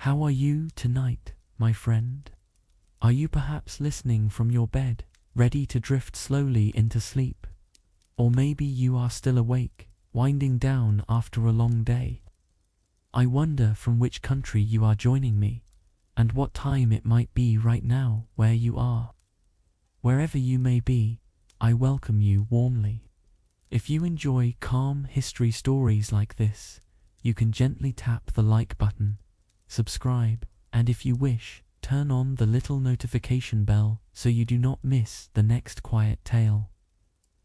How are you tonight, my friend? Are you perhaps listening from your bed, ready to drift slowly into sleep? Or maybe you are still awake, winding down after a long day. I wonder from which country you are joining me, and what time it might be right now where you are. Wherever you may be, I welcome you warmly. If you enjoy calm history stories like this, you can gently tap the like button, subscribe, and if you wish, turn on the little notification bell so you do not miss the next quiet tale.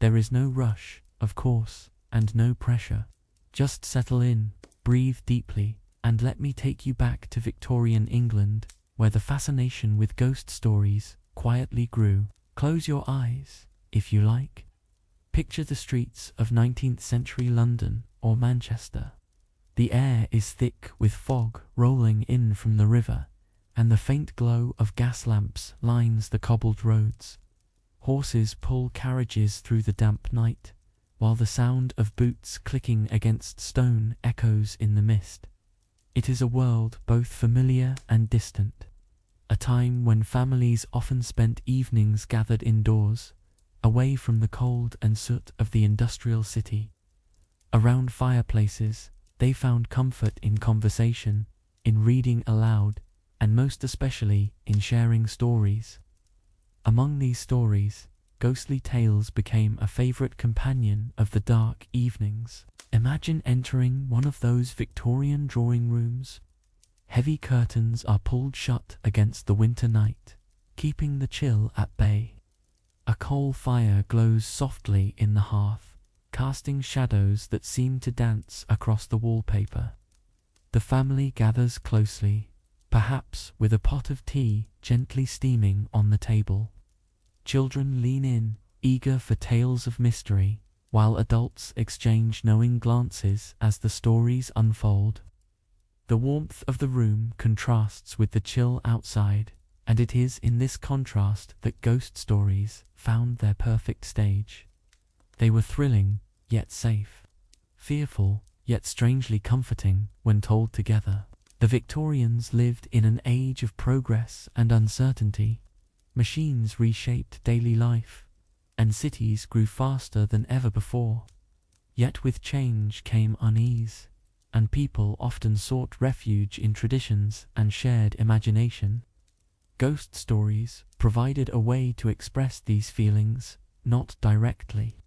There is no rush, of course, and no pressure. Just settle in, breathe deeply, and let me take you back to Victorian England, where the fascination with ghost stories quietly grew. Close your eyes, if you like. Picture the streets of 19th century London or Manchester. The air is thick with fog rolling in from the river, and the faint glow of gas lamps lines the cobbled roads. Horses pull carriages through the damp night, while the sound of boots clicking against stone echoes in the mist. It is a world both familiar and distant, a time when families often spent evenings gathered indoors, away from the cold and soot of the industrial city. Around fireplaces, they found comfort in conversation, in reading aloud, and most especially in sharing stories. Among these stories, ghostly tales became a favorite companion of the dark evenings. Imagine entering one of those Victorian drawing rooms. Heavy curtains are pulled shut against the winter night, keeping the chill at bay. A coal fire glows softly in the hearth, casting shadows that seem to dance across the wallpaper. The family gathers closely, perhaps with a pot of tea gently steaming on the table. Children lean in, eager for tales of mystery, while adults exchange knowing glances as the stories unfold. The warmth of the room contrasts with the chill outside, and it is in this contrast that ghost stories found their perfect stage. They were thrilling, yet safe, fearful, yet strangely comforting when told together. The Victorians lived in an age of progress and uncertainty. Machines reshaped daily life, and cities grew faster than ever before. Yet with change came unease, and people often sought refuge in traditions and shared imagination. Ghost stories provided a way to express these feelings, not directly,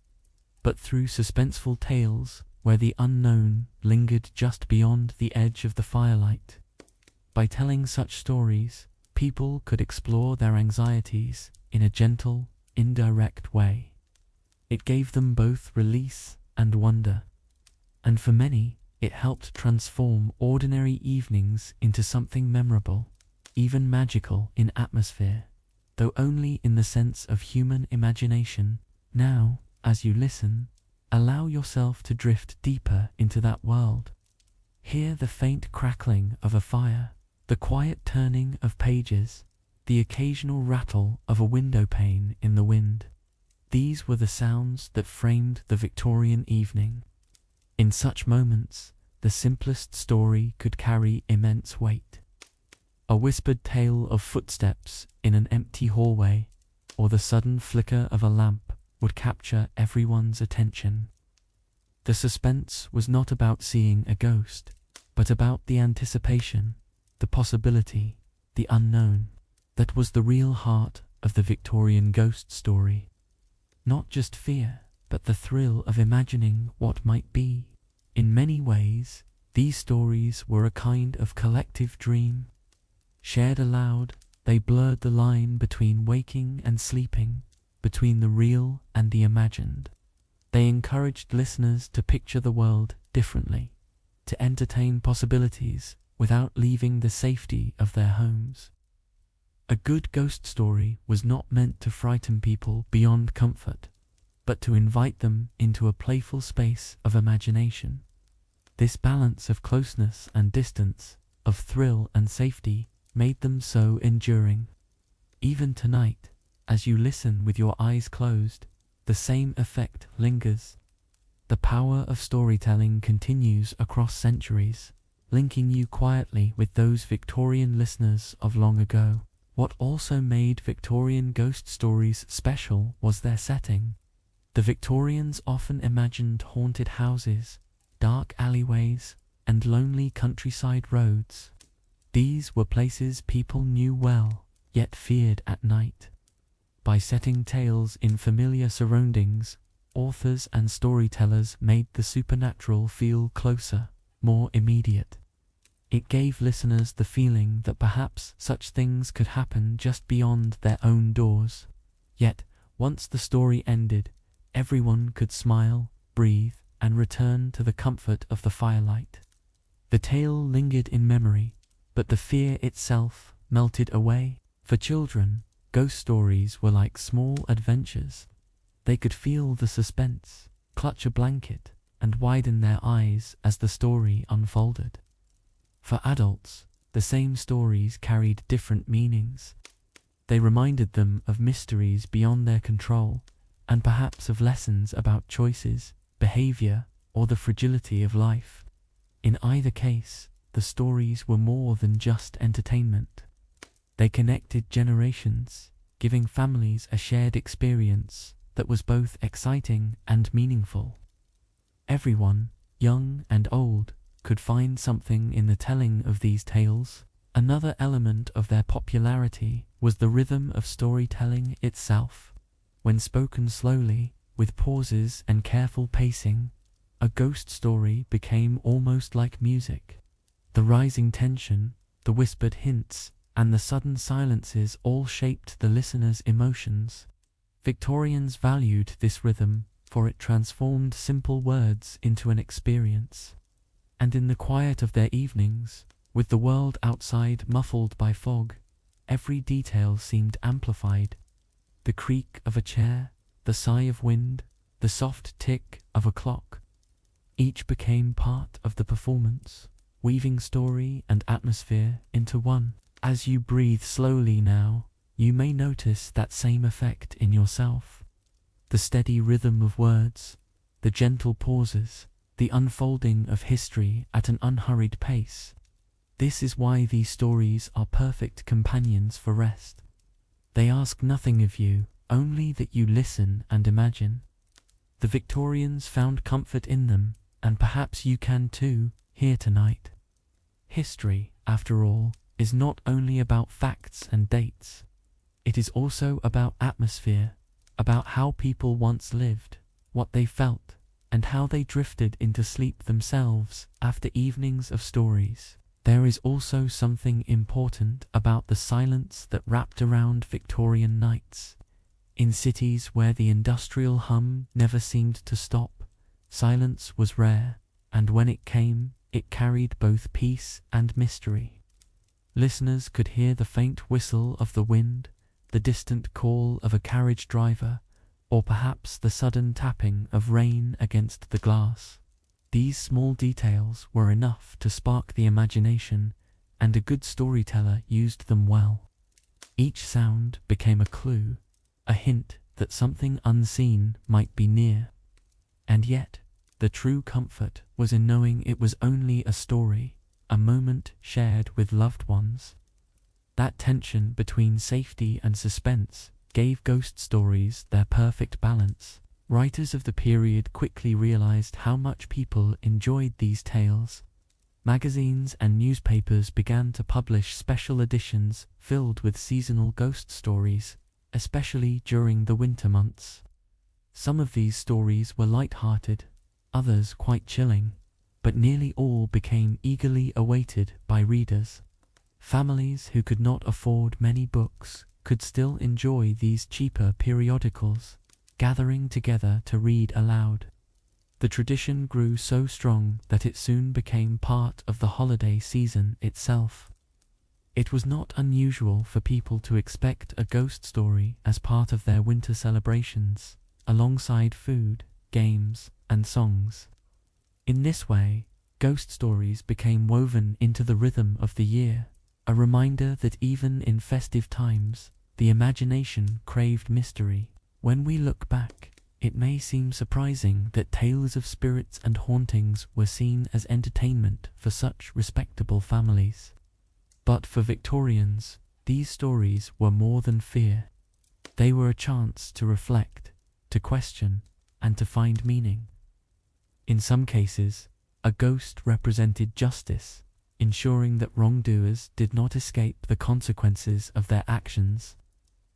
but through suspenseful tales where the unknown lingered just beyond the edge of the firelight. By telling such stories, people could explore their anxieties in a gentle, indirect way. It gave them both release and wonder, and for many, it helped transform ordinary evenings into something memorable, even magical in atmosphere, though only in the sense of human imagination. Now, as you listen, allow yourself to drift deeper into that world. Hear the faint crackling of a fire, the quiet turning of pages, the occasional rattle of a window pane in the wind. These were the sounds that framed the Victorian evening. In such moments, the simplest story could carry immense weight. A whispered tale of footsteps in an empty hallway, or the sudden flicker of a lamp, would capture everyone's attention. The suspense was not about seeing a ghost, but about the anticipation, the possibility, the unknown. That was the real heart of the Victorian ghost story. Not just fear, but the thrill of imagining what might be. In many ways, these stories were a kind of collective dream. Shared aloud, they blurred the line between waking and sleeping, between the real and the imagined. They encouraged listeners to picture the world differently, to entertain possibilities without leaving the safety of their homes. A good ghost story was not meant to frighten people beyond comfort, but to invite them into a playful space of imagination. This balance of closeness and distance, of thrill and safety, made them so enduring. Even tonight, as you listen with your eyes closed, the same effect lingers. The power of storytelling continues across centuries, linking you quietly with those Victorian listeners of long ago. What also made Victorian ghost stories special was their setting. The Victorians often imagined haunted houses, dark alleyways, and lonely countryside roads. These were places people knew well, yet feared at night. By setting tales in familiar surroundings, authors and storytellers made the supernatural feel closer, more immediate. It gave listeners the feeling that perhaps such things could happen just beyond their own doors. Yet, once the story ended, everyone could smile, breathe, and return to the comfort of the firelight. The tale lingered in memory, but the fear itself melted away. For children, ghost stories were like small adventures. They could feel the suspense, clutch a blanket, and widen their eyes as the story unfolded. For adults, the same stories carried different meanings. They reminded them of mysteries beyond their control, and perhaps of lessons about choices, behavior, or the fragility of life. In either case, the stories were more than just entertainment. They connected generations, giving families a shared experience that was both exciting and meaningful. Everyone, young and old, could find something in the telling of these tales. Another element of their popularity was the rhythm of storytelling itself. When spoken slowly, with pauses and careful pacing, a ghost story became almost like music. The rising tension, the whispered hints, and the sudden silences all shaped the listener's emotions. Victorians valued this rhythm, for it transformed simple words into an experience. And in the quiet of their evenings, with the world outside muffled by fog, every detail seemed amplified. The creak of a chair, the sigh of wind, the soft tick of a clock. Each became part of the performance, weaving story and atmosphere into one. As you breathe slowly now, you may notice that same effect in yourself. The steady rhythm of words, the gentle pauses, the unfolding of history at an unhurried pace. This is why these stories are perfect companions for rest. They ask nothing of you, only that you listen and imagine. The Victorians found comfort in them, and perhaps you can too, here tonight. History, after all, is not only about facts and dates. It is also about atmosphere, about how people once lived, what they felt, and how they drifted into sleep themselves after evenings of stories. There is also something important about the silence that wrapped around Victorian nights. In cities where the industrial hum never seemed to stop, silence was rare, and when it came, it carried both peace and mystery. Listeners could hear the faint whistle of the wind, the distant call of a carriage driver, or perhaps the sudden tapping of rain against the glass. These small details were enough to spark the imagination, and a good storyteller used them well. Each sound became a clue, a hint that something unseen might be near. And yet, the true comfort was in knowing it was only a story, a moment shared with loved ones. That tension between safety and suspense gave ghost stories their perfect balance. Writers of the period quickly realized how much people enjoyed these tales. Magazines and newspapers began to publish special editions filled with seasonal ghost stories, especially during the winter months. Some of these stories were light-hearted, others quite chilling, but nearly all became eagerly awaited by readers. Families who could not afford many books could still enjoy these cheaper periodicals, gathering together to read aloud. The tradition grew so strong that it soon became part of the holiday season itself. It was not unusual for people to expect a ghost story as part of their winter celebrations, alongside food, games, and songs. In this way, ghost stories became woven into the rhythm of the year, a reminder that even in festive times, the imagination craved mystery. When we look back, It may seem surprising that tales of spirits and hauntings were seen as entertainment for such respectable families. But for Victorians, these stories were more than fear. They were a chance to reflect, to question, and to find meaning. In some cases, a ghost represented justice, ensuring that wrongdoers did not escape the consequences of their actions.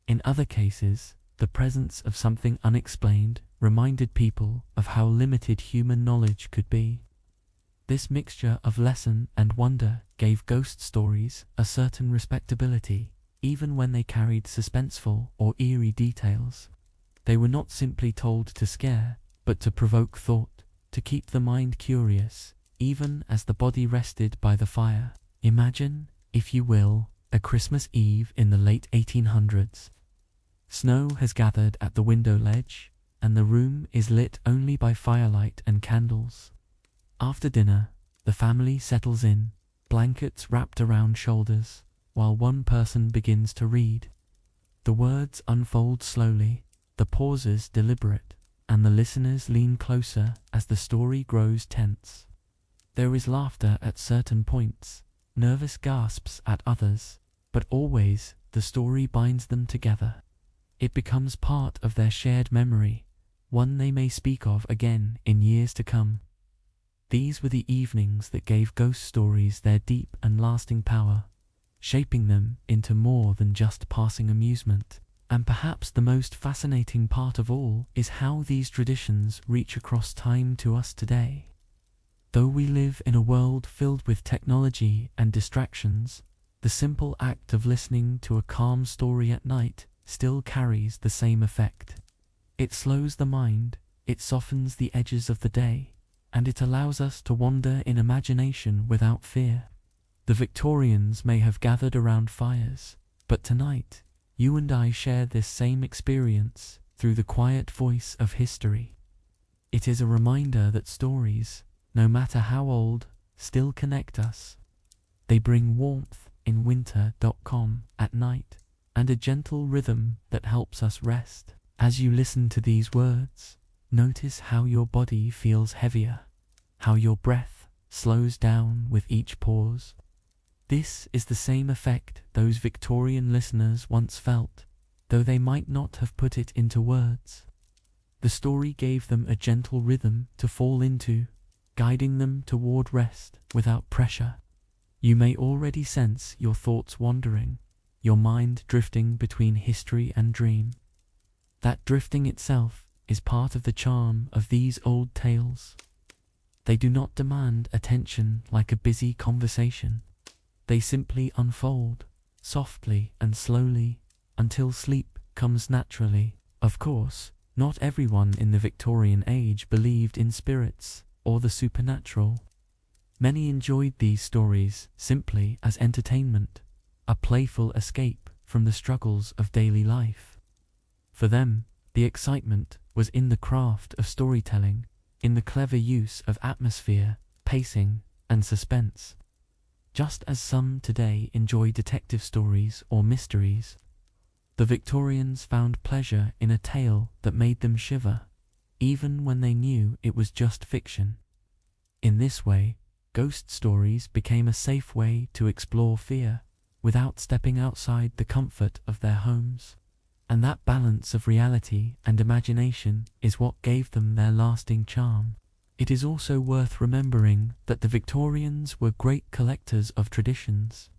In other cases, the presence of something unexplained reminded people of how limited human knowledge could be. This mixture of lesson and wonder gave ghost stories a certain respectability, even when they carried suspenseful or eerie details. They were not simply told to scare, but to provoke thought, to keep the mind curious, even as the body rested by the fire. Imagine, if you will, a Christmas Eve in the late 1800s. Snow has gathered at the window ledge, and the room is lit only by firelight and candles. After dinner, the family settles in, blankets wrapped around shoulders, while one person begins to read. The words unfold slowly, the pauses deliberate, and the listeners lean closer as the story grows tense. There is laughter at certain points, nervous gasps at others, but always the story binds them together. It becomes part of their shared memory, one they may speak of again in years to come. These were the evenings that gave ghost stories their deep and lasting power, shaping them into more than just passing amusement. And perhaps the most fascinating part of all is how these traditions reach across time to us today. Though we live in a world filled with technology and distractions, the simple act of listening to a calm story at night still carries the same effect. It slows the mind, it softens the edges of the day, and it allows us to wander in imagination without fear. The Victorians may have gathered around fires, but tonight, you and I share this same experience through the quiet voice of history. It is a reminder that stories, no matter how old, still connect us. They bring warmth in winter.com at night, and a gentle rhythm that helps us rest. As you listen to these words, notice how your body feels heavier, how your breath slows down with each pause. This is the same effect those Victorian listeners once felt, though they might not have put it into words. The story gave them a gentle rhythm to fall into, guiding them toward rest without pressure. You may already sense your thoughts wandering, your mind drifting between history and dream. That drifting itself is part of the charm of these old tales. They do not demand attention like a busy conversation. They simply unfold, softly and slowly, until sleep comes naturally. Of course, not everyone in the Victorian age believed in spirits or the supernatural. Many enjoyed these stories simply as entertainment, a playful escape from the struggles of daily life. For them, the excitement was in the craft of storytelling, in the clever use of atmosphere, pacing, and suspense. Just as some today enjoy detective stories or mysteries, the Victorians found pleasure in a tale that made them shiver, even when they knew it was just fiction. In this way, ghost stories became a safe way to explore fear, without stepping outside the comfort of their homes. And that balance of reality and imagination is what gave them their lasting charm. It is also worth remembering that the Victorians were great collectors of traditions.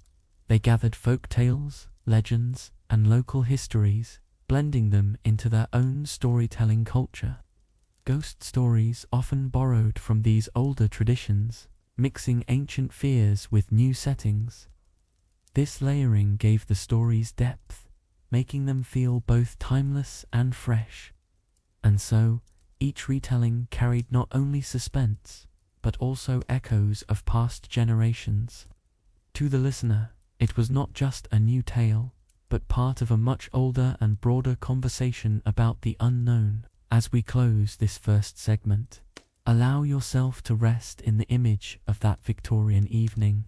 They gathered folk tales, legends, and local histories, blending them into their own storytelling culture. Ghost stories often borrowed from these older traditions, mixing ancient fears with new settings. This layering gave the stories depth, making them feel both timeless and fresh. And so, each retelling carried not only suspense, but also echoes of past generations. To the listener, it was not just a new tale, but part of a much older and broader conversation about the unknown. As we close this first segment, allow yourself to rest in the image of that Victorian evening.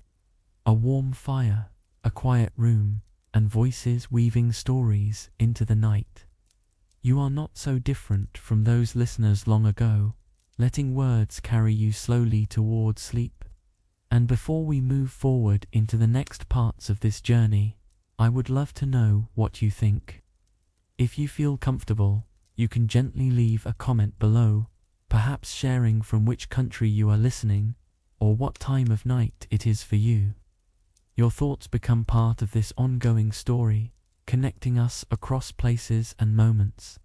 A warm fire, a quiet room, and voices weaving stories into the night. You are not so different from those listeners long ago, letting words carry you slowly towards sleep. And before we move forward into the next parts of this journey, I would love to know what you think. If you feel comfortable, you can gently leave a comment below, perhaps sharing from which country you are listening, or what time of night it is for you. Your thoughts become part of this ongoing story, connecting us across places and moments.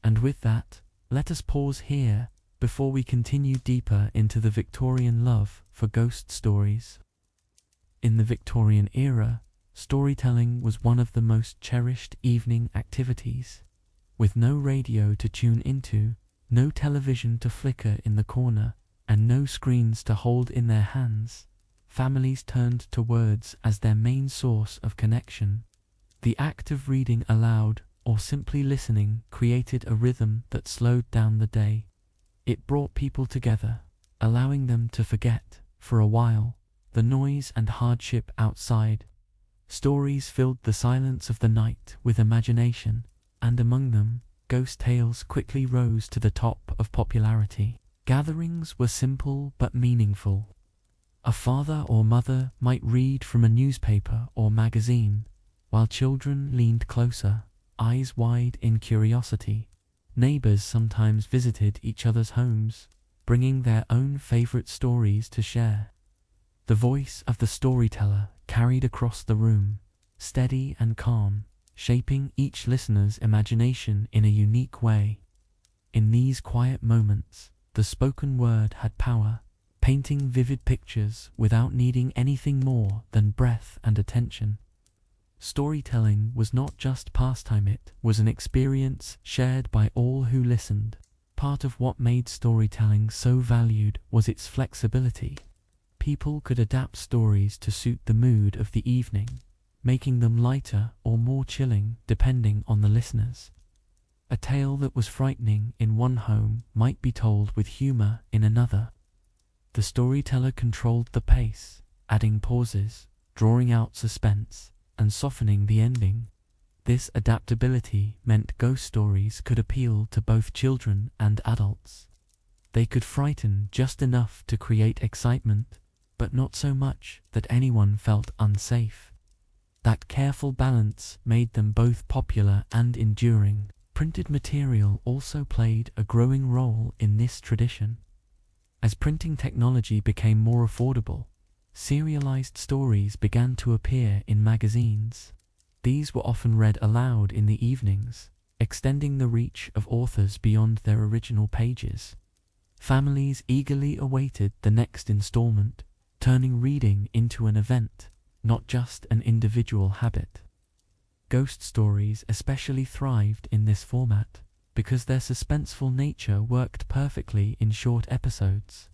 And with that, let us pause here before we continue deeper into the Victorian love for ghost stories. In the Victorian era, storytelling was one of the most cherished evening activities. With no radio to tune into, no television to flicker in the corner, and no screens to hold in their hands, families turned to words as their main source of connection. The act of reading aloud or simply listening created a rhythm that slowed down the day. It brought people together, allowing them to forget, for a while, the noise and hardship outside. Stories filled the silence of the night with imagination, and among them, ghost tales quickly rose to the top of popularity. Gatherings were simple but meaningful. A father or mother might read from a newspaper or magazine, while children leaned closer, eyes wide in curiosity. Neighbors sometimes visited each other's homes, bringing their own favorite stories to share. The voice of the storyteller carried across the room, steady and calm, shaping each listener's imagination in a unique way. In these quiet moments, the spoken word had power, painting vivid pictures without needing anything more than breath and attention. Storytelling was not just pastime, it was an experience shared by all who listened. Part of what made storytelling so valued was its flexibility. People could adapt stories to suit the mood of the evening, making them lighter or more chilling depending on the listeners. A tale that was frightening in one home might be told with humor in another. The storyteller controlled the pace, adding pauses, drawing out suspense, and softening the ending. This adaptability meant ghost stories could appeal to both children and adults. They could frighten just enough to create excitement, but not so much that anyone felt unsafe. That careful balance made them both popular and enduring. Printed material also played a growing role in this tradition. As printing technology became more affordable, serialized stories began to appear in magazines. These were often read aloud in the evenings, extending the reach of authors beyond their original pages. Families eagerly awaited the next installment, turning reading into an event, not just an individual habit. Ghost stories especially thrived in this format, because their suspenseful nature worked perfectly in short episodes.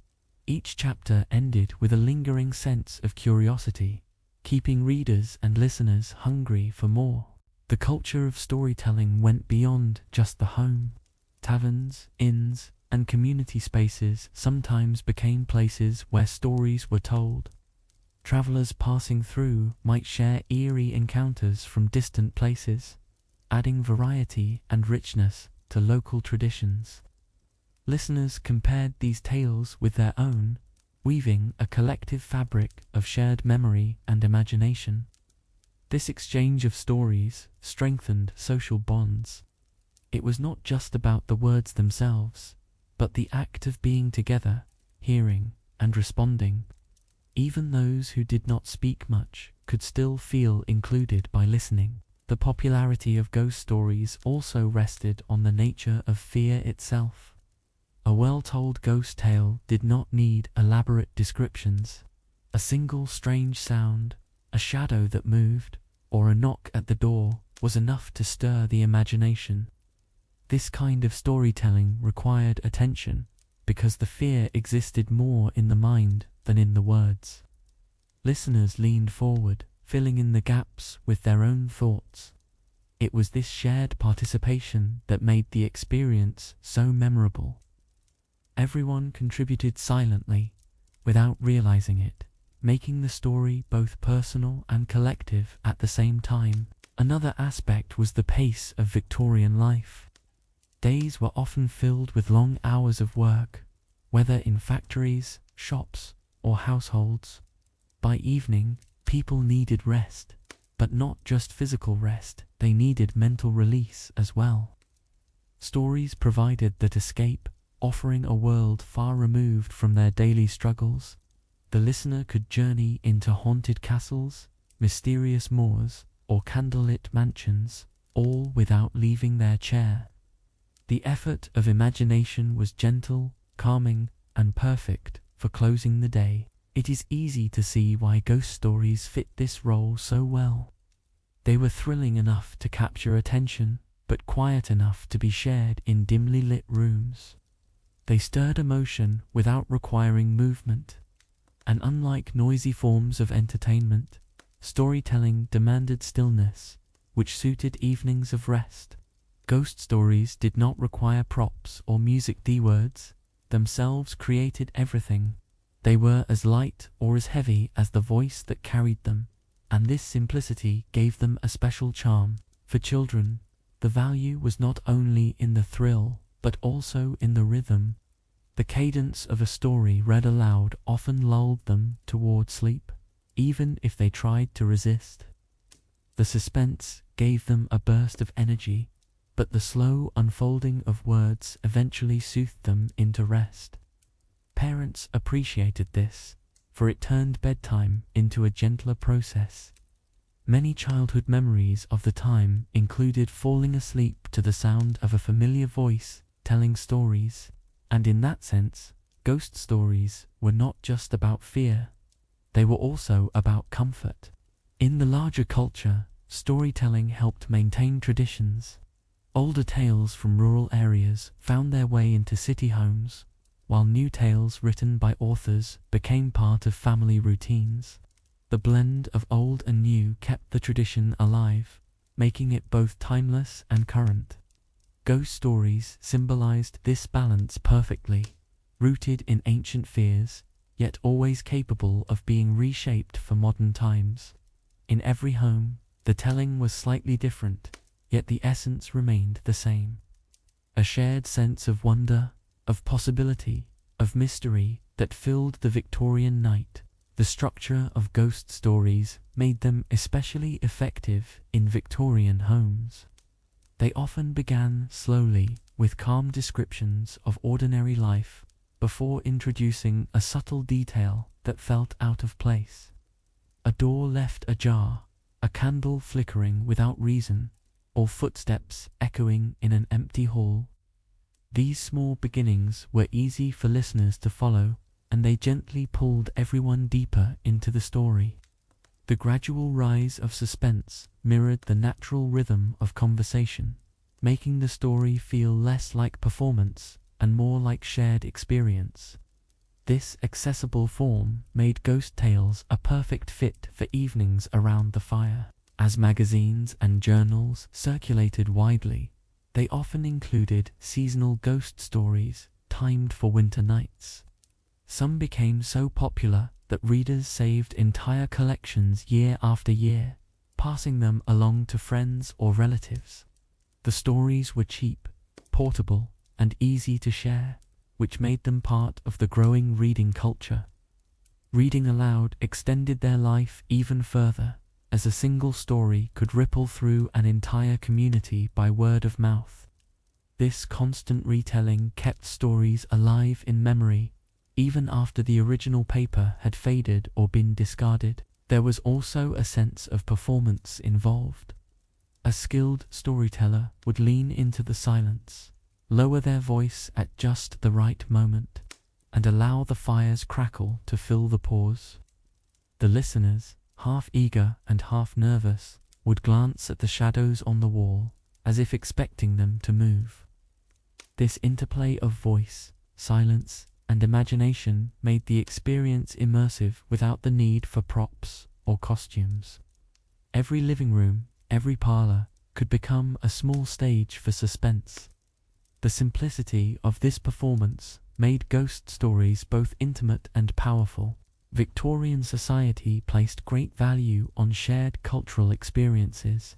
Each chapter ended with a lingering sense of curiosity, keeping readers and listeners hungry for more. The culture of storytelling went beyond just the home. Taverns, inns, and community spaces sometimes became places where stories were told. Travelers passing through might share eerie encounters from distant places, adding variety and richness to local traditions. Listeners compared these tales with their own, weaving a collective fabric of shared memory and imagination. This exchange of stories strengthened social bonds. It was not just about the words themselves, but the act of being together, hearing, and responding. Even those who did not speak much could still feel included by listening. The popularity of ghost stories also rested on the nature of fear itself. A well-told ghost tale did not need elaborate descriptions. A single strange sound, a shadow that moved, or a knock at the door was enough to stir the imagination. This kind of storytelling required attention, because the fear existed more in the mind than in the words. Listeners leaned forward, filling in the gaps with their own thoughts. It was this shared participation that made the experience so memorable. Everyone contributed silently, without realizing it, making the story both personal and collective at the same time. Another aspect was the pace of Victorian life. Days were often filled with long hours of work, whether in factories, shops, or households. By evening, people needed rest, but not just physical rest, they needed mental release as well. Stories provided that escape, offering a world far removed from their daily struggles. The listener could journey into haunted castles, mysterious moors, or candlelit mansions, all without leaving their chair. The effort of imagination was gentle, calming, and perfect for closing the day. It is easy to see why ghost stories fit this role so well. They were thrilling enough to capture attention, but quiet enough to be shared in dimly lit rooms. They stirred emotion without requiring movement. And unlike noisy forms of entertainment, storytelling demanded stillness, which suited evenings of rest. Ghost stories did not require props or music. The words themselves created everything. They were as light or as heavy as the voice that carried them, and this simplicity gave them a special charm. For children, the value was not only in the thrill, but also in the rhythm. The cadence of a story read aloud often lulled them toward sleep, even if they tried to resist. The suspense gave them a burst of energy, but the slow unfolding of words eventually soothed them into rest. Parents appreciated this, for it turned bedtime into a gentler process. Many childhood memories of the time included falling asleep to the sound of a familiar voice telling stories, and in that sense, ghost stories were not just about fear. They were also about comfort. In the larger culture, storytelling helped maintain traditions. Older tales from rural areas found their way into city homes, while new tales written by authors became part of family routines. The blend of old and new kept the tradition alive, making it both timeless and current. Ghost stories symbolized this balance perfectly, rooted in ancient fears, yet always capable of being reshaped for modern times. In every home, the telling was slightly different, yet the essence remained the same. A shared sense of wonder, of possibility, of mystery that filled the Victorian night. The structure of ghost stories made them especially effective in Victorian homes. They often began slowly, with calm descriptions of ordinary life, before introducing a subtle detail that felt out of place. A door left ajar, a candle flickering without reason, or footsteps echoing in an empty hall. These small beginnings were easy for listeners to follow, and they gently pulled everyone deeper into the story. The gradual rise of suspense mirrored the natural rhythm of conversation, making the story feel less like performance and more like shared experience. This accessible form made ghost tales a perfect fit for evenings around the fire. As magazines and journals circulated widely, they often included seasonal ghost stories timed for winter nights. Some became so popular that readers saved entire collections year after year, passing them along to friends or relatives. The stories were cheap, portable, and easy to share, which made them part of the growing reading culture. Reading aloud extended their life even further, as a single story could ripple through an entire community by word of mouth. This constant retelling kept stories alive in memory, even after the original paper had faded or been discarded. There was also a sense of performance involved. A skilled storyteller would lean into the silence, lower their voice at just the right moment, and allow the fire's crackle to fill the pause. The listeners, half eager and half nervous, would glance at the shadows on the wall, as if expecting them to move. This interplay of voice, silence, and imagination made the experience immersive without the need for props or costumes. Every living room, every parlor, could become a small stage for suspense. The simplicity of this performance made ghost stories both intimate and powerful. Victorian society placed great value on shared cultural experiences.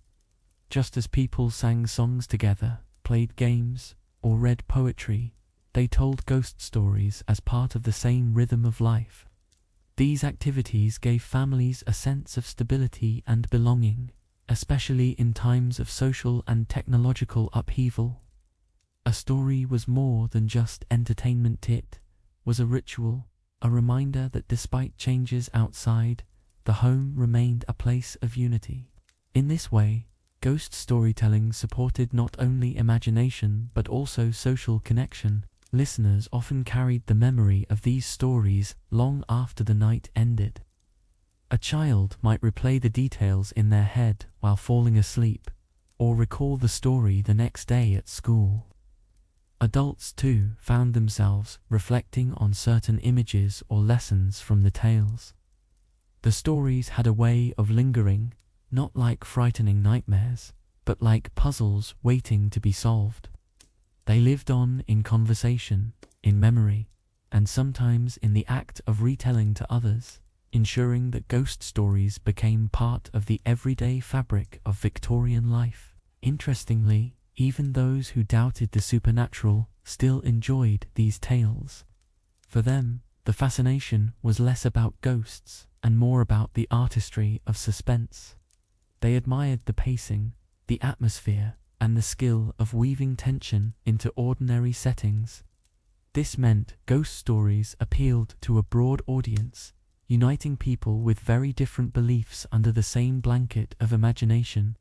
Just as people sang songs together, played games, or read poetry, they told ghost stories as part of the same rhythm of life. These activities gave families a sense of stability and belonging, especially in times of social and technological upheaval. A story was more than just entertainment, it was a ritual, a reminder that despite changes outside, the home remained a place of unity. In this way, ghost storytelling supported not only imagination but also social connection. Listeners often carried the memory of these stories long after the night ended. A child might replay the details in their head while falling asleep, or recall the story the next day at school. Adults, too, found themselves reflecting on certain images or lessons from the tales. The stories had a way of lingering, not like frightening nightmares, but like puzzles waiting to be solved. They lived on in conversation, in memory, and sometimes in the act of retelling to others, ensuring that ghost stories became part of the everyday fabric of Victorian life. Interestingly, even those who doubted the supernatural still enjoyed these tales. For them, the fascination was less about ghosts and more about the artistry of suspense. They admired the pacing, the atmosphere, and the skill of weaving tension into ordinary settings. This meant ghost stories appealed to a broad audience, uniting people with very different beliefs under the same blanket of imagination.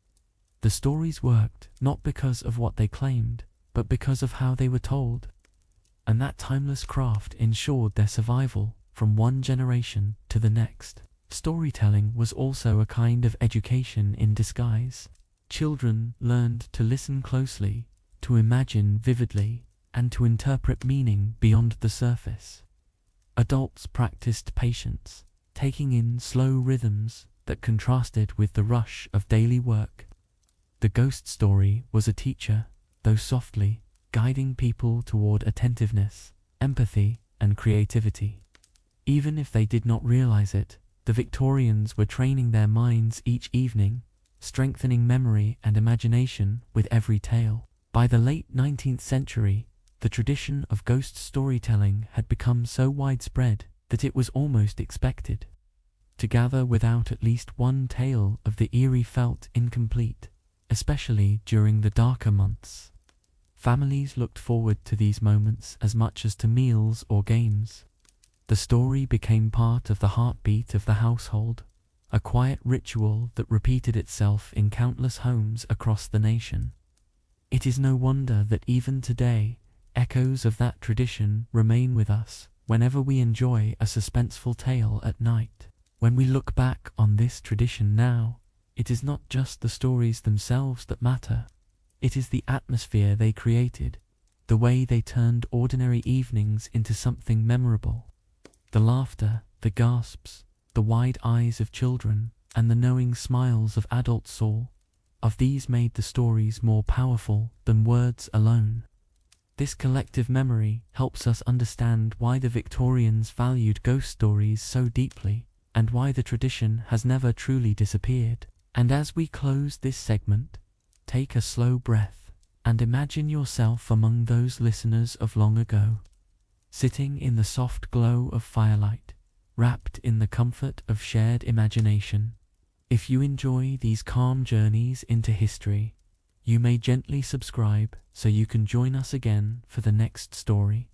The stories worked not because of what they claimed, but because of how they were told. And that timeless craft ensured their survival from one generation to the next. Storytelling was also a kind of education in disguise. Children learned to listen closely, to imagine vividly, and to interpret meaning beyond the surface. Adults practiced patience, taking in slow rhythms that contrasted with the rush of daily work. The ghost story was a teacher, though softly, guiding people toward attentiveness, empathy, and creativity. Even if they did not realize it, the Victorians were training their minds each evening, strengthening memory and imagination with every tale. By the late 19th century, the tradition of ghost storytelling had become so widespread that it was almost expected. To gather without at least one tale of the eerie felt incomplete, especially during the darker months. Families looked forward to these moments as much as to meals or games. The story became part of the heartbeat of the household, a quiet ritual that repeated itself in countless homes across the nation. It is no wonder that even today, echoes of that tradition remain with us whenever we enjoy a suspenseful tale at night. When we look back on this tradition now, it is not just the stories themselves that matter. It is the atmosphere they created, the way they turned ordinary evenings into something memorable. The laughter, the gasps, the wide eyes of children, and the knowing smiles of adults, all of these made the stories more powerful than words alone. This collective memory helps us understand why the Victorians valued ghost stories so deeply, and why the tradition has never truly disappeared. And as we close this segment, take a slow breath and imagine yourself among those listeners of long ago, sitting in the soft glow of firelight, wrapped in the comfort of shared imagination. If you enjoy these calm journeys into history, you may gently subscribe so you can join us again for the next story.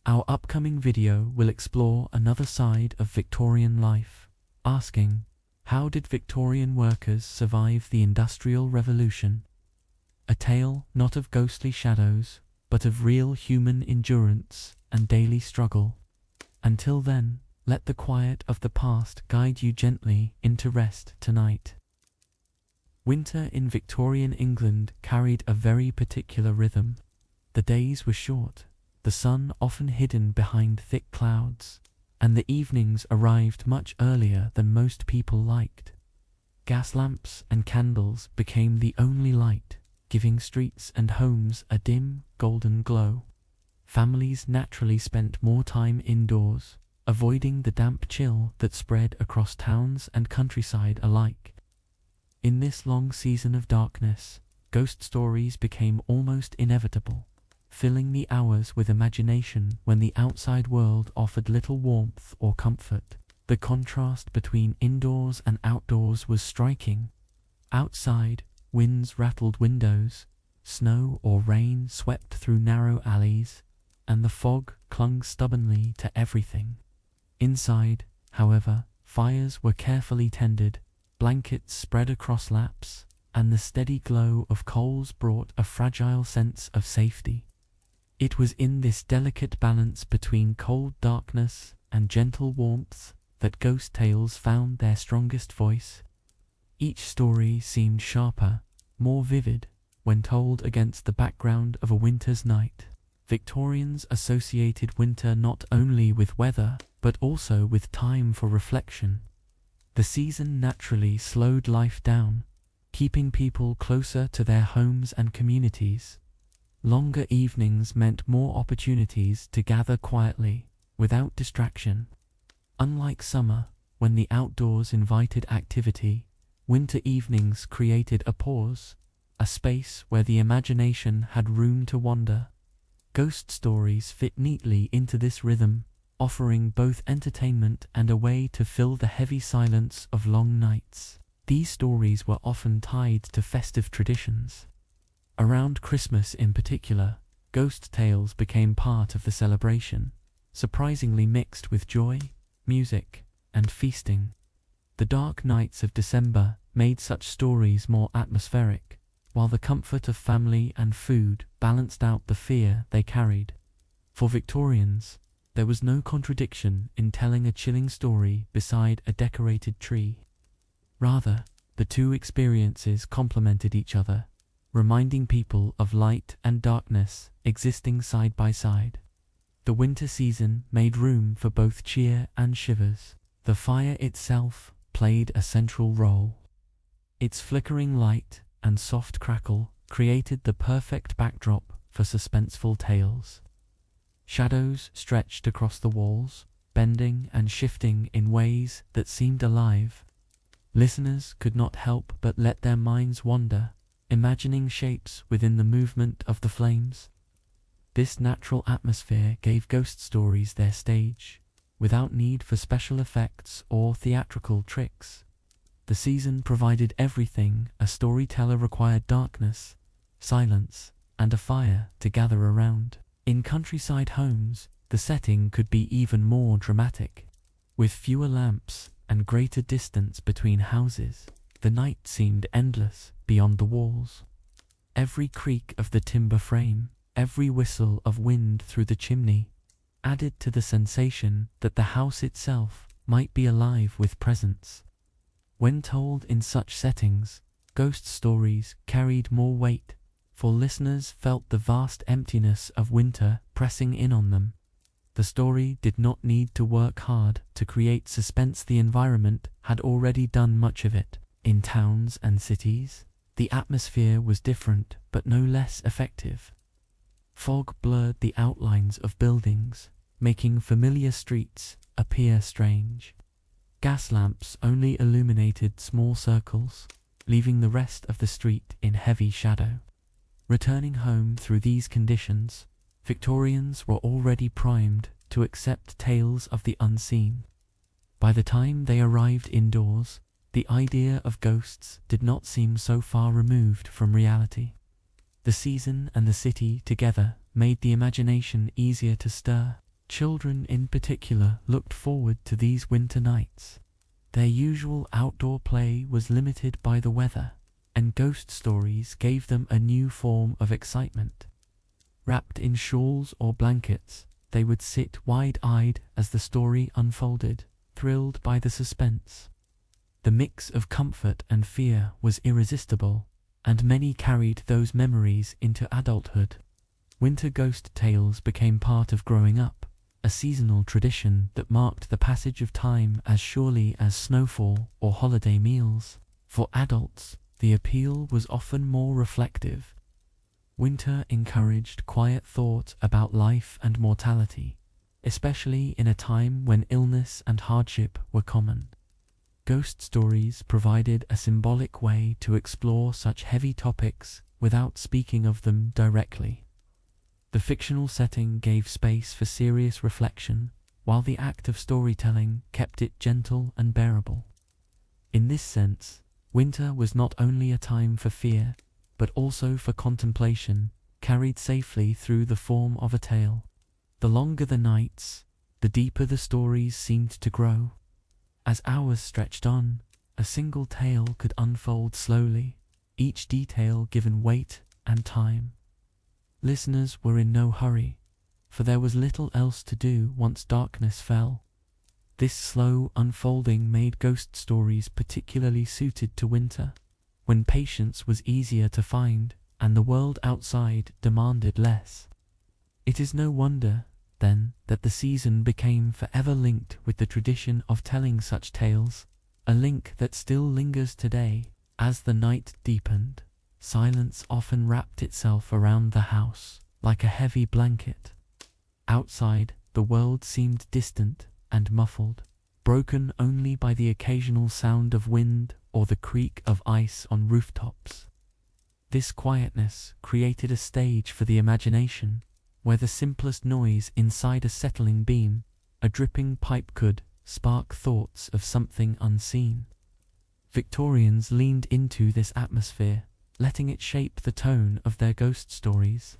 Our upcoming video will explore another side of Victorian life, asking, how did Victorian workers survive the Industrial Revolution? A tale not of ghostly shadows, but of real human endurance and daily struggle. Until then, let the quiet of the past guide you gently into rest tonight. Winter in Victorian England carried a very particular rhythm. The days were short, the sun often hidden behind thick clouds, and the evenings arrived much earlier than most people liked. Gas lamps and candles became the only light, giving streets and homes a dim, golden glow. Families naturally spent more time indoors, avoiding the damp chill that spread across towns and countryside alike. In this long season of darkness, ghost stories became almost inevitable. filling the hours with imagination when the outside world offered little warmth or comfort. The contrast between indoors and outdoors was striking. Outside, winds rattled windows, snow or rain swept through narrow alleys, and the fog clung stubbornly to everything. Inside, however, fires were carefully tended, blankets spread across laps, and the steady glow of coals brought a fragile sense of safety. It was in this delicate balance between cold darkness and gentle warmth that ghost tales found their strongest voice. Each story seemed sharper, more vivid, when told against the background of a winter's night. Victorians associated winter not only with weather, but also with time for reflection. The season naturally slowed life down, keeping people closer to their homes and communities. Longer evenings meant more opportunities to gather quietly, without distraction. Unlike summer, when the outdoors invited activity, winter evenings created a pause, a space where the imagination had room to wander. Ghost stories fit neatly into this rhythm, offering both entertainment and a way to fill the heavy silence of long nights. These stories were often tied to festive traditions. Around Christmas in particular, ghost tales became part of the celebration, surprisingly mixed with joy, music, and feasting. The dark nights of December made such stories more atmospheric, while the comfort of family and food balanced out the fear they carried. For Victorians, there was no contradiction in telling a chilling story beside a decorated tree. Rather, the two experiences complemented each other, reminding people of light and darkness existing side by side. The winter season made room for both cheer and shivers. The fire itself played a central role. Its flickering light and soft crackle created the perfect backdrop for suspenseful tales. Shadows stretched across the walls, bending and shifting in ways that seemed alive. Listeners could not help but let their minds wander, imagining shapes within the movement of the flames. This natural atmosphere gave ghost stories their stage, without need for special effects or theatrical tricks. The season provided everything a storyteller required: darkness, silence, and a fire to gather around. In countryside homes, the setting could be even more dramatic. With fewer lamps and greater distance between houses, the night seemed endless beyond the walls. Every creak of the timber frame, every whistle of wind through the chimney, added to the sensation that the house itself might be alive with presence. When told in such settings, ghost stories carried more weight, for listeners felt the vast emptiness of winter pressing in on them. The story did not need to work hard to create suspense. The environment had already done much of it. In towns and cities, the atmosphere was different but no less effective. Fog blurred the outlines of buildings, making familiar streets appear strange. Gas lamps only illuminated small circles, leaving the rest of the street in heavy shadow. Returning home through these conditions, Victorians were already primed to accept tales of the unseen. By the time they arrived indoors, the idea of ghosts did not seem so far removed from reality. The season and the city together made the imagination easier to stir. Children in particular looked forward to these winter nights. Their usual outdoor play was limited by the weather, and ghost stories gave them a new form of excitement. Wrapped in shawls or blankets, they would sit wide-eyed as the story unfolded, thrilled by the suspense. The mix of comfort and fear was irresistible, and many carried those memories into adulthood. Winter ghost tales became part of growing up, a seasonal tradition that marked the passage of time as surely as snowfall or holiday meals. For adults, the appeal was often more reflective. Winter encouraged quiet thought about life and mortality, especially in a time when illness and hardship were common. Ghost stories provided a symbolic way to explore such heavy topics without speaking of them directly. The fictional setting gave space for serious reflection, while the act of storytelling kept it gentle and bearable. In this sense, winter was not only a time for fear, but also for contemplation, carried safely through the form of a tale. The longer the nights, the deeper the stories seemed to grow. As hours stretched on, a single tale could unfold slowly, each detail given weight and time. Listeners were in no hurry, for there was little else to do once darkness fell. This slow unfolding made ghost stories particularly suited to winter, when patience was easier to find and the world outside demanded less. It is no wonder, then, that the season became forever linked with the tradition of telling such tales, a link that still lingers today. As the night deepened, silence often wrapped itself around the house, like a heavy blanket. Outside, the world seemed distant and muffled, broken only by the occasional sound of wind or the creak of ice on rooftops. This quietness created a stage for the imagination, where the simplest noise inside a settling beam, a dripping pipe, could spark thoughts of something unseen. Victorians leaned into this atmosphere, letting it shape the tone of their ghost stories.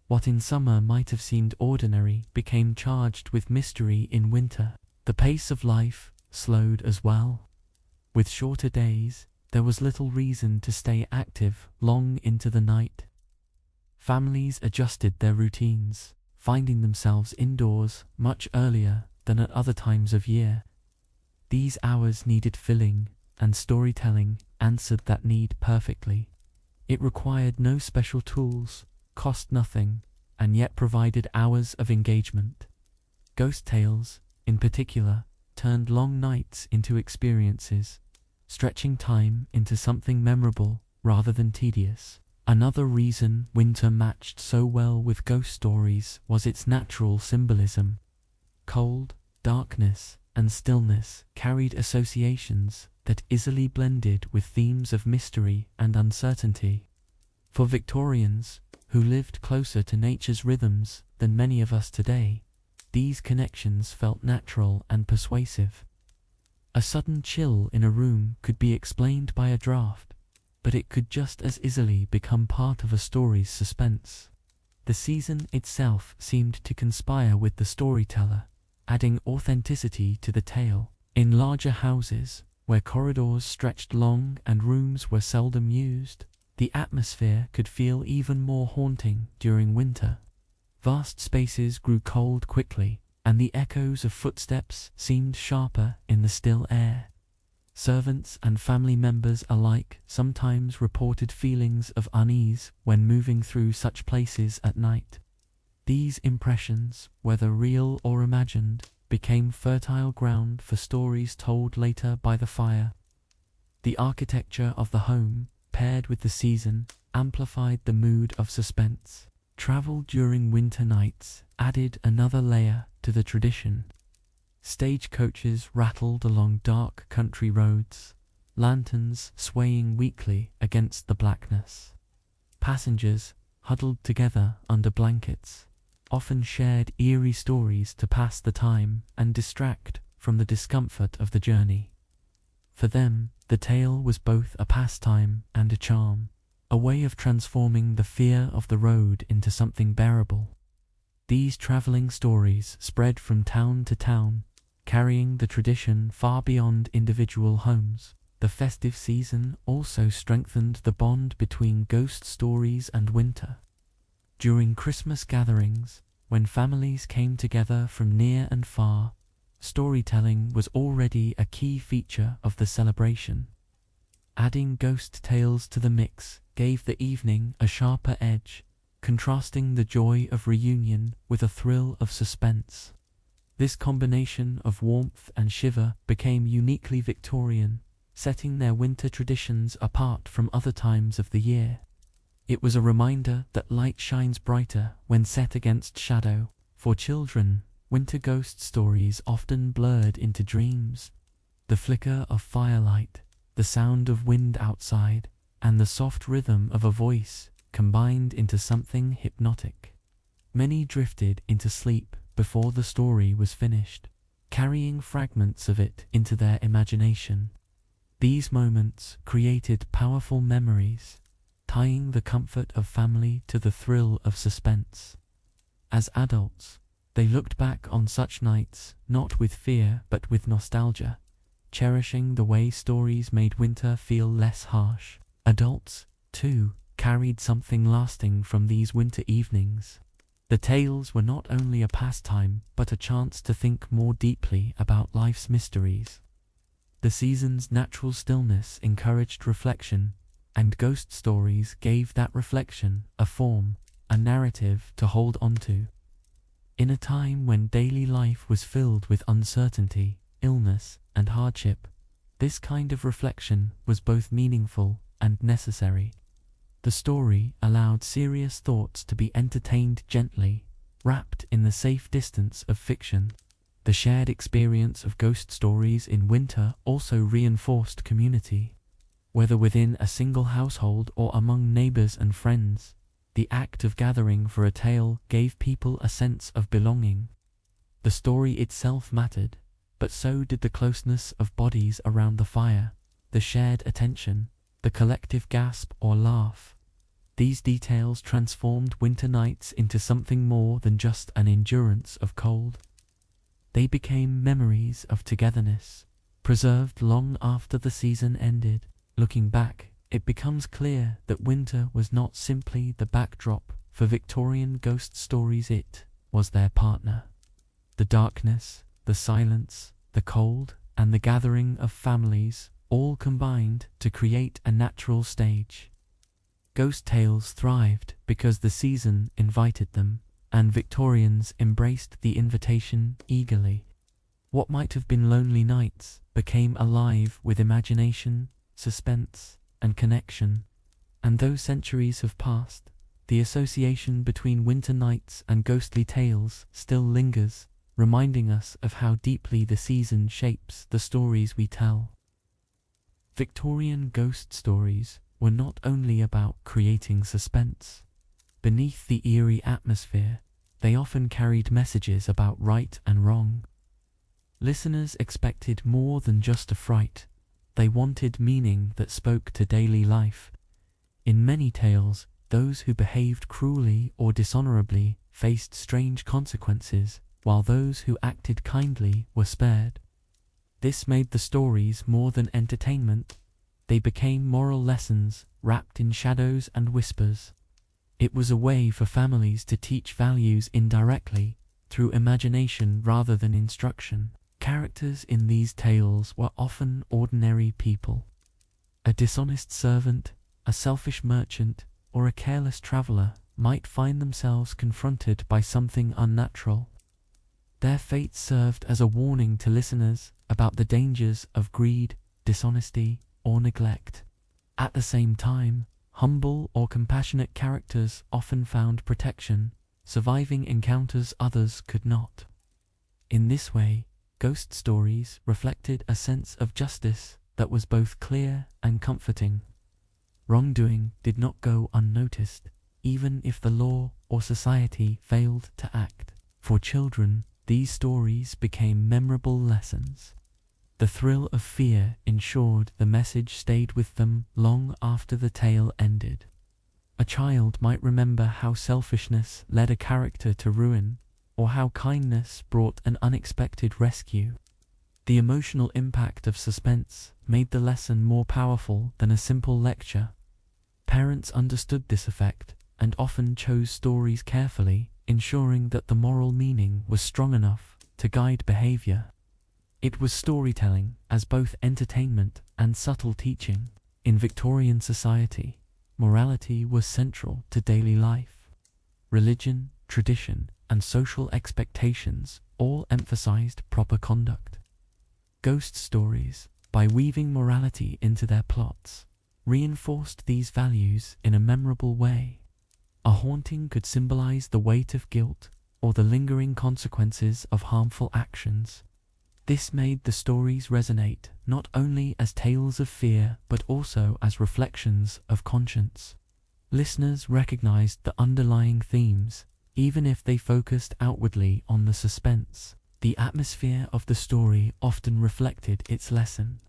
What in summer might have seemed ordinary became charged with mystery in winter. The pace of life slowed as well. With shorter days, there was little reason to stay active long into the night. Families adjusted their routines, finding themselves indoors much earlier than at other times of year. These hours needed filling, and storytelling answered that need perfectly. It required no special tools, cost nothing, and yet provided hours of engagement. Ghost tales, in particular, turned long nights into experiences, stretching time into something memorable rather than tedious. Another reason winter matched so well with ghost stories was its natural symbolism. Cold, darkness, and stillness carried associations that easily blended with themes of mystery and uncertainty. For Victorians, who lived closer to nature's rhythms than many of us today, these connections felt natural and persuasive. A sudden chill in a room could be explained by a draft, but it could just as easily become part of a story's suspense. The season itself seemed to conspire with the storyteller, adding authenticity to the tale. In larger houses, where corridors stretched long and rooms were seldom used, the atmosphere could feel even more haunting during winter. Vast spaces grew cold quickly, and the echoes of footsteps seemed sharper in the still air. Servants and family members alike sometimes reported feelings of unease when moving through such places at night. These impressions, whether real or imagined, became fertile ground for stories told later by the fire. The architecture of the home, paired with the season, amplified the mood of suspense. Travel during winter nights added another layer to the tradition. Stagecoaches rattled along dark country roads, lanterns swaying weakly against the blackness. Passengers, huddled together under blankets, often shared eerie stories to pass the time and distract from the discomfort of the journey. For them, the tale was both a pastime and a charm, a way of transforming the fear of the road into something bearable. These traveling stories spread from town to town, carrying the tradition far beyond individual homes. The festive season also strengthened the bond between ghost stories and winter. During Christmas gatherings, when families came together from near and far, storytelling was already a key feature of the celebration. Adding ghost tales to the mix gave the evening a sharper edge, contrasting the joy of reunion with a thrill of suspense. This combination of warmth and shiver became uniquely Victorian, setting their winter traditions apart from other times of the year. It was a reminder that light shines brighter when set against shadow. For children, winter ghost stories often blurred into dreams. The flicker of firelight, the sound of wind outside, and the soft rhythm of a voice combined into something hypnotic. Many drifted into sleep before the story was finished, carrying fragments of it into their imagination. These moments created powerful memories, tying the comfort of family to the thrill of suspense. As adults, they looked back on such nights not with fear but with nostalgia, cherishing the way stories made winter feel less harsh. Adults, too, carried something lasting from these winter evenings. The tales were not only a pastime but a chance to think more deeply about life's mysteries. The season's natural stillness encouraged reflection, and ghost stories gave that reflection a form, a narrative to hold onto. In a time when daily life was filled with uncertainty, illness, and hardship, this kind of reflection was both meaningful and necessary. The story allowed serious thoughts to be entertained gently, wrapped in the safe distance of fiction. The shared experience of ghost stories in winter also reinforced community. Whether within a single household or among neighbors and friends, the act of gathering for a tale gave people a sense of belonging. The story itself mattered, but so did the closeness of bodies around the fire, the shared attention, the collective gasp or laugh. These details transformed winter nights into something more than just an endurance of cold. They became memories of togetherness, preserved long after the season ended. Looking back, it becomes clear that winter was not simply the backdrop for Victorian ghost stories, it was their partner. The darkness, the silence, the cold, and the gathering of families all combined to create a natural stage. Ghost tales thrived because the season invited them, and Victorians embraced the invitation eagerly. What might have been lonely nights became alive with imagination, suspense, and connection. And though centuries have passed, the association between winter nights and ghostly tales still lingers, reminding us of how deeply the season shapes the stories we tell. Victorian ghost stories were not only about creating suspense. Beneath the eerie atmosphere, they often carried messages about right and wrong. Listeners expected more than just a fright. They wanted meaning that spoke to daily life. In many tales, those who behaved cruelly or dishonorably faced strange consequences, while those who acted kindly were spared. This made the stories more than entertainment. They became moral lessons wrapped in shadows and whispers. It was a way for families to teach values indirectly, through imagination rather than instruction. Characters in these tales were often ordinary people. A dishonest servant, a selfish merchant, or a careless traveler might find themselves confronted by something unnatural. Their fate served as a warning to listeners about the dangers of greed, dishonesty, or neglect. At the same time, humble or compassionate characters often found protection, surviving encounters others could not. In this way, ghost stories reflected a sense of justice that was both clear and comforting. Wrongdoing did not go unnoticed, even if the law or society failed to act. For children, these stories became memorable lessons. The thrill of fear ensured the message stayed with them long after the tale ended. A child might remember how selfishness led a character to ruin, or how kindness brought an unexpected rescue. The emotional impact of suspense made the lesson more powerful than a simple lecture. Parents understood this effect and often chose stories carefully, ensuring that the moral meaning was strong enough to guide behavior. It was storytelling as both entertainment and subtle teaching. In Victorian society, morality was central to daily life. Religion, tradition, and social expectations all emphasized proper conduct. Ghost stories, by weaving morality into their plots, reinforced these values in a memorable way. A haunting could symbolize the weight of guilt or the lingering consequences of harmful actions. This made the stories resonate not only as tales of fear but also as reflections of conscience. Listeners recognized the underlying themes, even if they focused outwardly on the suspense. The atmosphere of the story often reflected its lesson.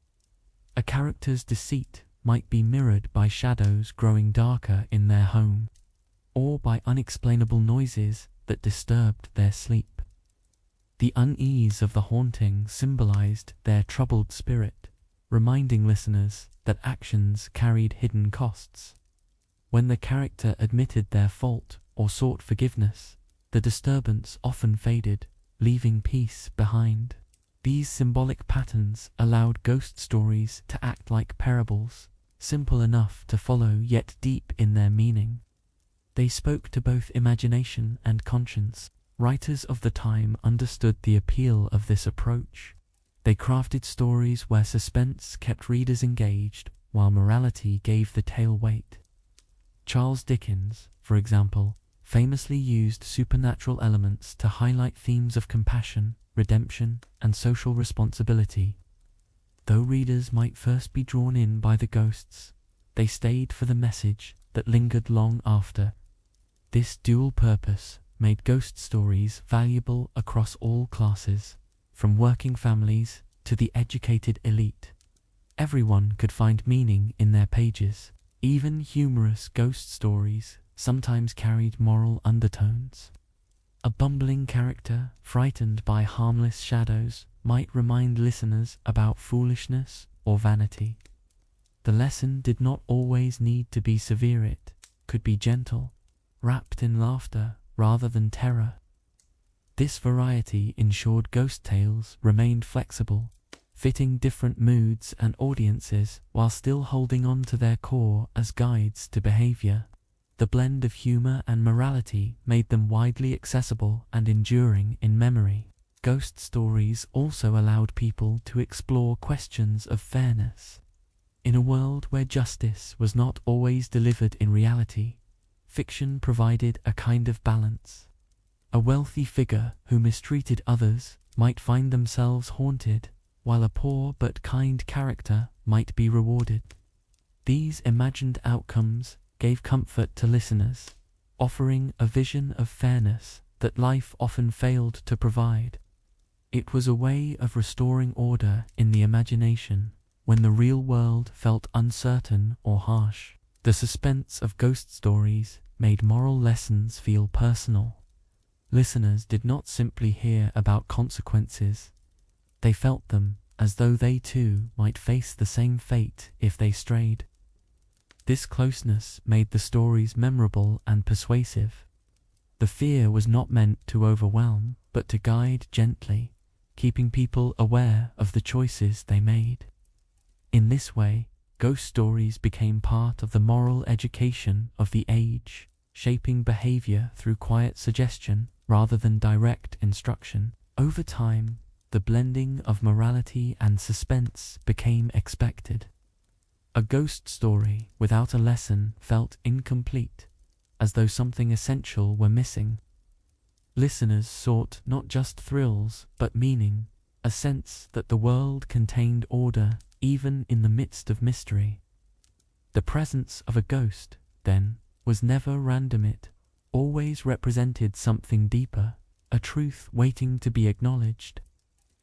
A character's deceit might be mirrored by shadows growing darker in their home, or by unexplainable noises that disturbed their sleep. The unease of the haunting symbolized their troubled spirit, reminding listeners that actions carried hidden costs. When the character admitted their fault or sought forgiveness, the disturbance often faded, leaving peace behind. These symbolic patterns allowed ghost stories to act like parables, simple enough to follow yet deep in their meaning. They spoke to both imagination and conscience. Writers of the time understood the appeal of this approach. They crafted stories where suspense kept readers engaged, while morality gave the tale weight. Charles Dickens, for example, famously used supernatural elements to highlight themes of compassion, redemption, and social responsibility. Though readers might first be drawn in by the ghosts, they stayed for the message that lingered long after. This dual purpose made ghost stories valuable across all classes, from working families to the educated elite. Everyone could find meaning in their pages. Even humorous ghost stories sometimes carried moral undertones. A bumbling character, frightened by harmless shadows, might remind listeners about foolishness or vanity. The lesson did not always need to be severe, it could be gentle, wrapped in laughter rather than terror. This variety ensured ghost tales remained flexible, fitting different moods and audiences while still holding on to their core as guides to behavior. The blend of humor and morality made them widely accessible and enduring in memory. Ghost stories also allowed people to explore questions of fairness. In a world where justice was not always delivered in reality, fiction provided a kind of balance. A wealthy figure who mistreated others might find themselves haunted, while a poor but kind character might be rewarded. These imagined outcomes gave comfort to listeners, offering a vision of fairness that life often failed to provide. It was a way of restoring order in the imagination when the real world felt uncertain or harsh. The suspense of ghost stories made moral lessons feel personal. Listeners did not simply hear about consequences. They felt them, as though they too might face the same fate if they strayed. This closeness made the stories memorable and persuasive. The fear was not meant to overwhelm, but to guide gently, keeping people aware of the choices they made. In this way, ghost stories became part of the moral education of the age, shaping behavior through quiet suggestion rather than direct instruction. Over time, the blending of morality and suspense became expected. A ghost story without a lesson felt incomplete, as though something essential were missing. Listeners sought not just thrills, but meaning, a sense that the world contained order even in the midst of mystery. The presence of a ghost, then, was never random. It always represented something deeper, a truth waiting to be acknowledged.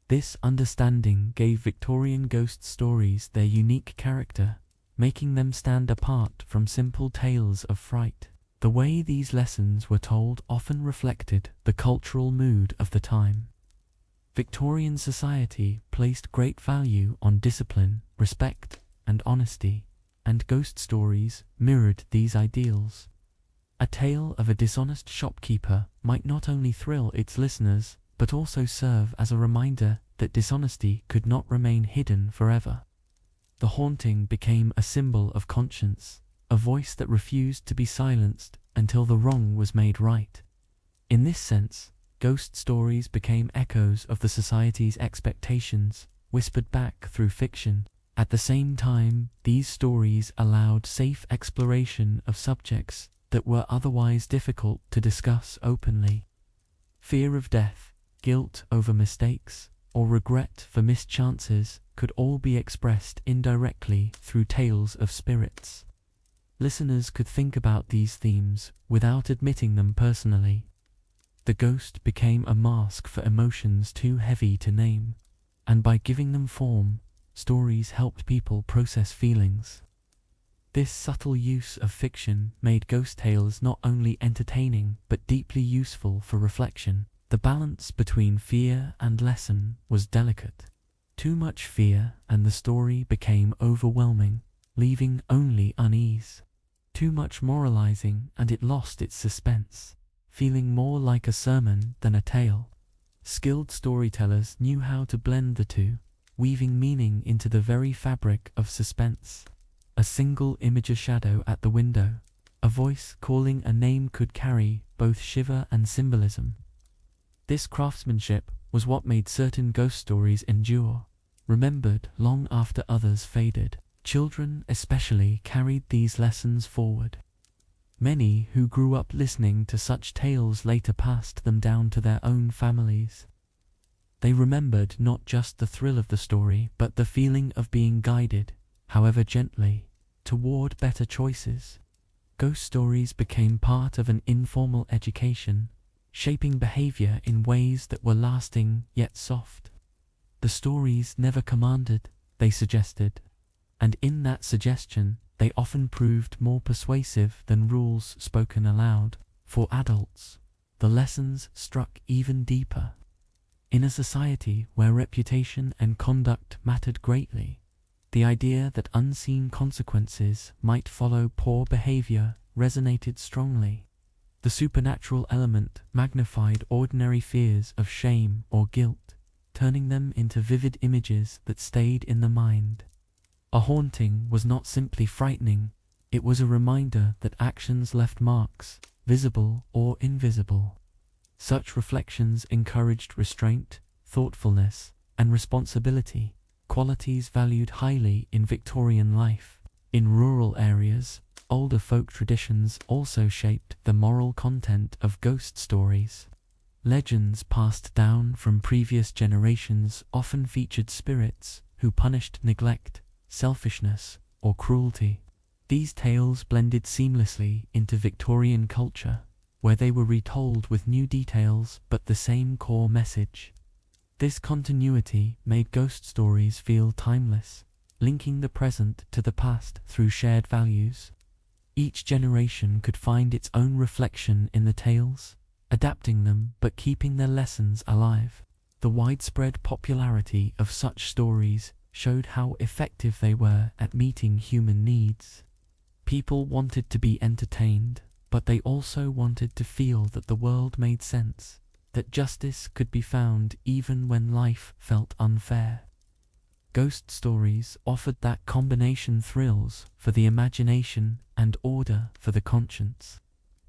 This understanding gave Victorian ghost stories their unique character, making them stand apart from simple tales of fright. The way these lessons were told often reflected the cultural mood of the time. Victorian society placed great value on discipline, respect, and honesty, and ghost stories mirrored these ideals. A tale of a dishonest shopkeeper might not only thrill its listeners, but also serve as a reminder that dishonesty could not remain hidden forever. The haunting became a symbol of conscience, a voice that refused to be silenced until the wrong was made right. In this sense, ghost stories became echoes of the society's expectations, whispered back through fiction. At the same time, these stories allowed safe exploration of subjects that were otherwise difficult to discuss openly. Fear of death, guilt over mistakes, or regret for missed chances could all be expressed indirectly through tales of spirits. Listeners could think about these themes without admitting them personally. The ghost became a mask for emotions too heavy to name, and by giving them form, stories helped people process feelings. This subtle use of fiction made ghost tales not only entertaining but deeply useful for reflection. The balance between fear and lesson was delicate. Too much fear and the story became overwhelming, leaving only unease. Too much moralizing and it lost its suspense, feeling more like a sermon than a tale. Skilled storytellers knew how to blend the two, weaving meaning into the very fabric of suspense. A single image, a shadow at the window, a voice calling a name could carry both shiver and symbolism. This craftsmanship was what made certain ghost stories endure, remembered long after others faded. Children especially carried these lessons forward. Many who grew up listening to such tales later passed them down to their own families. They remembered not just the thrill of the story, but the feeling of being guided, however gently, toward better choices. Ghost stories became part of an informal education, shaping behavior in ways that were lasting yet soft. The stories never commanded, they suggested, and in that suggestion, they often proved more persuasive than rules spoken aloud. For adults, the lessons struck even deeper. In a society where reputation and conduct mattered greatly, the idea that unseen consequences might follow poor behavior resonated strongly. The supernatural element magnified ordinary fears of shame or guilt, turning them into vivid images that stayed in the mind. A haunting was not simply frightening, it was a reminder that actions left marks, visible or invisible. Such reflections encouraged restraint, thoughtfulness, and responsibility, qualities valued highly in Victorian life. In rural areas, older folk traditions also shaped the moral content of ghost stories. Legends passed down from previous generations often featured spirits who punished neglect, selfishness, or cruelty. These tales blended seamlessly into Victorian culture, where they were retold with new details but the same core message. This continuity made ghost stories feel timeless, linking the present to the past through shared values. Each generation could find its own reflection in the tales, adapting them but keeping their lessons alive. The widespread popularity of such stories showed how effective they were at meeting human needs. People wanted to be entertained, but they also wanted to feel that the world made sense, that justice could be found even when life felt unfair. Ghost stories offered that combination: thrills for the imagination and order for the conscience.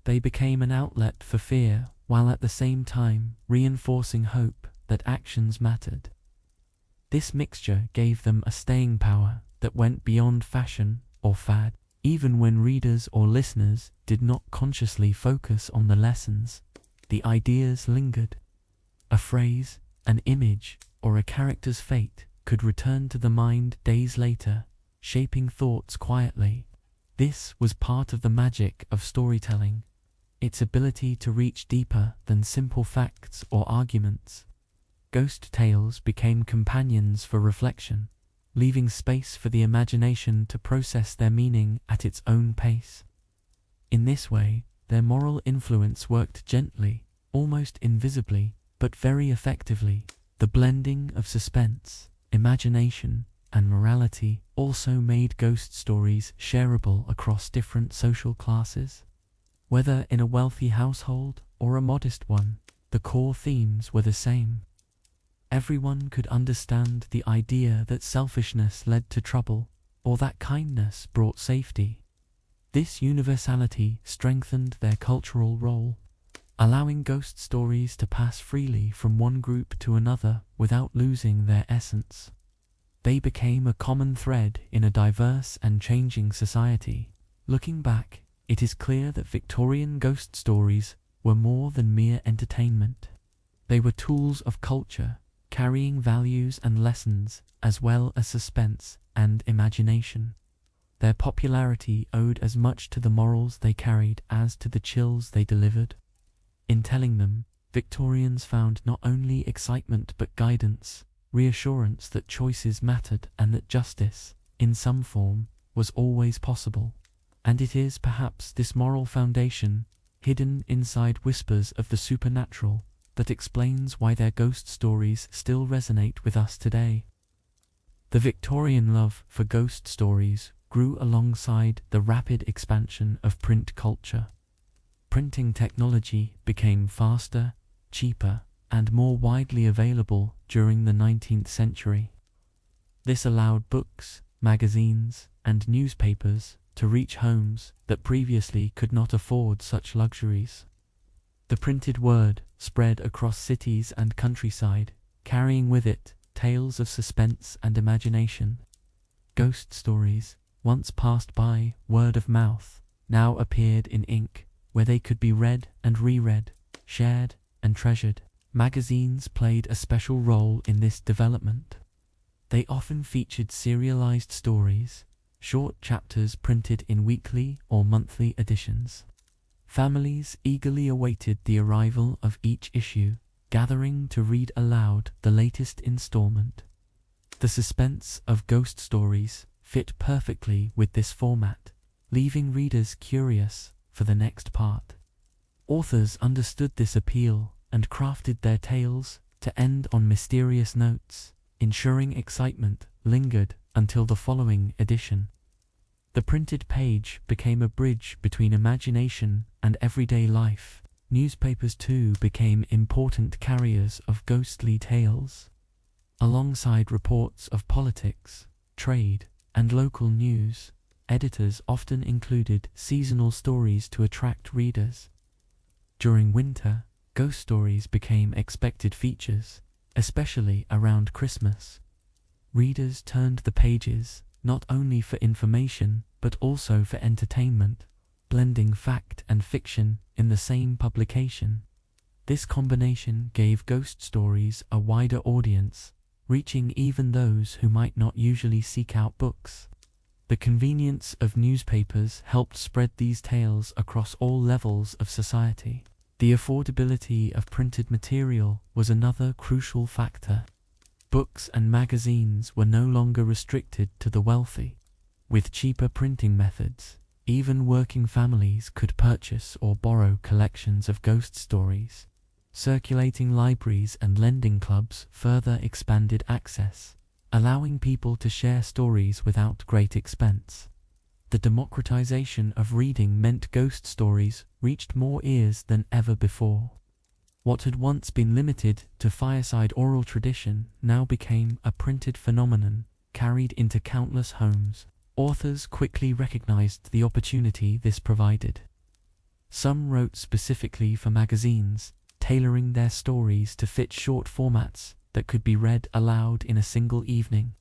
They became an outlet for fear, while at the same time reinforcing hope that actions mattered. This mixture gave them a staying power that went beyond fashion or fad. Even when readers or listeners did not consciously focus on the lessons, the ideas lingered. A phrase, an image, or a character's fate could return to the mind days later, shaping thoughts quietly. This was part of the magic of storytelling, its ability to reach deeper than simple facts or arguments. Ghost tales became companions for reflection, leaving space for the imagination to process their meaning at its own pace. In this way, their moral influence worked gently, almost invisibly, but very effectively. The blending of suspense, imagination, and morality also made ghost stories shareable across different social classes. Whether in a wealthy household or a modest one, the core themes were the same. Everyone could understand the idea that selfishness led to trouble, or that kindness brought safety. This universality strengthened their cultural role, allowing ghost stories to pass freely from one group to another without losing their essence. They became a common thread in a diverse and changing society. Looking back, it is clear that Victorian ghost stories were more than mere entertainment. They were tools of culture, carrying values and lessons, as well as suspense and imagination. Their popularity owed as much to the morals they carried as to the chills they delivered. In telling them, Victorians found not only excitement but guidance, reassurance that choices mattered and that justice, in some form, was always possible. And it is perhaps this moral foundation, hidden inside whispers of the supernatural, that explains why their ghost stories still resonate with us today. The Victorian love for ghost stories grew alongside the rapid expansion of print culture. Printing technology became faster, cheaper, and more widely available during the 19th century. This allowed books, magazines, and newspapers to reach homes that previously could not afford such luxuries. The printed word spread across cities and countryside, carrying with it tales of suspense and imagination. Ghost stories, once passed by word of mouth, now appeared in ink, where they could be read and reread, shared and treasured. Magazines played a special role in this development. They often featured serialized stories, short chapters printed in weekly or monthly editions. Families eagerly awaited the arrival of each issue, gathering to read aloud the latest installment. The suspense of ghost stories fit perfectly with this format, leaving readers curious for the next part. Authors understood this appeal and crafted their tales to end on mysterious notes, ensuring excitement lingered until the following edition. The printed page became a bridge between imagination and everyday life. Newspapers too became important carriers of ghostly tales. Alongside reports of politics, trade, and local news, editors often included seasonal stories to attract readers. During winter, ghost stories became expected features, especially around Christmas. Readers turned the pages not only for information but also for entertainment, blending fact and fiction in the same publication. This combination gave ghost stories a wider audience, reaching even those who might not usually seek out books. The convenience of newspapers helped spread these tales across all levels of society. The affordability of printed material was another crucial factor. Books and magazines were no longer restricted to the wealthy. With cheaper printing methods, even working families could purchase or borrow collections of ghost stories. Circulating libraries and lending clubs further expanded access, allowing people to share stories without great expense. The democratization of reading meant ghost stories reached more ears than ever before. What had once been limited to fireside oral tradition now became a printed phenomenon, carried into countless homes. Authors quickly recognized the opportunity this provided. Some wrote specifically for magazines, tailoring their stories to fit short formats that could be read aloud in a single evening.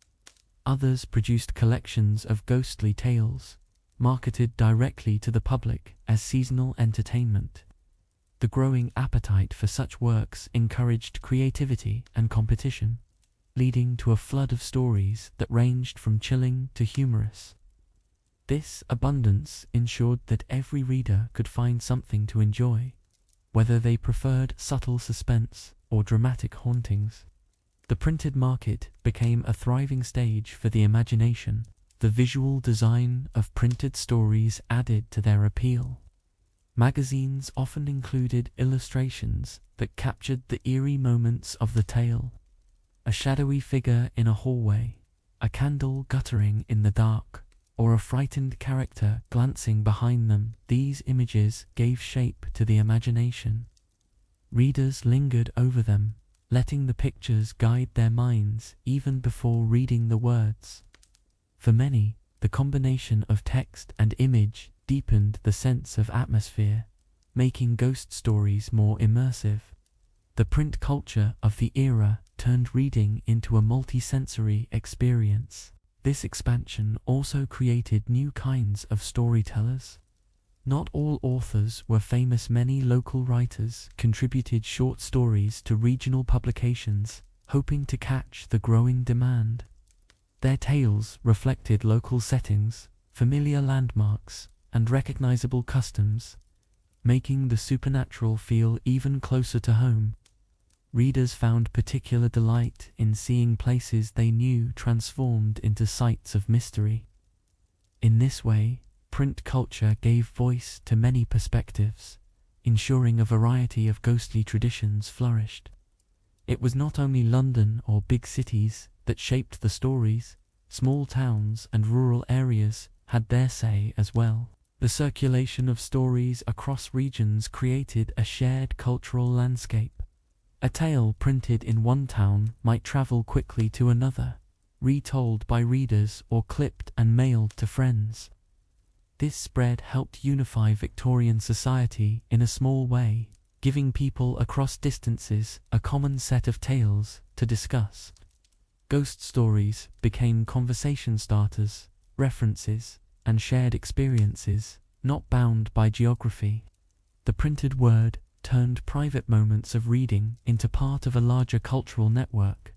Others produced collections of ghostly tales, marketed directly to the public as seasonal entertainment. The growing appetite for such works encouraged creativity and competition, leading to a flood of stories that ranged from chilling to humorous. This abundance ensured that every reader could find something to enjoy, whether they preferred subtle suspense or dramatic hauntings. The printed market became a thriving stage for the imagination. The visual design of printed stories added to their appeal. Magazines often included illustrations that captured the eerie moments of the tale. A shadowy figure in a hallway, a candle guttering in the dark, or a frightened character glancing behind them. These images gave shape to the imagination. Readers lingered over them, letting the pictures guide their minds even before reading the words. For many, the combination of text and image deepened the sense of atmosphere, making ghost stories more immersive. The print culture of the era turned reading into a multi-sensory experience. This expansion also created new kinds of storytellers. Not all authors were famous. Many local writers contributed short stories to regional publications, hoping to catch the growing demand. Their tales reflected local settings, familiar landmarks, and recognizable customs, making the supernatural feel even closer to home. Readers found particular delight in seeing places they knew transformed into sites of mystery. In this way, print culture gave voice to many perspectives, ensuring a variety of ghostly traditions flourished. It was not only London or big cities that shaped the stories, small towns and rural areas had their say as well. The circulation of stories across regions created a shared cultural landscape. A tale printed in one town might travel quickly to another, retold by readers or clipped and mailed to friends. This spread helped unify Victorian society in a small way, giving people across distances a common set of tales to discuss. Ghost stories became conversation starters, references, and shared experiences, not bound by geography. The printed word turned private moments of reading into part of a larger cultural network.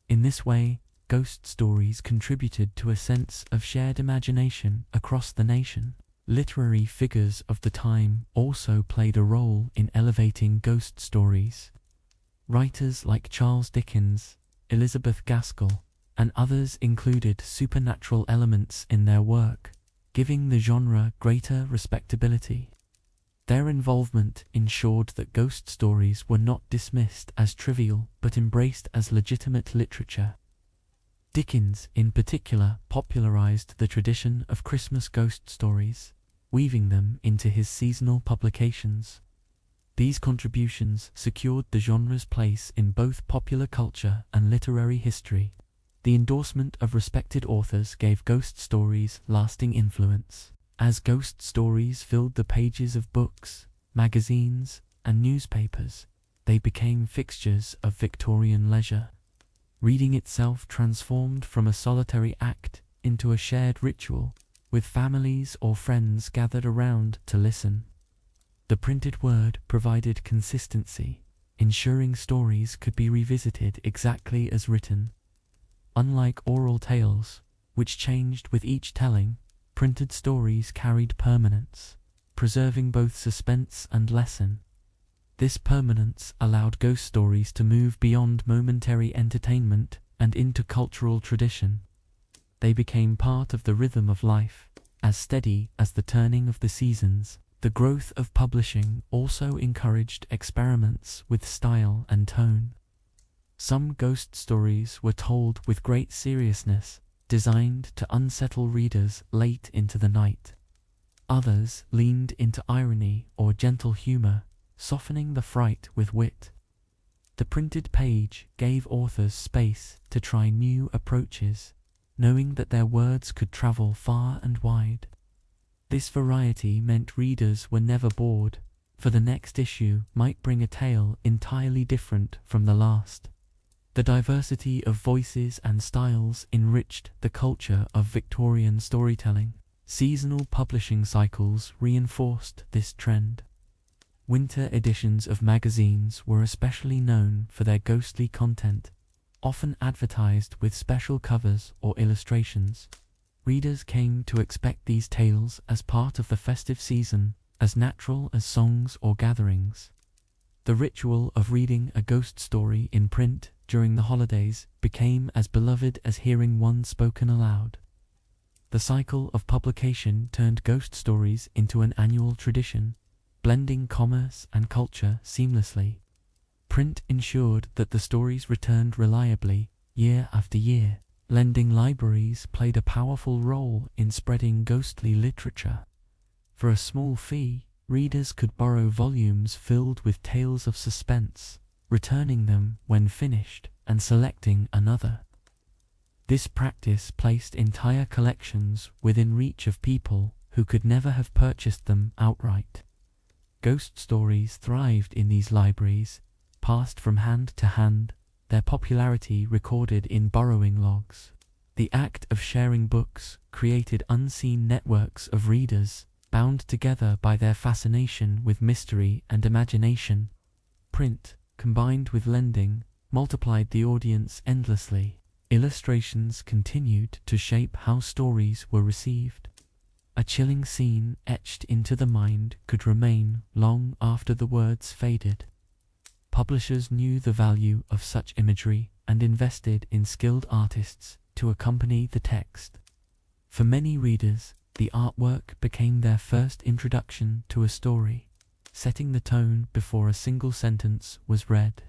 In this way, ghost stories contributed to a sense of shared imagination across the nation. Literary figures of the time also played a role in elevating ghost stories. Writers like Charles Dickens, Elizabeth Gaskell, and others included supernatural elements in their work, giving the genre greater respectability. Their involvement ensured that ghost stories were not dismissed as trivial but embraced as legitimate literature. Dickens, in particular, popularized the tradition of Christmas ghost stories, weaving them into his seasonal publications. These contributions secured the genre's place in both popular culture and literary history. The endorsement of respected authors gave ghost stories lasting influence. As ghost stories filled the pages of books, magazines, and newspapers, they became fixtures of Victorian leisure. Reading itself transformed from a solitary act into a shared ritual, with families or friends gathered around to listen. The printed word provided consistency, ensuring stories could be revisited exactly as written. Unlike oral tales, which changed with each telling, printed stories carried permanence, preserving both suspense and lesson. This permanence allowed ghost stories to move beyond momentary entertainment and into cultural tradition. They became part of the rhythm of life, as steady as the turning of the seasons. The growth of publishing also encouraged experiments with style and tone. Some ghost stories were told with great seriousness, designed to unsettle readers late into the night. Others leaned into irony or gentle humor, softening the fright with wit. The printed page gave authors space to try new approaches, knowing that their words could travel far and wide. This variety meant readers were never bored, for the next issue might bring a tale entirely different from the last. The diversity of voices and styles enriched the culture of Victorian storytelling. Seasonal publishing cycles reinforced this trend. Winter editions of magazines were especially known for their ghostly content, often advertised with special covers or illustrations. Readers came to expect these tales as part of the festive season, as natural as songs or gatherings. The ritual of reading a ghost story in print during the holidays became as beloved as hearing one spoken aloud. The cycle of publication turned ghost stories into an annual tradition, blending commerce and culture seamlessly. Print ensured that the stories returned reliably, year after year. Lending libraries played a powerful role in spreading ghostly literature. For a small fee, readers could borrow volumes filled with tales of suspense, returning them when finished and selecting another. This practice placed entire collections within reach of people who could never have purchased them outright. Ghost stories thrived in these libraries, passed from hand to hand, their popularity recorded in borrowing logs. The act of sharing books created unseen networks of readers, bound together by their fascination with mystery and imagination. Print, combined with lending, multiplied the audience endlessly. Illustrations continued to shape how stories were received. A chilling scene etched into the mind could remain long after the words faded. Publishers knew the value of such imagery and invested in skilled artists to accompany the text. For many readers, the artwork became their first introduction to a story, setting the tone before a single sentence was read.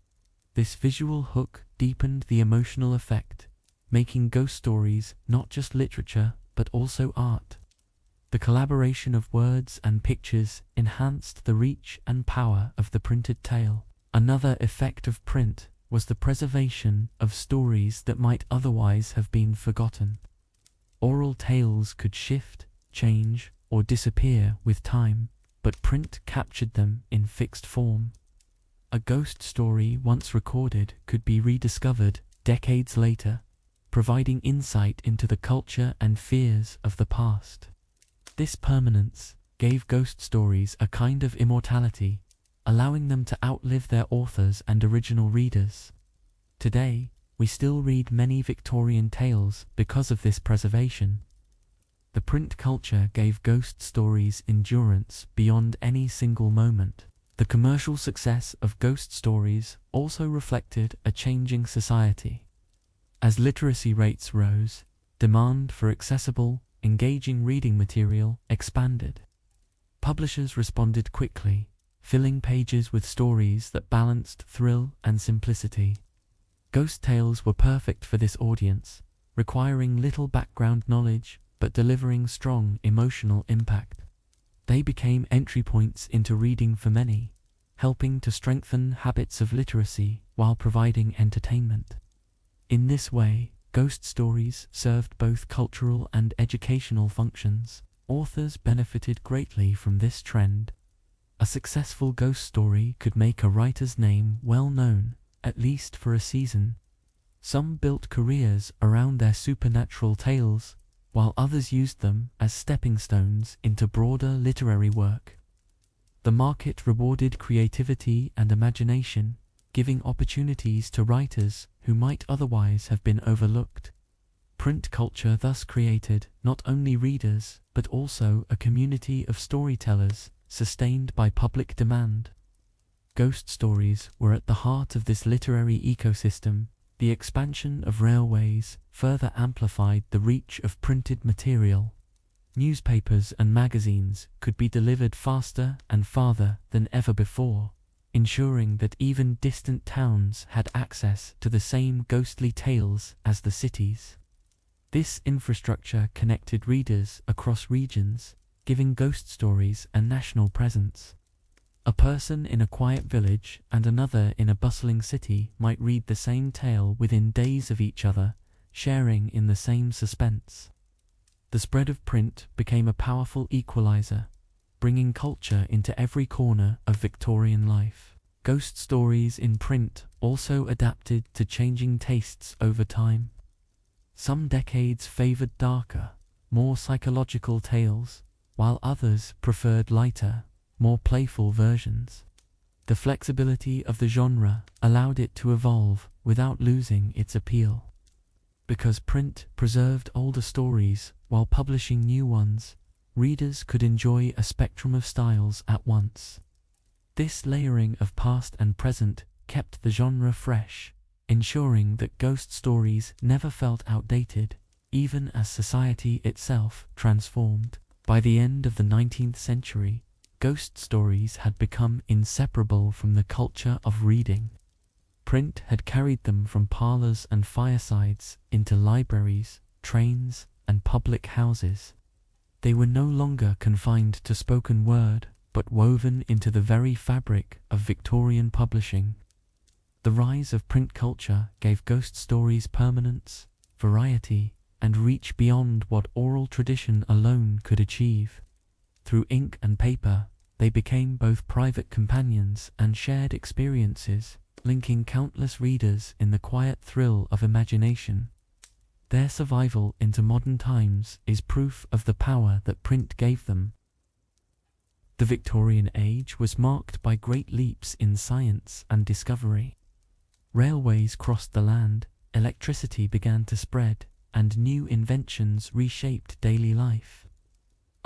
This visual hook deepened the emotional effect, making ghost stories not just literature but also art. The collaboration of words and pictures enhanced the reach and power of the printed tale. Another effect of print was the preservation of stories that might otherwise have been forgotten. Oral tales could shift, change, or disappear with time, but print captured them in fixed form. A ghost story once recorded could be rediscovered decades later, providing insight into the culture and fears of the past. This permanence gave ghost stories a kind of immortality, allowing them to outlive their authors and original readers. Today, we still read many Victorian tales because of this preservation. The print culture gave ghost stories endurance beyond any single moment. The commercial success of ghost stories also reflected a changing society. As literacy rates rose, demand for accessible, engaging reading material expanded. Publishers responded quickly, filling pages with stories that balanced thrill and simplicity. Ghost tales were perfect for this audience, requiring little background knowledge but delivering strong emotional impact. They became entry points into reading for many, helping to strengthen habits of literacy while providing entertainment. In this way, ghost stories served both cultural and educational functions. Authors benefited greatly from this trend. A successful ghost story could make a writer's name well known, at least for a season. Some built careers around their supernatural tales, while others used them as stepping stones into broader literary work. The market rewarded creativity and imagination, giving opportunities to writers who might otherwise have been overlooked. Print culture thus created not only readers but also a community of storytellers sustained by public demand. Ghost stories were at the heart of this literary ecosystem. The expansion of railways further amplified the reach of printed material. Newspapers and magazines could be delivered faster and farther than ever before, ensuring that even distant towns had access to the same ghostly tales as the cities. This infrastructure connected readers across regions, giving ghost stories a national presence. A person in a quiet village and another in a bustling city might read the same tale within days of each other, sharing in the same suspense. The spread of print became a powerful equalizer, bringing culture into every corner of Victorian life. Ghost stories in print also adapted to changing tastes over time. Some decades favored darker, more psychological tales, while others preferred lighter, more playful versions. The flexibility of the genre allowed it to evolve without losing its appeal. Because print preserved older stories while publishing new ones, readers could enjoy a spectrum of styles at once. This layering of past and present kept the genre fresh, ensuring that ghost stories never felt outdated, even as society itself transformed. By the end of the 19th century, ghost stories had become inseparable from the culture of reading. Print had carried them from parlors and firesides into libraries, trains, and public houses. They were no longer confined to spoken word, but woven into the very fabric of Victorian publishing. The rise of print culture gave ghost stories permanence, variety, and reach beyond what oral tradition alone could achieve. Through ink and paper, they became both private companions and shared experiences, linking countless readers in the quiet thrill of imagination. Their survival into modern times is proof of the power that print gave them. The Victorian age was marked by great leaps in science and discovery. Railways crossed the land, electricity began to spread, and new inventions reshaped daily life.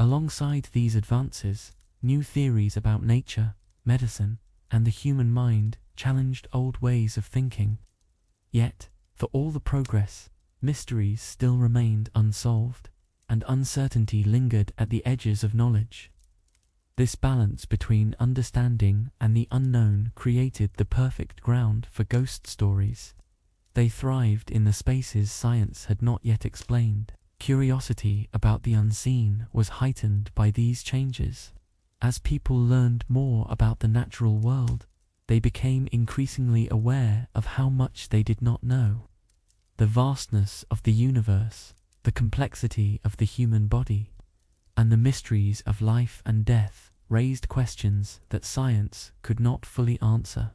Alongside these advances, new theories about nature, medicine, and the human mind challenged old ways of thinking. Yet, for all the progress, mysteries still remained unsolved, and uncertainty lingered at the edges of knowledge. This balance between understanding and the unknown created the perfect ground for ghost stories. They thrived in the spaces science had not yet explained. Curiosity about the unseen was heightened by these changes. As people learned more about the natural world, they became increasingly aware of how much they did not know. The vastness of the universe, the complexity of the human body, and the mysteries of life and death raised questions that science could not fully answer.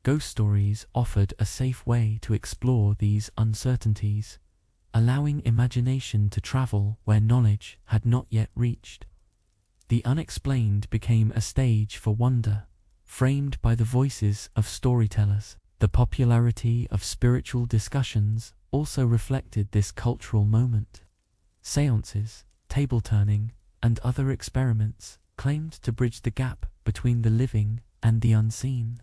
Ghost stories offered a safe way to explore these uncertainties, allowing imagination to travel where knowledge had not yet reached. The unexplained became a stage for wonder, framed by the voices of storytellers. The popularity of spiritual discussions also reflected this cultural moment. Seances, table-turning, and other experiments claimed to bridge the gap between the living and the unseen.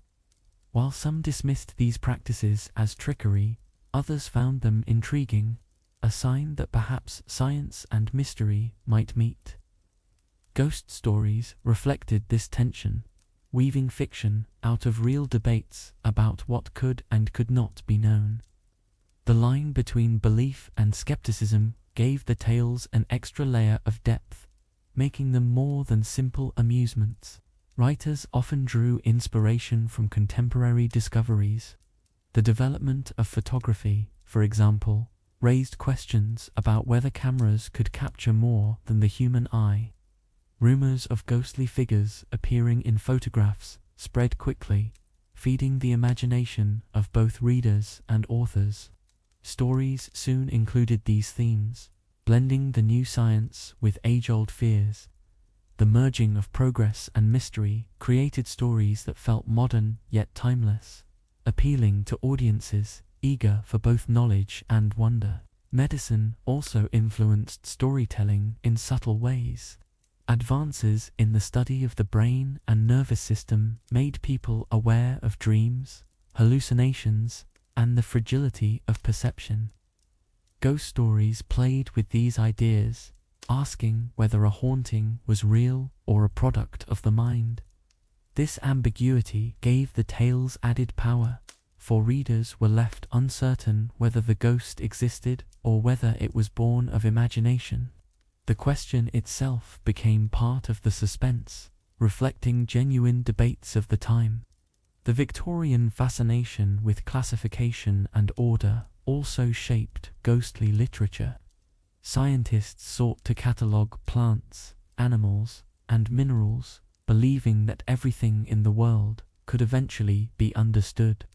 While some dismissed these practices as trickery, others found them intriguing, a sign that perhaps science and mystery might meet. Ghost stories reflected this tension, weaving fiction out of real debates about what could and could not be known. The line between belief and skepticism gave the tales an extra layer of depth, making them more than simple amusements. Writers often drew inspiration from contemporary discoveries. The development of photography, for example, raised questions about whether cameras could capture more than the human eye. Rumors of ghostly figures appearing in photographs spread quickly, feeding the imagination of both readers and authors. Stories soon included these themes, blending the new science with age-old fears. The merging of progress and mystery created stories that felt modern yet timeless, appealing to audiences eager for both knowledge and wonder. Medicine also influenced storytelling in subtle ways. Advances in the study of the brain and nervous system made people aware of dreams, hallucinations, and the fragility of perception. Ghost stories played with these ideas, asking whether a haunting was real or a product of the mind. This ambiguity gave the tales added power, for readers were left uncertain whether the ghost existed or whether it was born of imagination. The question itself became part of the suspense, reflecting genuine debates of the time. The Victorian fascination with classification and order also shaped ghostly literature. Scientists sought to catalogue plants, animals, and minerals, believing that everything in the world could eventually be understood.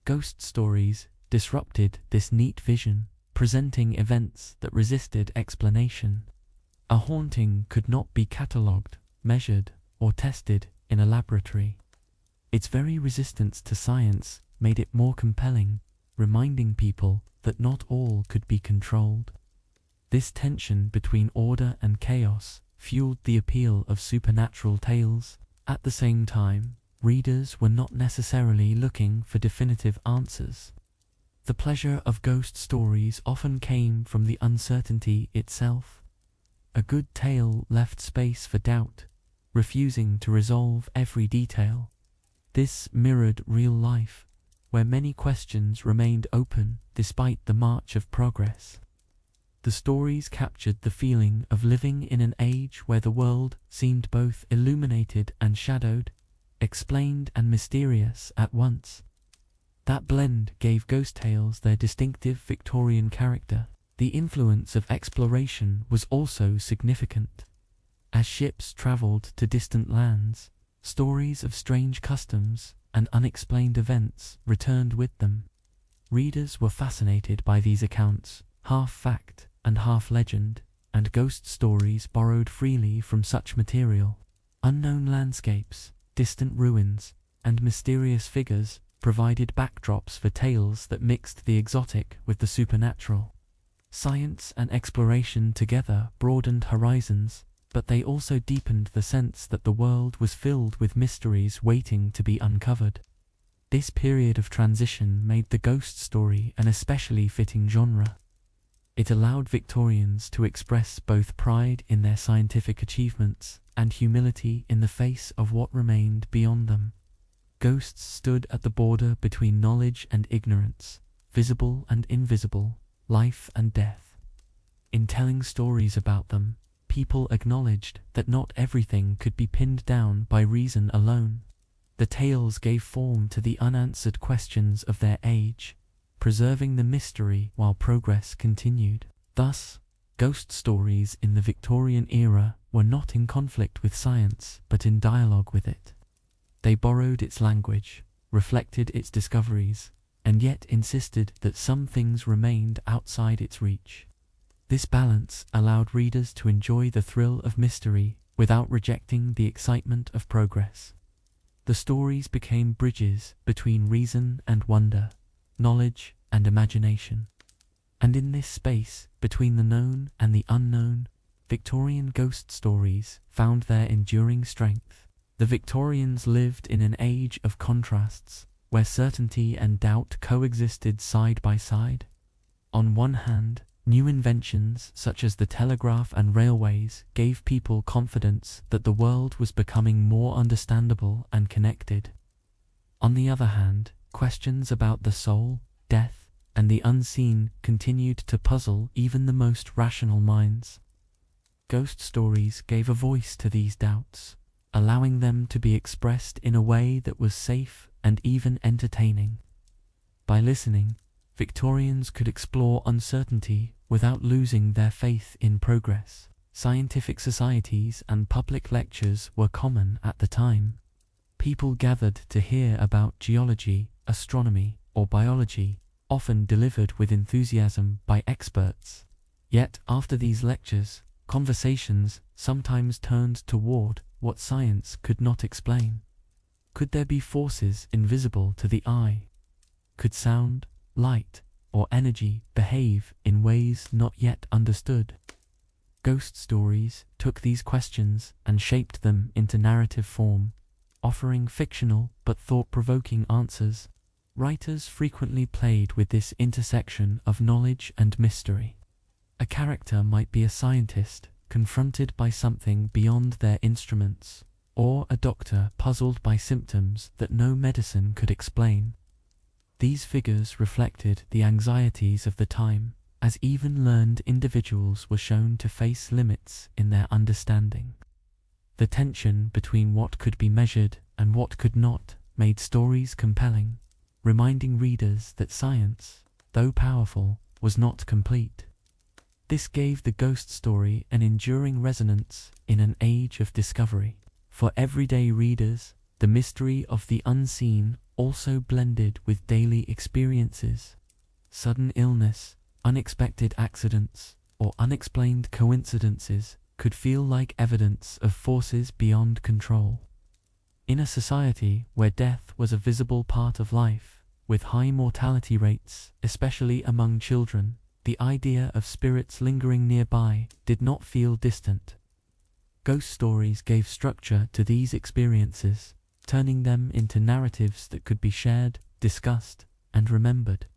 Ghost stories disrupted this neat vision, presenting events that resisted explanation. A haunting could not be catalogued, measured, or tested in a laboratory. Its very resistance to science made it more compelling, reminding people that not all could be controlled. This tension between order and chaos fueled the appeal of supernatural tales. At the same time, readers were not necessarily looking for definitive answers. The pleasure of ghost stories often came from the uncertainty itself. A good tale left space for doubt, refusing to resolve every detail. This mirrored real life, where many questions remained open despite the march of progress. The stories captured the feeling of living in an age where the world seemed both illuminated and shadowed, explained and mysterious at once. That blend gave ghost tales their distinctive Victorian character. The influence of exploration was also significant. As ships traveled to distant lands, stories of strange customs and unexplained events returned with them. Readers were fascinated by these accounts, half fact and half legend, and ghost stories borrowed freely from such material. Unknown landscapes, distant ruins, and mysterious figures provided backdrops for tales that mixed the exotic with the supernatural. Science and exploration together broadened horizons, but they also deepened the sense that the world was filled with mysteries waiting to be uncovered. This period of transition made the ghost story an especially fitting genre. It allowed Victorians to express both pride in their scientific achievements and humility in the face of what remained beyond them. Ghosts stood at the border between knowledge and ignorance, visible and invisible, life and death. In telling stories about them, people acknowledged that not everything could be pinned down by reason alone. The tales gave form to the unanswered questions of their age, preserving the mystery while progress continued. Thus, ghost stories in the Victorian era were not in conflict with science, but in dialogue with it. They borrowed its language, reflected its discoveries, and yet insisted that some things remained outside its reach. This balance allowed readers to enjoy the thrill of mystery without rejecting the excitement of progress. The stories became bridges between reason and wonder, knowledge and imagination. And in this space, between the known and the unknown, Victorian ghost stories found their enduring strength. The Victorians lived in an age of contrasts, where certainty and doubt coexisted side by side. On one hand, new inventions such as the telegraph and railways gave people confidence that the world was becoming more understandable and connected. On the other hand, questions about the soul, death, and the unseen continued to puzzle even the most rational minds. Ghost stories gave a voice to these doubts, allowing them to be expressed in a way that was safe and even entertaining. By listening, Victorians could explore uncertainty without losing their faith in progress. Scientific societies and public lectures were common at the time. People gathered to hear about geology, astronomy, or biology, often delivered with enthusiasm by experts. Yet after these lectures, conversations sometimes turned toward what science could not explain. Could there be forces invisible to the eye? Could sound, light, or energy behave in ways not yet understood? Ghost stories took these questions and shaped them into narrative form, offering fictional but thought-provoking answers. Writers frequently played with this intersection of knowledge and mystery. A character might be a scientist confronted by something beyond their instruments, or a doctor puzzled by symptoms that no medicine could explain. These figures reflected the anxieties of the time, as even learned individuals were shown to face limits in their understanding. The tension between what could be measured and what could not made stories compelling, reminding readers that science, though powerful, was not complete. This gave the ghost story an enduring resonance in an age of discovery. For everyday readers, the mystery of the unseen also blended with daily experiences. Sudden illness, unexpected accidents, or unexplained coincidences could feel like evidence of forces beyond control. In a society where death was a visible part of life, with high mortality rates, especially among children, the idea of spirits lingering nearby did not feel distant. Ghost stories gave structure to these experiences, turning them into narratives that could be shared, discussed, and remembered.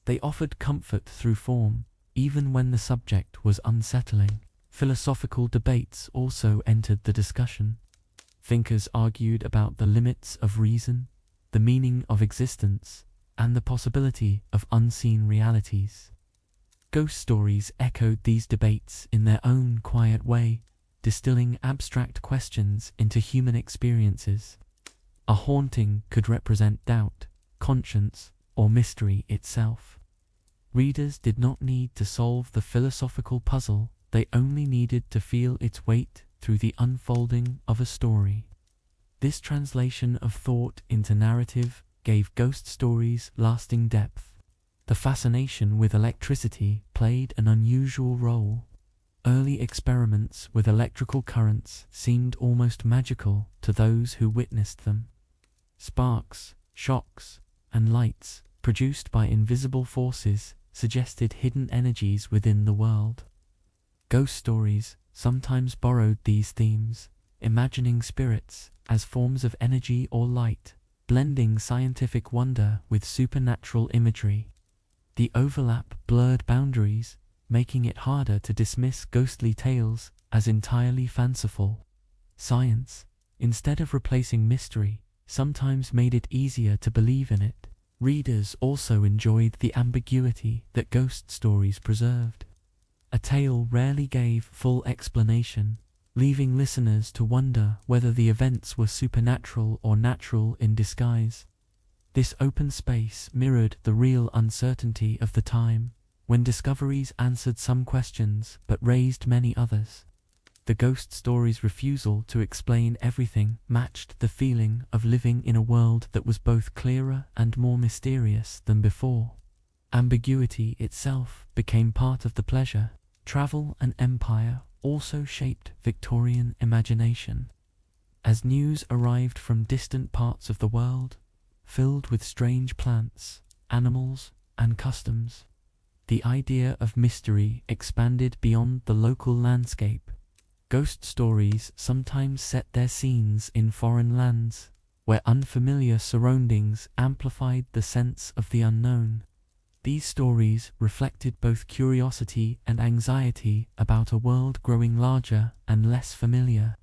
They offered comfort through form, even when the subject was unsettling. Philosophical debates also entered the discussion. Thinkers argued about the limits of reason, the meaning of existence, and the possibility of unseen realities. Ghost stories echoed these debates in their own quiet way, distilling abstract questions into human experiences. A haunting could represent doubt, conscience, or mystery itself. Readers did not need to solve the philosophical puzzle, they only needed to feel its weight through the unfolding of a story. This translation of thought into narrative gave ghost stories lasting depth. The fascination with electricity played an unusual role. Early experiments with electrical currents seemed almost magical to those who witnessed them. Sparks, shocks, and lights, produced by invisible forces, suggested hidden energies within the world. Ghost stories sometimes borrowed these themes, imagining spirits as forms of energy or light, blending scientific wonder with supernatural imagery. The overlap blurred boundaries, making it harder to dismiss ghostly tales as entirely fanciful. Science, instead of replacing mystery, sometimes made it easier to believe in it. Readers also enjoyed the ambiguity that ghost stories preserved. A tale rarely gave full explanation, leaving listeners to wonder whether the events were supernatural or natural in disguise. This open space mirrored the real uncertainty of the time, when discoveries answered some questions but raised many others. The ghost story's refusal to explain everything matched the feeling of living in a world that was both clearer and more mysterious than before. Ambiguity itself became part of the pleasure. Travel and empire also shaped Victorian imagination. As news arrived from distant parts of the world, filled with strange plants, animals, and customs, the idea of mystery expanded beyond the local landscape. Ghost stories sometimes set their scenes in foreign lands, where unfamiliar surroundings amplified the sense of the unknown. These stories reflected both curiosity and anxiety about a world growing larger and less familiar.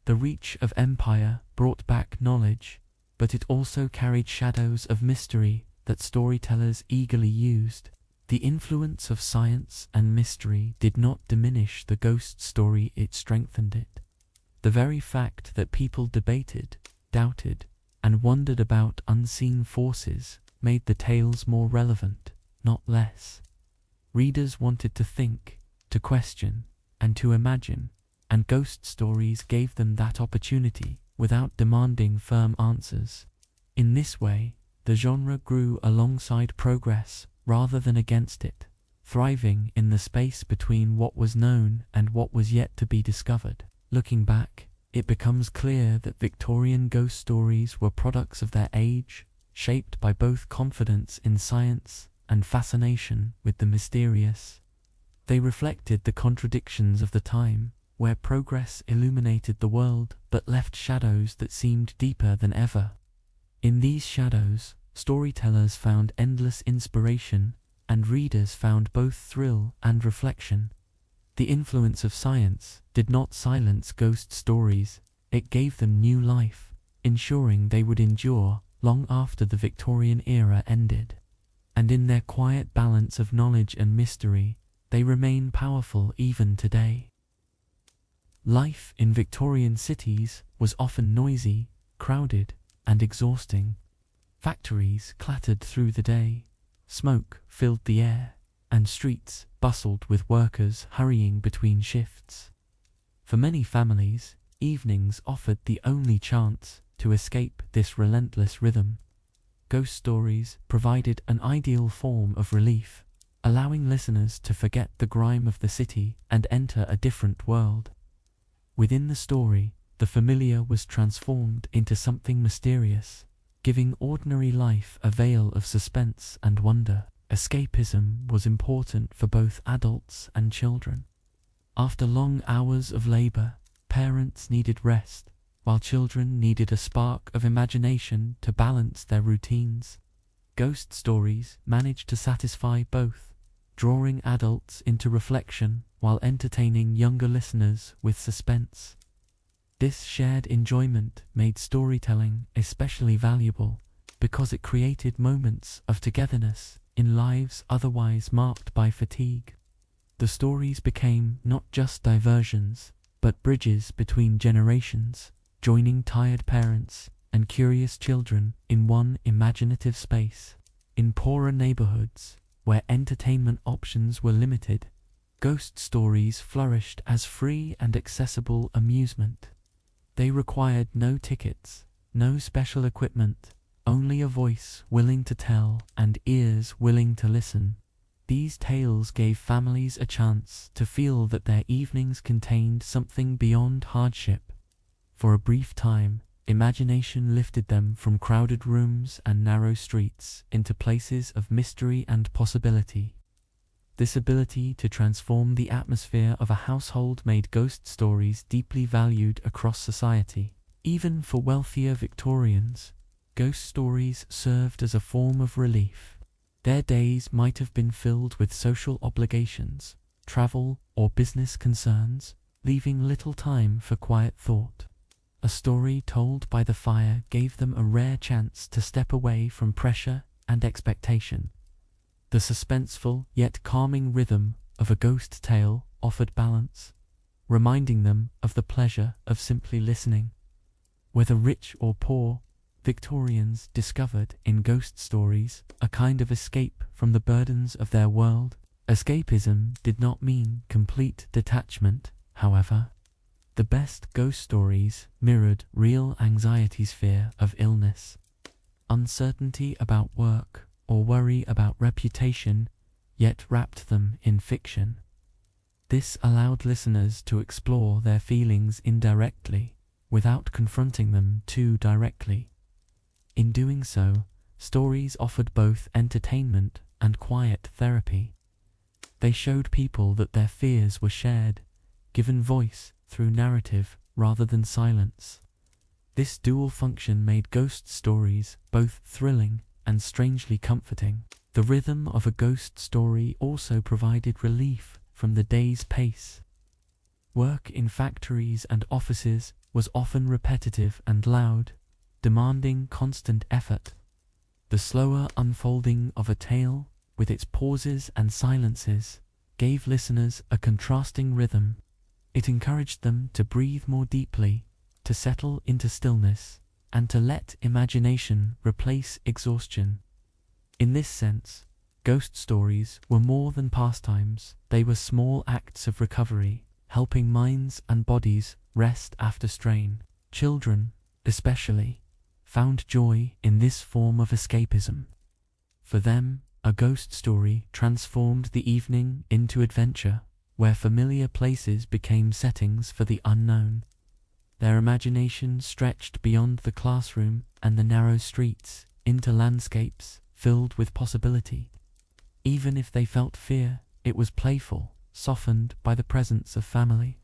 The reach of empire brought back knowledge, but it also carried shadows of mystery that storytellers eagerly used. The influence of science and mystery did not diminish the ghost story, it strengthened it. The very fact that people debated, doubted, and wondered about unseen forces made the tales more relevant, not less. Readers wanted to think, to question, and to imagine, and ghost stories gave them that opportunity without demanding firm answers. In this way, the genre grew alongside progress rather than against it, thriving in the space between what was known and what was yet to be discovered. Looking back, it becomes clear that Victorian ghost stories were products of their age, shaped by both confidence in science and fascination with the mysterious. They reflected the contradictions of the time, where progress illuminated the world but left shadows that seemed deeper than ever. In these shadows, storytellers found endless inspiration, and readers found both thrill and reflection. The influence of science did not silence ghost stories, it gave them new life, ensuring they would endure long after the Victorian era ended. And in their quiet balance of knowledge and mystery, they remain powerful even today. Life in Victorian cities was often noisy, crowded, and exhausting. Factories clattered through the day, smoke filled the air, and streets bustled with workers hurrying between shifts. For many families, evenings offered the only chance to escape this relentless rhythm. Ghost stories provided an ideal form of relief, allowing listeners to forget the grime of the city and enter a different world. Within the story, the familiar was transformed into something mysterious, giving ordinary life a veil of suspense and wonder. Escapism was important for both adults and children. After long hours of labor, parents needed rest, while children needed a spark of imagination to balance their routines. Ghost stories managed to satisfy both, drawing adults into reflection while entertaining younger listeners with suspense. This shared enjoyment made storytelling especially valuable because it created moments of togetherness in lives otherwise marked by fatigue. The stories became not just diversions, but bridges between generations, joining tired parents and curious children in one imaginative space. In poorer neighborhoods, where entertainment options were limited, ghost stories flourished as free and accessible amusement. They required no tickets, no special equipment, only a voice willing to tell and ears willing to listen. These tales gave families a chance to feel that their evenings contained something beyond hardship. For a brief time, Imagination lifted them from crowded rooms and narrow streets into places of mystery and possibility. This ability to transform the atmosphere of a household made ghost stories deeply valued across society. Even for wealthier Victorians, ghost stories served as a form of relief. Their days might have been filled with social obligations, travel, or business concerns, leaving little time for quiet thought. A story told by the fire gave them a rare chance to step away from pressure and expectation. The suspenseful yet calming rhythm of a ghost tale offered balance, reminding them of the pleasure of simply listening. Whether rich or poor, Victorians discovered in ghost stories a kind of escape from the burdens of their world. Escapism did not mean complete detachment, however. The best ghost stories mirrored real anxieties, fear of illness, uncertainty about work, or worry about reputation, yet wrapped them in fiction. This allowed listeners to explore their feelings indirectly, without confronting them too directly. In doing so, stories offered both entertainment and quiet therapy. They showed people that their fears were shared, given voice through narrative rather than silence. This dual function made ghost stories both thrilling and strangely comforting. The rhythm of a ghost story also provided relief from the day's pace. Work in factories and offices was often repetitive and loud, demanding constant effort. The slower unfolding of a tale, with its pauses and silences, gave listeners a contrasting rhythm. It encouraged them to breathe more deeply, to settle into stillness, and to let imagination replace exhaustion. In this sense, ghost stories were more than pastimes. They were small acts of recovery, helping minds and bodies rest after strain. Children, especially, found joy in this form of escapism. For them, a ghost story transformed the evening into adventure, where familiar places became settings for the unknown. Their imagination stretched beyond the classroom and the narrow streets into landscapes filled with possibility. Even if they felt fear, it was playful, softened by the presence of family.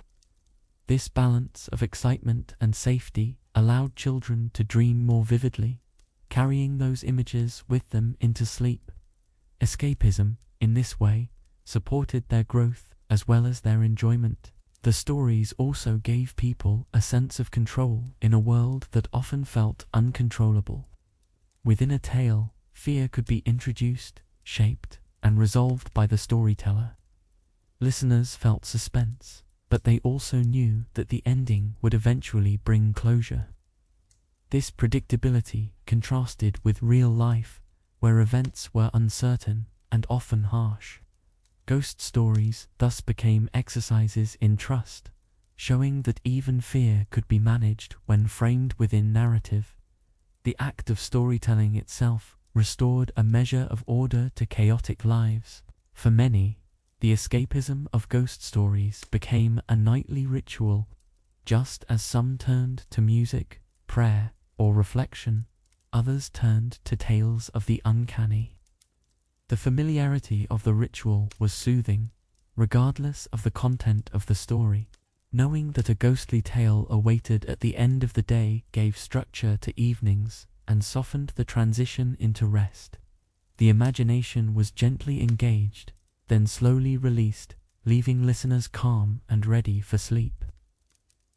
This balance of excitement and safety allowed children to dream more vividly, carrying those images with them into sleep. Escapism, in this way, supported their growth as well as their enjoyment. The stories also gave people a sense of control in a world that often felt uncontrollable. Within a tale, fear could be introduced, shaped, and resolved by the storyteller. Listeners felt suspense, but they also knew that the ending would eventually bring closure. This predictability contrasted with real life, where events were uncertain and often harsh. Ghost stories thus became exercises in trust, showing that even fear could be managed when framed within narrative. The act of storytelling itself restored a measure of order to chaotic lives. For many, the escapism of ghost stories became a nightly ritual. Just as some turned to music, prayer, or reflection, others turned to tales of the uncanny. The familiarity of the ritual was soothing, regardless of the content of the story. Knowing that a ghostly tale awaited at the end of the day gave structure to evenings and softened the transition into rest. The imagination was gently engaged, then slowly released, leaving listeners calm and ready for sleep.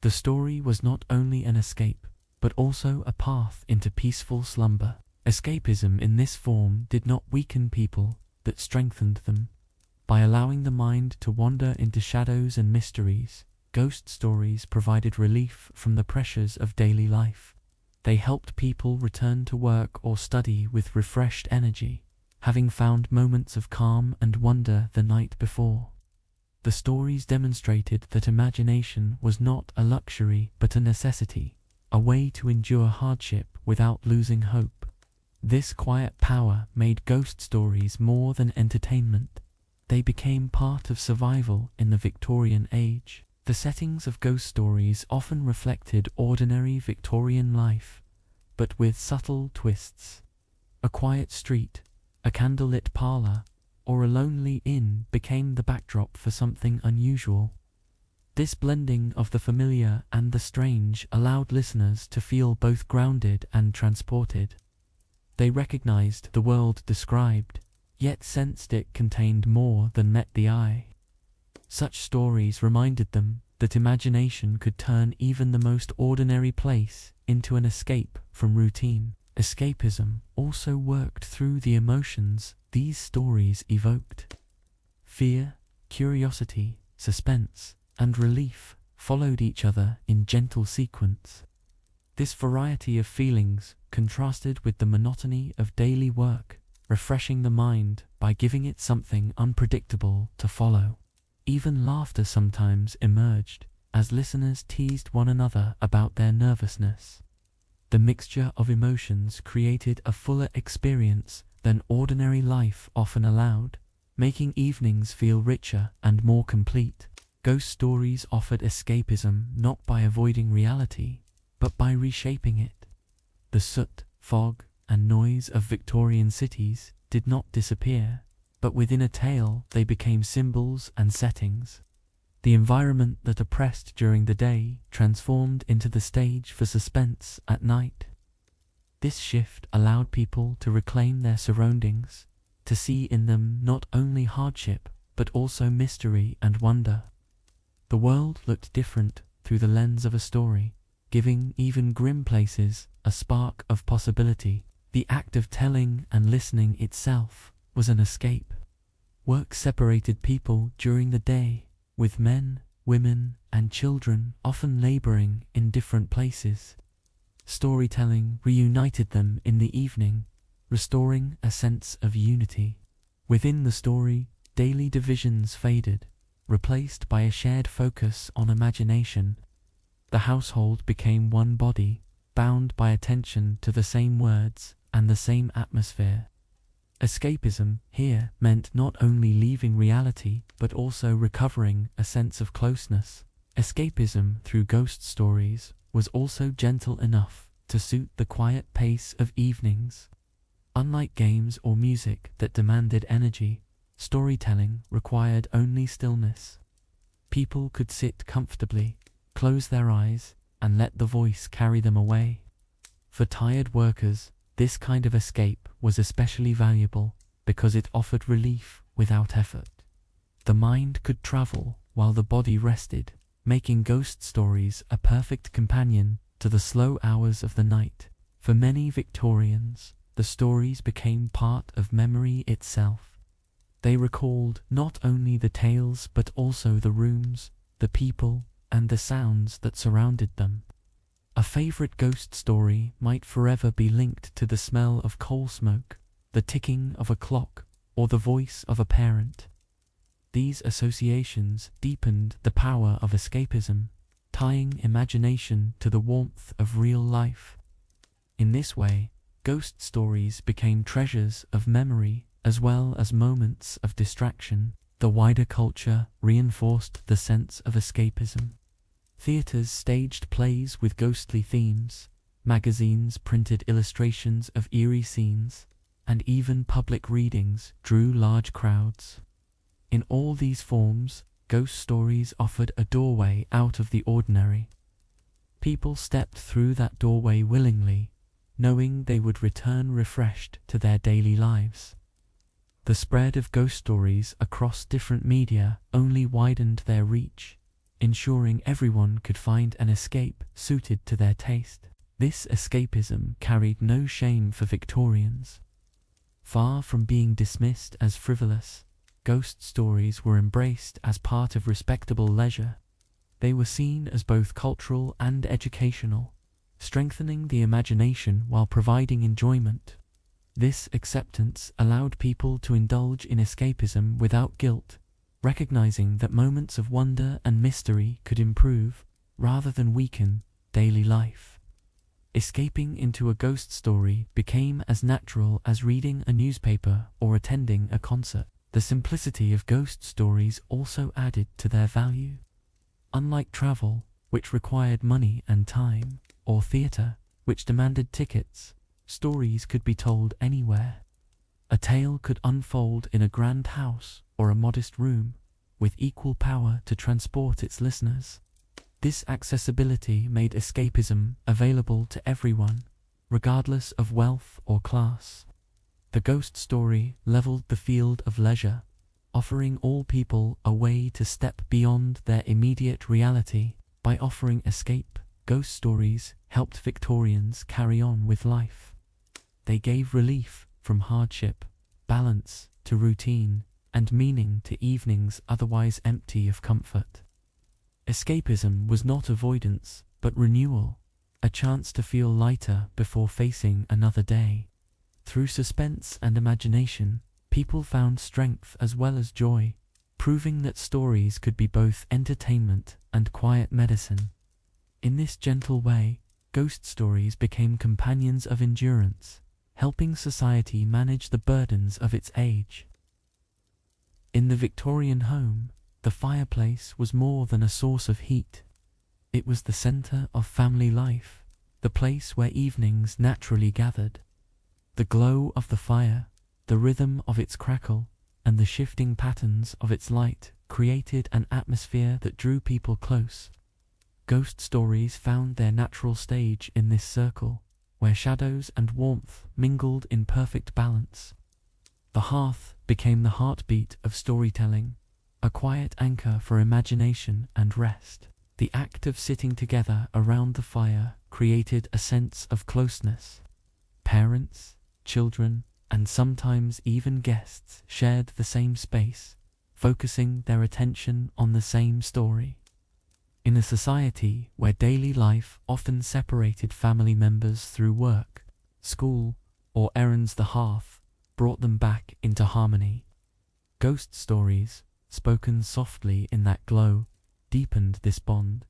The story was not only an escape, but also a path into peaceful slumber. Escapism in this form did not weaken people, but strengthened them. By allowing the mind to wander into shadows and mysteries, ghost stories provided relief from the pressures of daily life. They helped people return to work or study with refreshed energy, having found moments of calm and wonder the night before. The stories demonstrated that imagination was not a luxury but a necessity, a way to endure hardship without losing hope. This quiet power made ghost stories more than entertainment. They became part of survival in the Victorian age. The settings of ghost stories often reflected ordinary Victorian life, but with subtle twists. A quiet street, a candlelit parlor, or a lonely inn became the backdrop for something unusual. This blending of the familiar and the strange allowed listeners to feel both grounded and transported. They recognized the world described, yet sensed it contained more than met the eye. Such stories reminded them that imagination could turn even the most ordinary place into an escape from routine. Escapism also worked through the emotions these stories evoked. Fear, curiosity, suspense, and relief followed each other in gentle sequence. This variety of feelings contrasted with the monotony of daily work, refreshing the mind by giving it something unpredictable to follow. Even laughter sometimes emerged as listeners teased one another about their nervousness. The mixture of emotions created a fuller experience than ordinary life often allowed, making evenings feel richer and more complete. Ghost stories offered escapism not by avoiding reality, but by reshaping it. The soot, fog, and noise of Victorian cities did not disappear, but within a tale they became symbols and settings. The environment that oppressed during the day transformed into the stage for suspense at night. This shift allowed people to reclaim their surroundings, to see in them not only hardship, but also mystery and wonder. The world looked different through the lens of a story, giving even grim places a spark of possibility. The act of telling and listening itself was an escape. Work separated people during the day, with men, women, and children often laboring in different places. Storytelling reunited them in the evening, restoring a sense of unity. Within the story, daily divisions faded, replaced by a shared focus on imagination. The household became one body, bound by attention to the same words and the same atmosphere. Escapism here meant not only leaving reality, but also recovering a sense of closeness. Escapism through ghost stories was also gentle enough to suit the quiet pace of evenings. Unlike games or music that demanded energy, storytelling required only stillness. People could sit comfortably, close their eyes, and let the voice carry them away. For tired workers, this kind of escape was especially valuable because it offered relief without effort. The mind could travel while the body rested, making ghost stories a perfect companion to the slow hours of the night. For many Victorians, the stories became part of memory itself. They recalled not only the tales but also the rooms, the people, and the sounds that surrounded them. A favorite ghost story might forever be linked to the smell of coal smoke, the ticking of a clock, or the voice of a parent. These associations deepened the power of escapism, tying imagination to the warmth of real life. In this way, ghost stories became treasures of memory as well as moments of distraction. The wider culture reinforced the sense of escapism. Theaters staged plays with ghostly themes, magazines printed illustrations of eerie scenes, and even public readings drew large crowds. In all these forms, ghost stories offered a doorway out of the ordinary. People stepped through that doorway willingly, knowing they would return refreshed to their daily lives. The spread of ghost stories across different media only widened their reach, ensuring everyone could find an escape suited to their taste. This escapism carried no shame for Victorians. Far from being dismissed as frivolous, ghost stories were embraced as part of respectable leisure. They were seen as both cultural and educational, strengthening the imagination while providing enjoyment. This acceptance allowed people to indulge in escapism without guilt, recognizing that moments of wonder and mystery could improve, rather than weaken, daily life. Escaping into a ghost story became as natural as reading a newspaper or attending a concert. The simplicity of ghost stories also added to their value. Unlike travel, which required money and time, or theatre, which demanded tickets, stories could be told anywhere. A tale could unfold in a grand house or a modest room, with equal power to transport its listeners. This accessibility made escapism available to everyone, regardless of wealth or class. The ghost story leveled the field of leisure, offering all people a way to step beyond their immediate reality. By offering escape, ghost stories helped Victorians carry on with life. They gave relief from hardship, balance to routine, and meaning to evenings otherwise empty of comfort. Escapism was not avoidance, but renewal, a chance to feel lighter before facing another day. Through suspense and imagination, people found strength as well as joy, proving that stories could be both entertainment and quiet medicine. In this gentle way, ghost stories became companions of endurance, helping society manage the burdens of its age. In the Victorian home, the fireplace was more than a source of heat. It was the center of family life, the place where evenings naturally gathered. The glow of the fire, the rhythm of its crackle, and the shifting patterns of its light created an atmosphere that drew people close. Ghost stories found their natural stage in this circle, where shadows and warmth mingled in perfect balance. The hearth became the heartbeat of storytelling, a quiet anchor for imagination and rest. The act of sitting together around the fire created a sense of closeness. Parents, children, and sometimes even guests shared the same space, focusing their attention on the same story. In a society where daily life often separated family members through work, school, or errands, the hearth brought them back into harmony. Ghost stories, spoken softly in that glow, deepened this bond,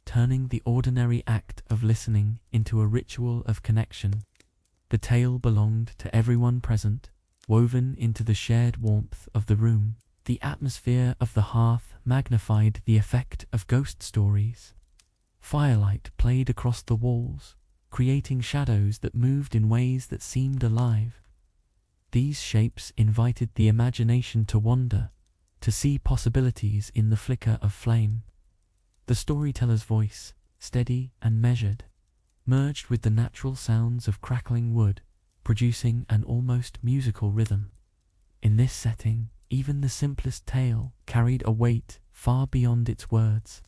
turning the ordinary act of listening into a ritual of connection. The tale belonged to everyone present, woven into the shared warmth of the room. The atmosphere of the hearth magnified the effect of ghost stories. Firelight played across the walls, creating shadows that moved in ways that seemed alive. These shapes invited the imagination to wander, to see possibilities in the flicker of flame. The storyteller's voice, steady and measured, merged with the natural sounds of crackling wood, producing an almost musical rhythm. In this setting, even the simplest tale carried a weight far beyond its words.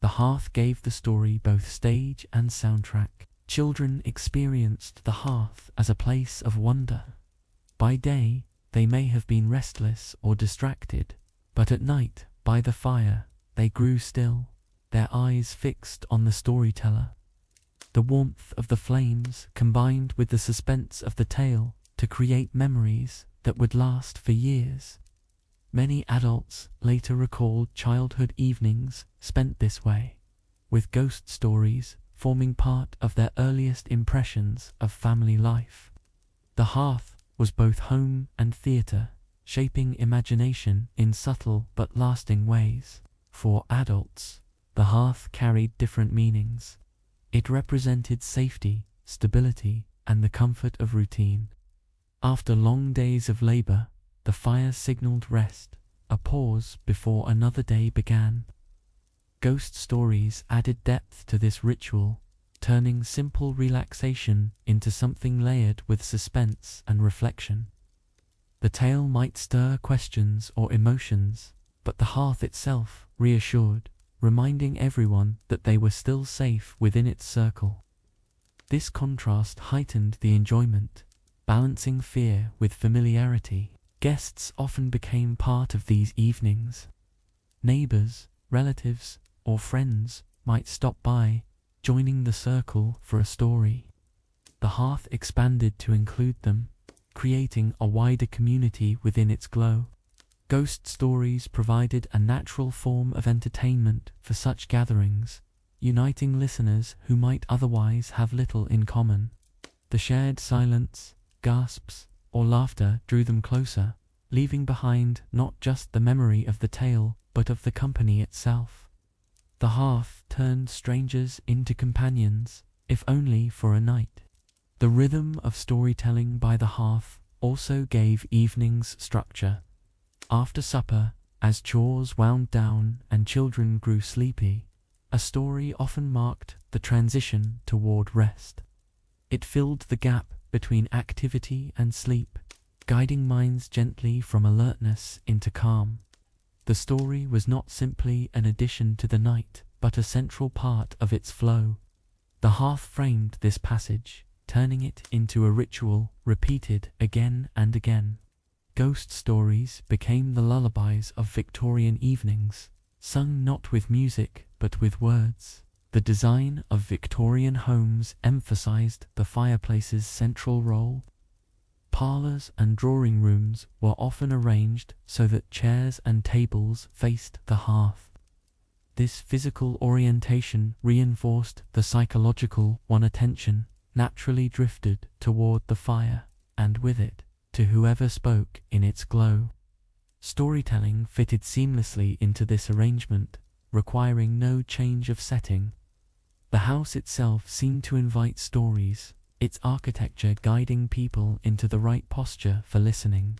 The hearth gave the story both stage and soundtrack. Children experienced the hearth as a place of wonder. By day, they may have been restless or distracted, but at night, by the fire, they grew still, their eyes fixed on the storyteller. The warmth of the flames combined with the suspense of the tale to create memories that would last for years. Many adults later recalled childhood evenings spent this way, with ghost stories forming part of their earliest impressions of family life. The hearth was both home and theatre, shaping imagination in subtle but lasting ways. For adults, the hearth carried different meanings. It represented safety, stability, and the comfort of routine. After long days of labor, the fire signaled rest, a pause before another day began. Ghost stories added depth to this ritual, turning simple relaxation into something layered with suspense and reflection. The tale might stir questions or emotions, but the hearth itself reassured, reminding everyone that they were still safe within its circle. This contrast heightened the enjoyment, balancing fear with familiarity. Guests often became part of these evenings. Neighbors, relatives, or friends might stop by, joining the circle for a story. The hearth expanded to include them, creating a wider community within its glow. Ghost stories provided a natural form of entertainment for such gatherings, uniting listeners who might otherwise have little in common. The shared silence, gasps, or laughter drew them closer, leaving behind not just the memory of the tale, but of the company itself. The hearth turned strangers into companions, if only for a night. The rhythm of storytelling by the hearth also gave evenings structure. After supper, as chores wound down and children grew sleepy, a story often marked the transition toward rest. It filled the gap between activity and sleep, guiding minds gently from alertness into calm. The story was not simply an addition to the night, but a central part of its flow. The hearth framed this passage, turning it into a ritual repeated again and again. Ghost stories became the lullabies of Victorian evenings, sung not with music but with words. The design of Victorian homes emphasized the fireplace's central role. Parlors and drawing rooms were often arranged so that chairs and tables faced the hearth. This physical orientation reinforced the psychological one. Attention naturally drifted toward the fire, and with it, to whoever spoke in its glow. Storytelling fitted seamlessly into this arrangement, requiring no change of setting. The house itself seemed to invite stories, its architecture guiding people into the right posture for listening.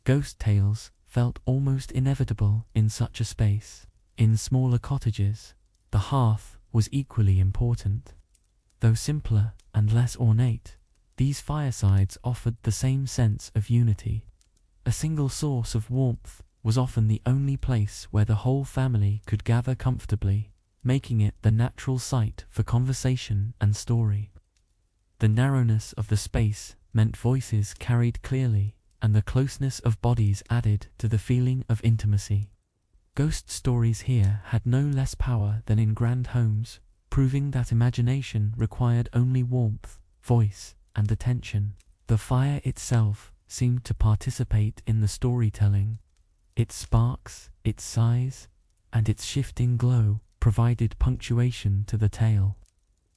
Ghost tales felt almost inevitable in such a space. In smaller cottages, the hearth was equally important. Though simpler and less ornate, these firesides offered the same sense of unity. A single source of warmth was often the only place where the whole family could gather comfortably, making it the natural site for conversation and story. The narrowness of the space meant voices carried clearly, and the closeness of bodies added to the feeling of intimacy. Ghost stories here had no less power than in grand homes, proving that imagination required only warmth, voice, and attention. The fire itself seemed to participate in the storytelling. Its sparks, its size, and its shifting glow provided punctuation to the tale.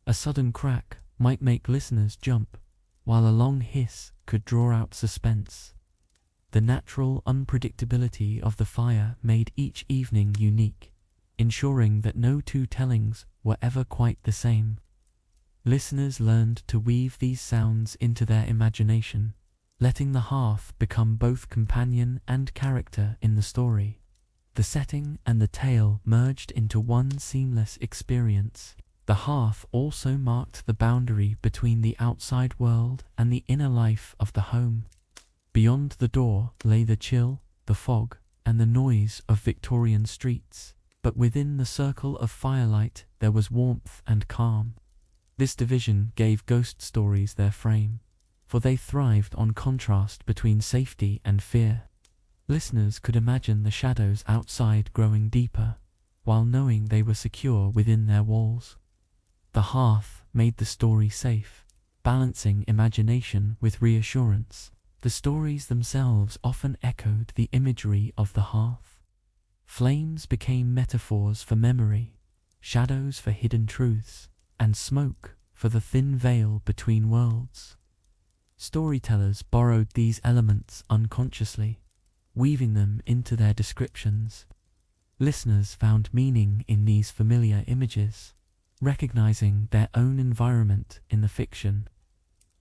A sudden crack might make listeners jump, while a long hiss could draw out suspense. The natural unpredictability of the fire made each evening unique, ensuring that no two tellings were ever quite the same. Listeners learned to weave these sounds into their imagination, letting the hearth become both companion and character in the story. The setting and the tale merged into one seamless experience. The hearth also marked the boundary between the outside world and the inner life of the home. Beyond the door lay the chill, the fog, and the noise of Victorian streets, but within the circle of firelight there was warmth and calm. This division gave ghost stories their frame, for they thrived on contrast between safety and fear. Listeners could imagine the shadows outside growing deeper, while knowing they were secure within their walls. The hearth made the story safe, balancing imagination with reassurance. The stories themselves often echoed the imagery of the hearth. Flames became metaphors for memory, shadows for hidden truths, and smoke for the thin veil between worlds. Storytellers borrowed these elements unconsciously, weaving them into their descriptions. Listeners found meaning in these familiar images, recognizing their own environment in the fiction.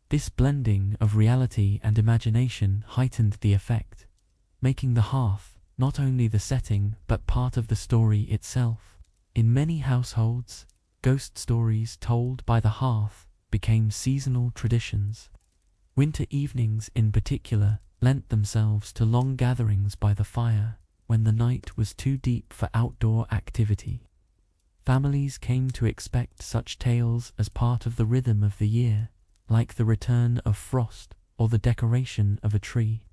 This blending of reality and imagination heightened the effect, making the hearth not only the setting but part of the story itself. In many households, ghost stories told by the hearth became seasonal traditions. Winter evenings in particular lent themselves to long gatherings by the fire when the night was too deep for outdoor activity. Families came to expect such tales as part of the rhythm of the year, like the return of frost or the decoration of a tree.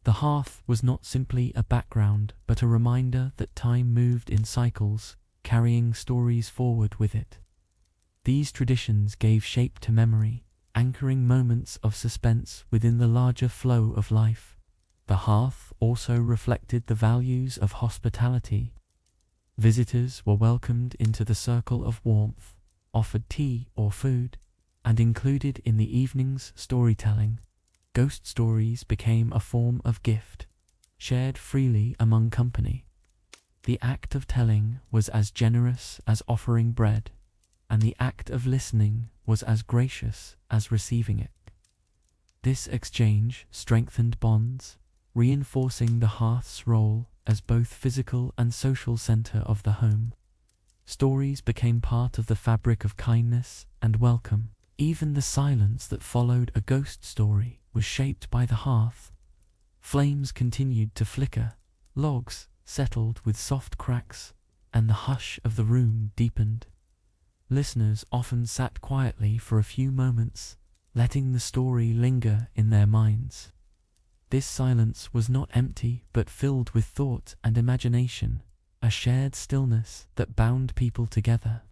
The hearth was not simply a background, but a reminder that time moved in cycles, carrying stories forward with it. These traditions gave shape to memory, anchoring moments of suspense within the larger flow of life. The hearth also reflected the values of hospitality. Visitors were welcomed into the circle of warmth, offered tea or food, and included in the evening's storytelling. Ghost stories became a form of gift, shared freely among company. The act of telling was as generous as offering bread, and the act of listening was as gracious as receiving it. This exchange strengthened bonds, reinforcing the hearth's role as both physical and social center of the home. Stories became part of the fabric of kindness and welcome. Even the silence that followed a ghost story was shaped by the hearth. Flames continued to flicker, logs settled with soft cracks, and the hush of the room deepened. Listeners often sat quietly for a few moments, letting the story linger in their minds. This silence was not empty but filled with thought and imagination, a shared stillness that bound people together.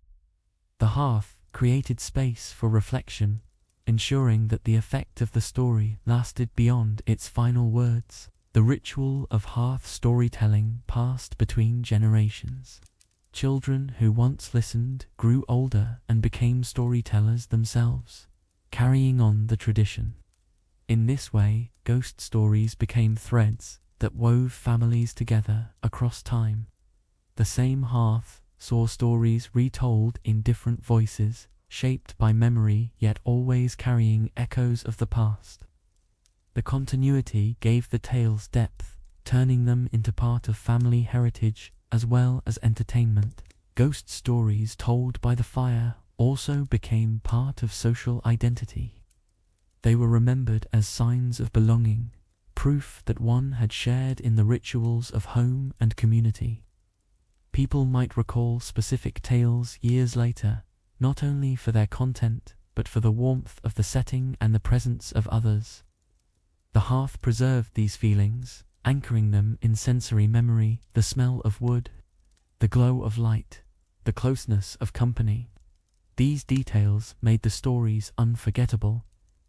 The hearth created space for reflection, ensuring that the effect of the story lasted beyond its final words. The ritual of hearth storytelling passed between generations. Children who once listened grew older and became storytellers themselves, carrying on the tradition. In this way, ghost stories became threads that wove families together across time. The same hearth saw stories retold in different voices, shaped by memory yet always carrying echoes of the past. The continuity gave the tales depth, turning them into part of family heritage as well as entertainment. Ghost stories told by the fire also became part of social identity. They were remembered as signs of belonging, proof that one had shared in the rituals of home and community. People might recall specific tales years later, not only for their content, but for the warmth of the setting and the presence of others. The hearth preserved these feelings, anchoring them in sensory memory, the smell of wood, the glow of light, the closeness of company. These details made the stories unforgettable,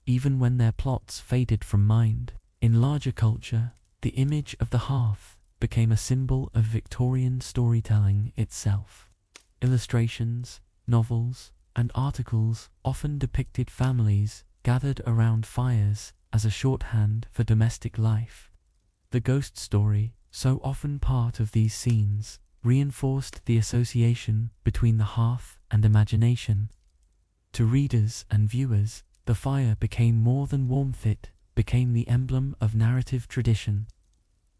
even when their plots faded from mind. In larger culture, the image of the hearth became a symbol of Victorian storytelling itself. Illustrations, novels, and articles often depicted families gathered around fires as a shorthand for domestic life. The ghost story, so often part of these scenes, reinforced the association between the hearth and imagination. To readers and viewers, the fire became more than warmth, it became the emblem of narrative tradition.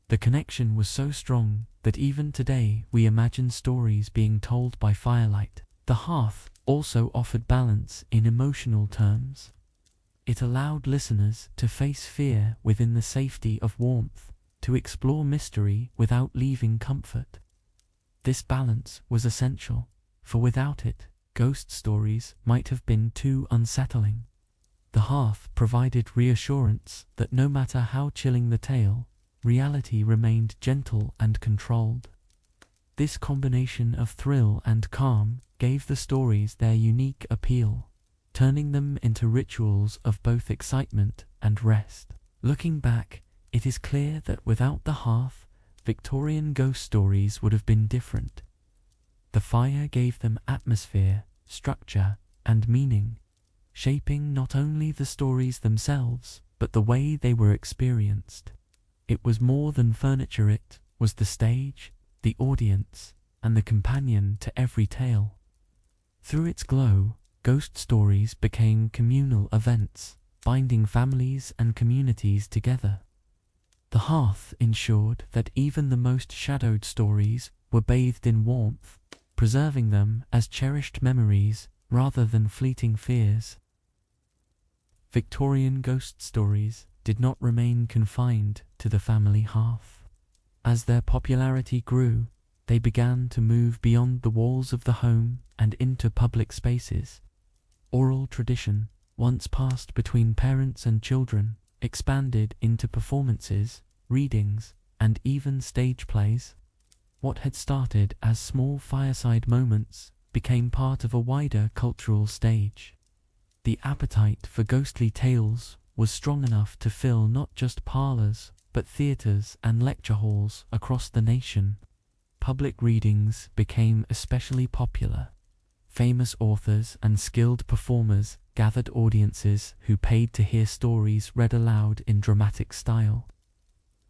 The connection was so strong that even today we imagine stories being told by firelight. The hearth also offered balance in emotional terms. It allowed listeners to face fear within the safety of warmth, to explore mystery without leaving comfort. This balance was essential, for without it, ghost stories might have been too unsettling. The hearth provided reassurance that no matter how chilling the tale, reality remained gentle and controlled. This combination of thrill and calm gave the stories their unique appeal, turning them into rituals of both excitement and rest. Looking back, it is clear that without the hearth, Victorian ghost stories would have been different. The fire gave them atmosphere, structure, and meaning, shaping not only the stories themselves, but the way they were experienced. It was more than furniture, it was the stage, the audience, and the companion to every tale. Through its glow, ghost stories became communal events, binding families and communities together. The hearth ensured that even the most shadowed stories were bathed in warmth, preserving them as cherished memories rather than fleeting fears. Victorian ghost stories did not remain confined to the family hearth. As their popularity grew, they began to move beyond the walls of the home and into public spaces. Oral tradition, once passed between parents and children, expanded into performances, readings, and even stage plays. What had started as small fireside moments became part of a wider cultural stage. The appetite for ghostly tales was strong enough to fill not just parlors, but theaters and lecture halls across the nation. Public readings became especially popular. Famous authors and skilled performers gathered audiences who paid to hear stories read aloud in dramatic style.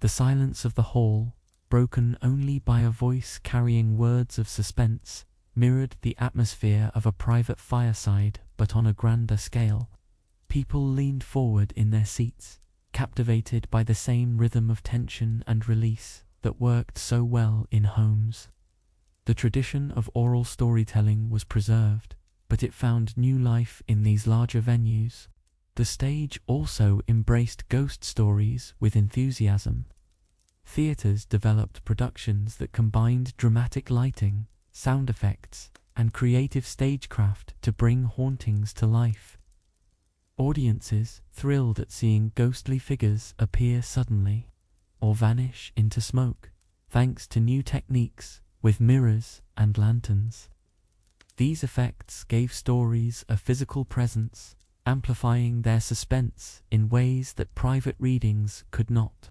The silence of the hall, broken only by a voice carrying words of suspense, mirrored the atmosphere of a private fireside but on a grander scale. People leaned forward in their seats, captivated by the same rhythm of tension and release that worked so well in homes. The tradition of oral storytelling was preserved, but it found new life in these larger venues. The stage also embraced ghost stories with enthusiasm. Theaters developed productions that combined dramatic lighting, sound effects, and creative stagecraft to bring hauntings to life. Audiences thrilled at seeing ghostly figures appear suddenly or vanish into smoke, thanks to new techniques with mirrors and lanterns. These effects gave stories a physical presence, amplifying their suspense in ways that private readings could not.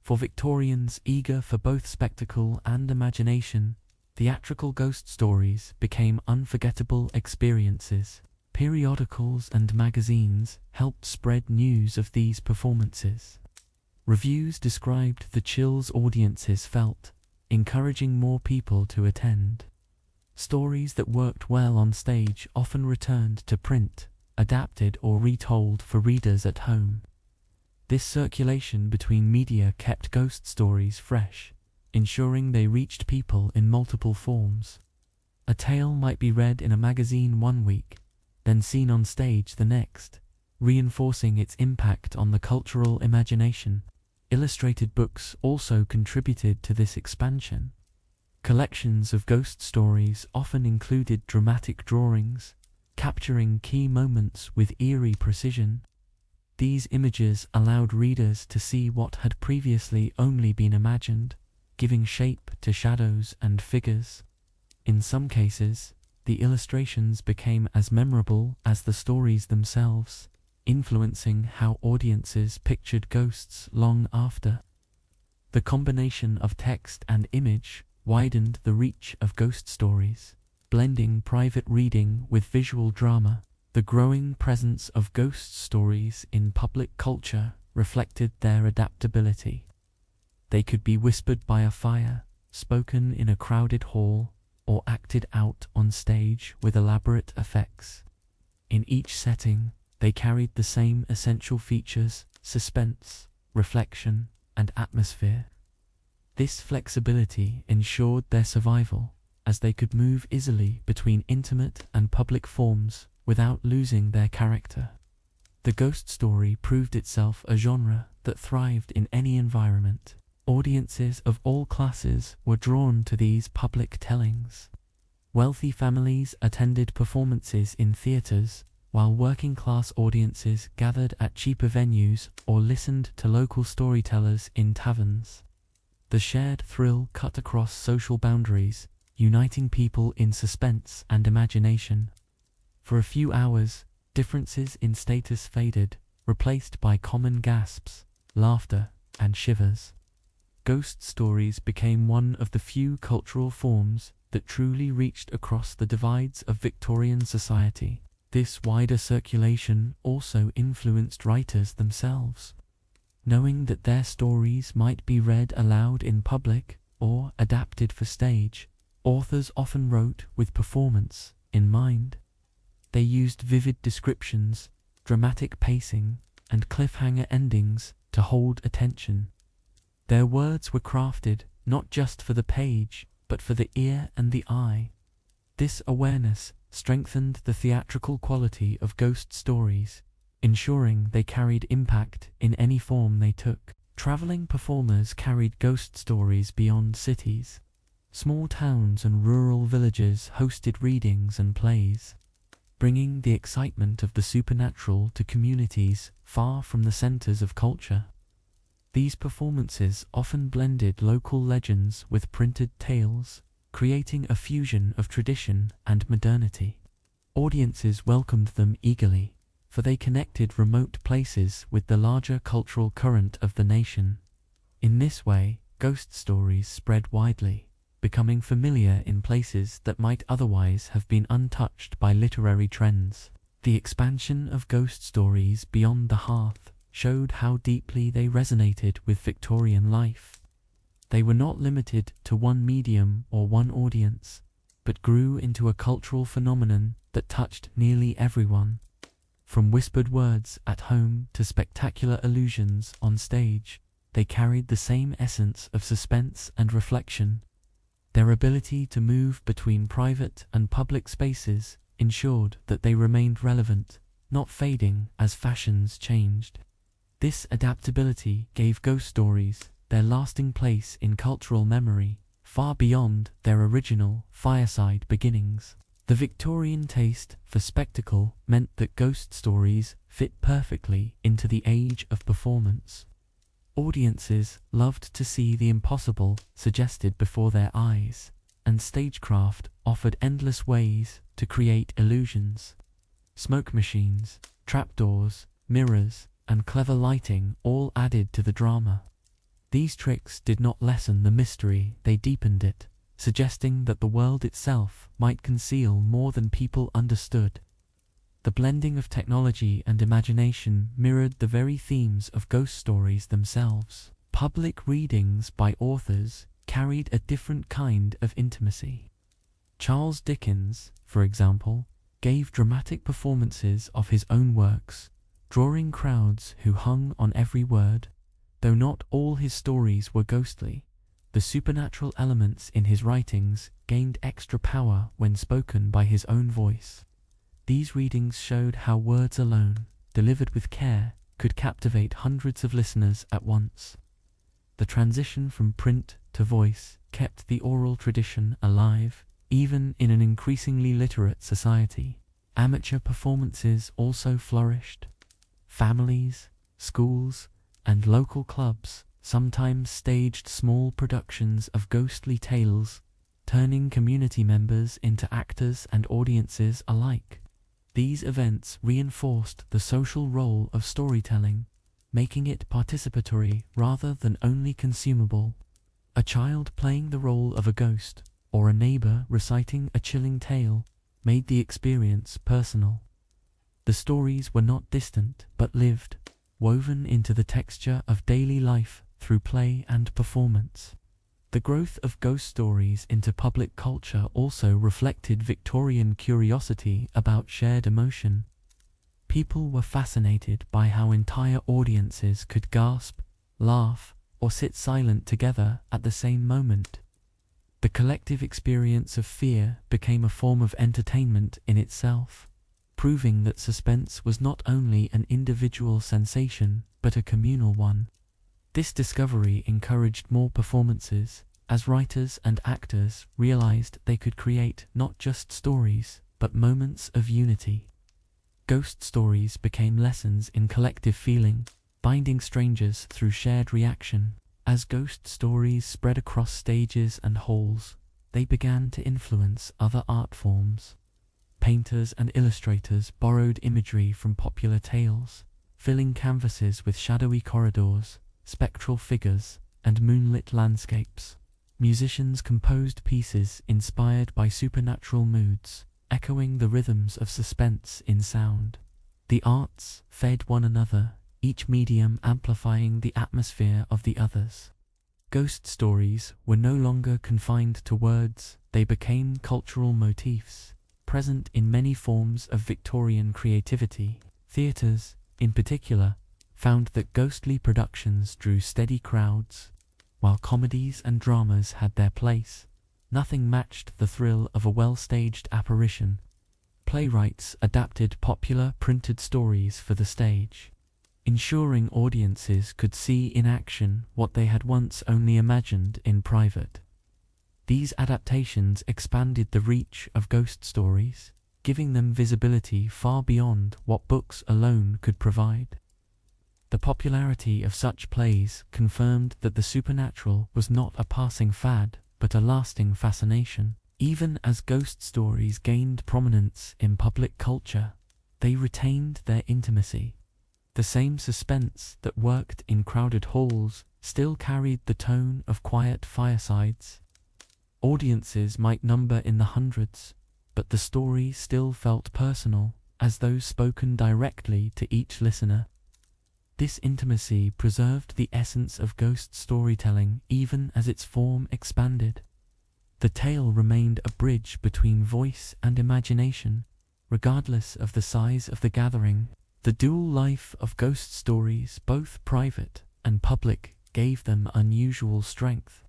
For Victorians eager for both spectacle and imagination, theatrical ghost stories became unforgettable experiences. Periodicals and magazines helped spread news of these performances. Reviews described the chills audiences felt, encouraging more people to attend. Stories that worked well on stage often returned to print, adapted or retold for readers at home. This circulation between media kept ghost stories fresh, ensuring they reached people in multiple forms. A tale might be read in a magazine one week, then seen on stage the next, reinforcing its impact on the cultural imagination. Illustrated books also contributed to this expansion. Collections of ghost stories often included dramatic drawings, capturing key moments with eerie precision. These images allowed readers to see what had previously only been imagined, giving shape to shadows and figures. In some cases, the illustrations became as memorable as the stories themselves, influencing how audiences pictured ghosts long after. The combination of text and image widened the reach of ghost stories, blending private reading with visual drama. The growing presence of ghost stories in public culture reflected their adaptability. They could be whispered by a fire, spoken in a crowded hall, or acted out on stage with elaborate effects. In each setting, they carried the same essential features: suspense, reflection, and atmosphere. This flexibility ensured their survival, as they could move easily between intimate and public forms without losing their character. The ghost story proved itself a genre that thrived in any environment. Audiences of all classes were drawn to these public tellings. Wealthy families attended performances in theaters, while working-class audiences gathered at cheaper venues or listened to local storytellers in taverns. The shared thrill cut across social boundaries, uniting people in suspense and imagination. For a few hours, differences in status faded, replaced by common gasps, laughter, and shivers. Ghost stories became one of the few cultural forms that truly reached across the divides of Victorian society. This wider circulation also influenced writers themselves. Knowing that their stories might be read aloud in public or adapted for stage, authors often wrote with performance in mind. They used vivid descriptions, dramatic pacing, and cliffhanger endings to hold attention. Their words were crafted not just for the page, but for the ear and the eye. This awareness strengthened the theatrical quality of ghost stories, ensuring they carried impact in any form they took. Traveling performers carried ghost stories beyond cities. Small towns and rural villages hosted readings and plays, bringing the excitement of the supernatural to communities far from the centers of culture. These performances often blended local legends with printed tales, creating a fusion of tradition and modernity. Audiences welcomed them eagerly, for they connected remote places with the larger cultural current of the nation. In this way, ghost stories spread widely, becoming familiar in places that might otherwise have been untouched by literary trends. The expansion of ghost stories beyond the hearth showed how deeply they resonated with Victorian life. They were not limited to one medium or one audience, but grew into a cultural phenomenon that touched nearly everyone. From whispered words at home to spectacular illusions on stage, they carried the same essence of suspense and reflection. Their ability to move between private and public spaces ensured that they remained relevant, not fading as fashions changed. This adaptability gave ghost stories their lasting place in cultural memory, far beyond their original fireside beginnings. The Victorian taste for spectacle meant that ghost stories fit perfectly into the age of performance. Audiences loved to see the impossible suggested before their eyes, and stagecraft offered endless ways to create illusions. Smoke machines, trapdoors, mirrors, and clever lighting all added to the drama. These tricks did not lessen the mystery, they deepened it, suggesting that the world itself might conceal more than people understood. The blending of technology and imagination mirrored the very themes of ghost stories themselves. Public readings by authors carried a different kind of intimacy. Charles Dickens, for example, gave dramatic performances of his own works, drawing crowds who hung on every word. Though not all his stories were ghostly, the supernatural elements in his writings gained extra power when spoken by his own voice. These readings showed how words alone, delivered with care, could captivate hundreds of listeners at once. The transition from print to voice kept the oral tradition alive, even in an increasingly literate society. Amateur performances also flourished. Families, schools, and local clubs sometimes staged small productions of ghostly tales, turning community members into actors and audiences alike. These events reinforced the social role of storytelling, making it participatory rather than only consumable. A child playing the role of a ghost, or a neighbor reciting a chilling tale, made the experience personal. The stories were not distant but lived, woven into the texture of daily life through play and performance. The growth of ghost stories into public culture also reflected Victorian curiosity about shared emotion. People were fascinated by how entire audiences could gasp, laugh, or sit silent together at the same moment. The collective experience of fear became a form of entertainment in itself, proving that suspense was not only an individual sensation, but a communal one. This discovery encouraged more performances, as writers and actors realized they could create not just stories, but moments of unity. Ghost stories became lessons in collective feeling, binding strangers through shared reaction. As ghost stories spread across stages and halls, they began to influence other art forms. Painters and illustrators borrowed imagery from popular tales, filling canvases with shadowy corridors, spectral figures, and moonlit landscapes. Musicians composed pieces inspired by supernatural moods, echoing the rhythms of suspense in sound. The arts fed one another, each medium amplifying the atmosphere of the others. Ghost stories were no longer confined to words, they became cultural motifs, present in many forms of Victorian creativity. Theatres, in particular, found that ghostly productions drew steady crowds. While comedies and dramas had their place, nothing matched the thrill of a well-staged apparition. Playwrights adapted popular printed stories for the stage, ensuring audiences could see in action what they had once only imagined in private. These adaptations expanded the reach of ghost stories, giving them visibility far beyond what books alone could provide. The popularity of such plays confirmed that the supernatural was not a passing fad, but a lasting fascination. Even as ghost stories gained prominence in public culture, they retained their intimacy. The same suspense that worked in crowded halls still carried the tone of quiet firesides. Audiences might number in the hundreds, but the story still felt personal, as though spoken directly to each listener. This intimacy preserved the essence of ghost storytelling even as its form expanded. The tale remained a bridge between voice and imagination, regardless of the size of the gathering. The dual life of ghost stories, both private and public, gave them unusual strength.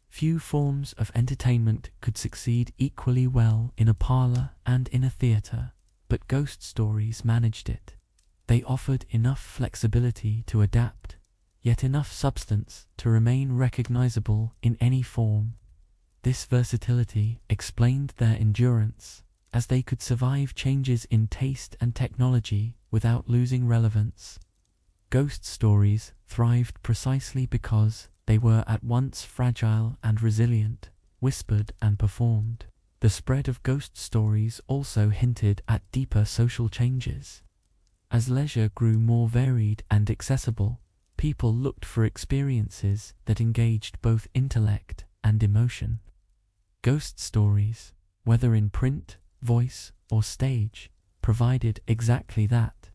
Few forms of entertainment could succeed equally well in a parlor and in a theater, but ghost stories managed it. They offered enough flexibility to adapt, yet enough substance to remain recognizable in any form. This versatility explained their endurance, as they could survive changes in taste and technology without losing relevance. Ghost stories thrived precisely because they were at once fragile and resilient, whispered and performed. The spread of ghost stories also hinted at deeper social changes. As leisure grew more varied and accessible, people looked for experiences that engaged both intellect and emotion. Ghost stories, whether in print, voice, or stage, provided exactly that.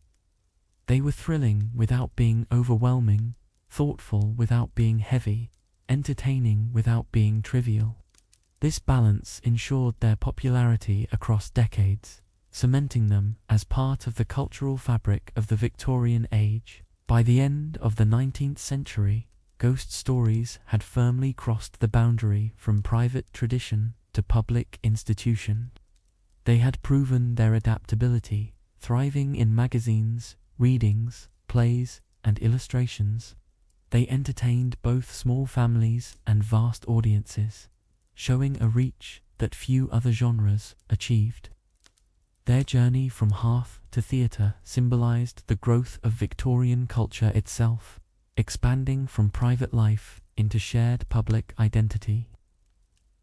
They were thrilling without being overwhelming, thoughtful without being heavy, entertaining without being trivial. This balance ensured their popularity across decades, cementing them as part of the cultural fabric of the Victorian age. By the end of the 19th century, ghost stories had firmly crossed the boundary from private tradition to public institution. They had proven their adaptability, thriving in magazines, readings, plays, and illustrations. They entertained both small families and vast audiences, showing a reach that few other genres achieved. Their journey from hearth to theatre symbolized the growth of Victorian culture itself, expanding from private life into shared public identity.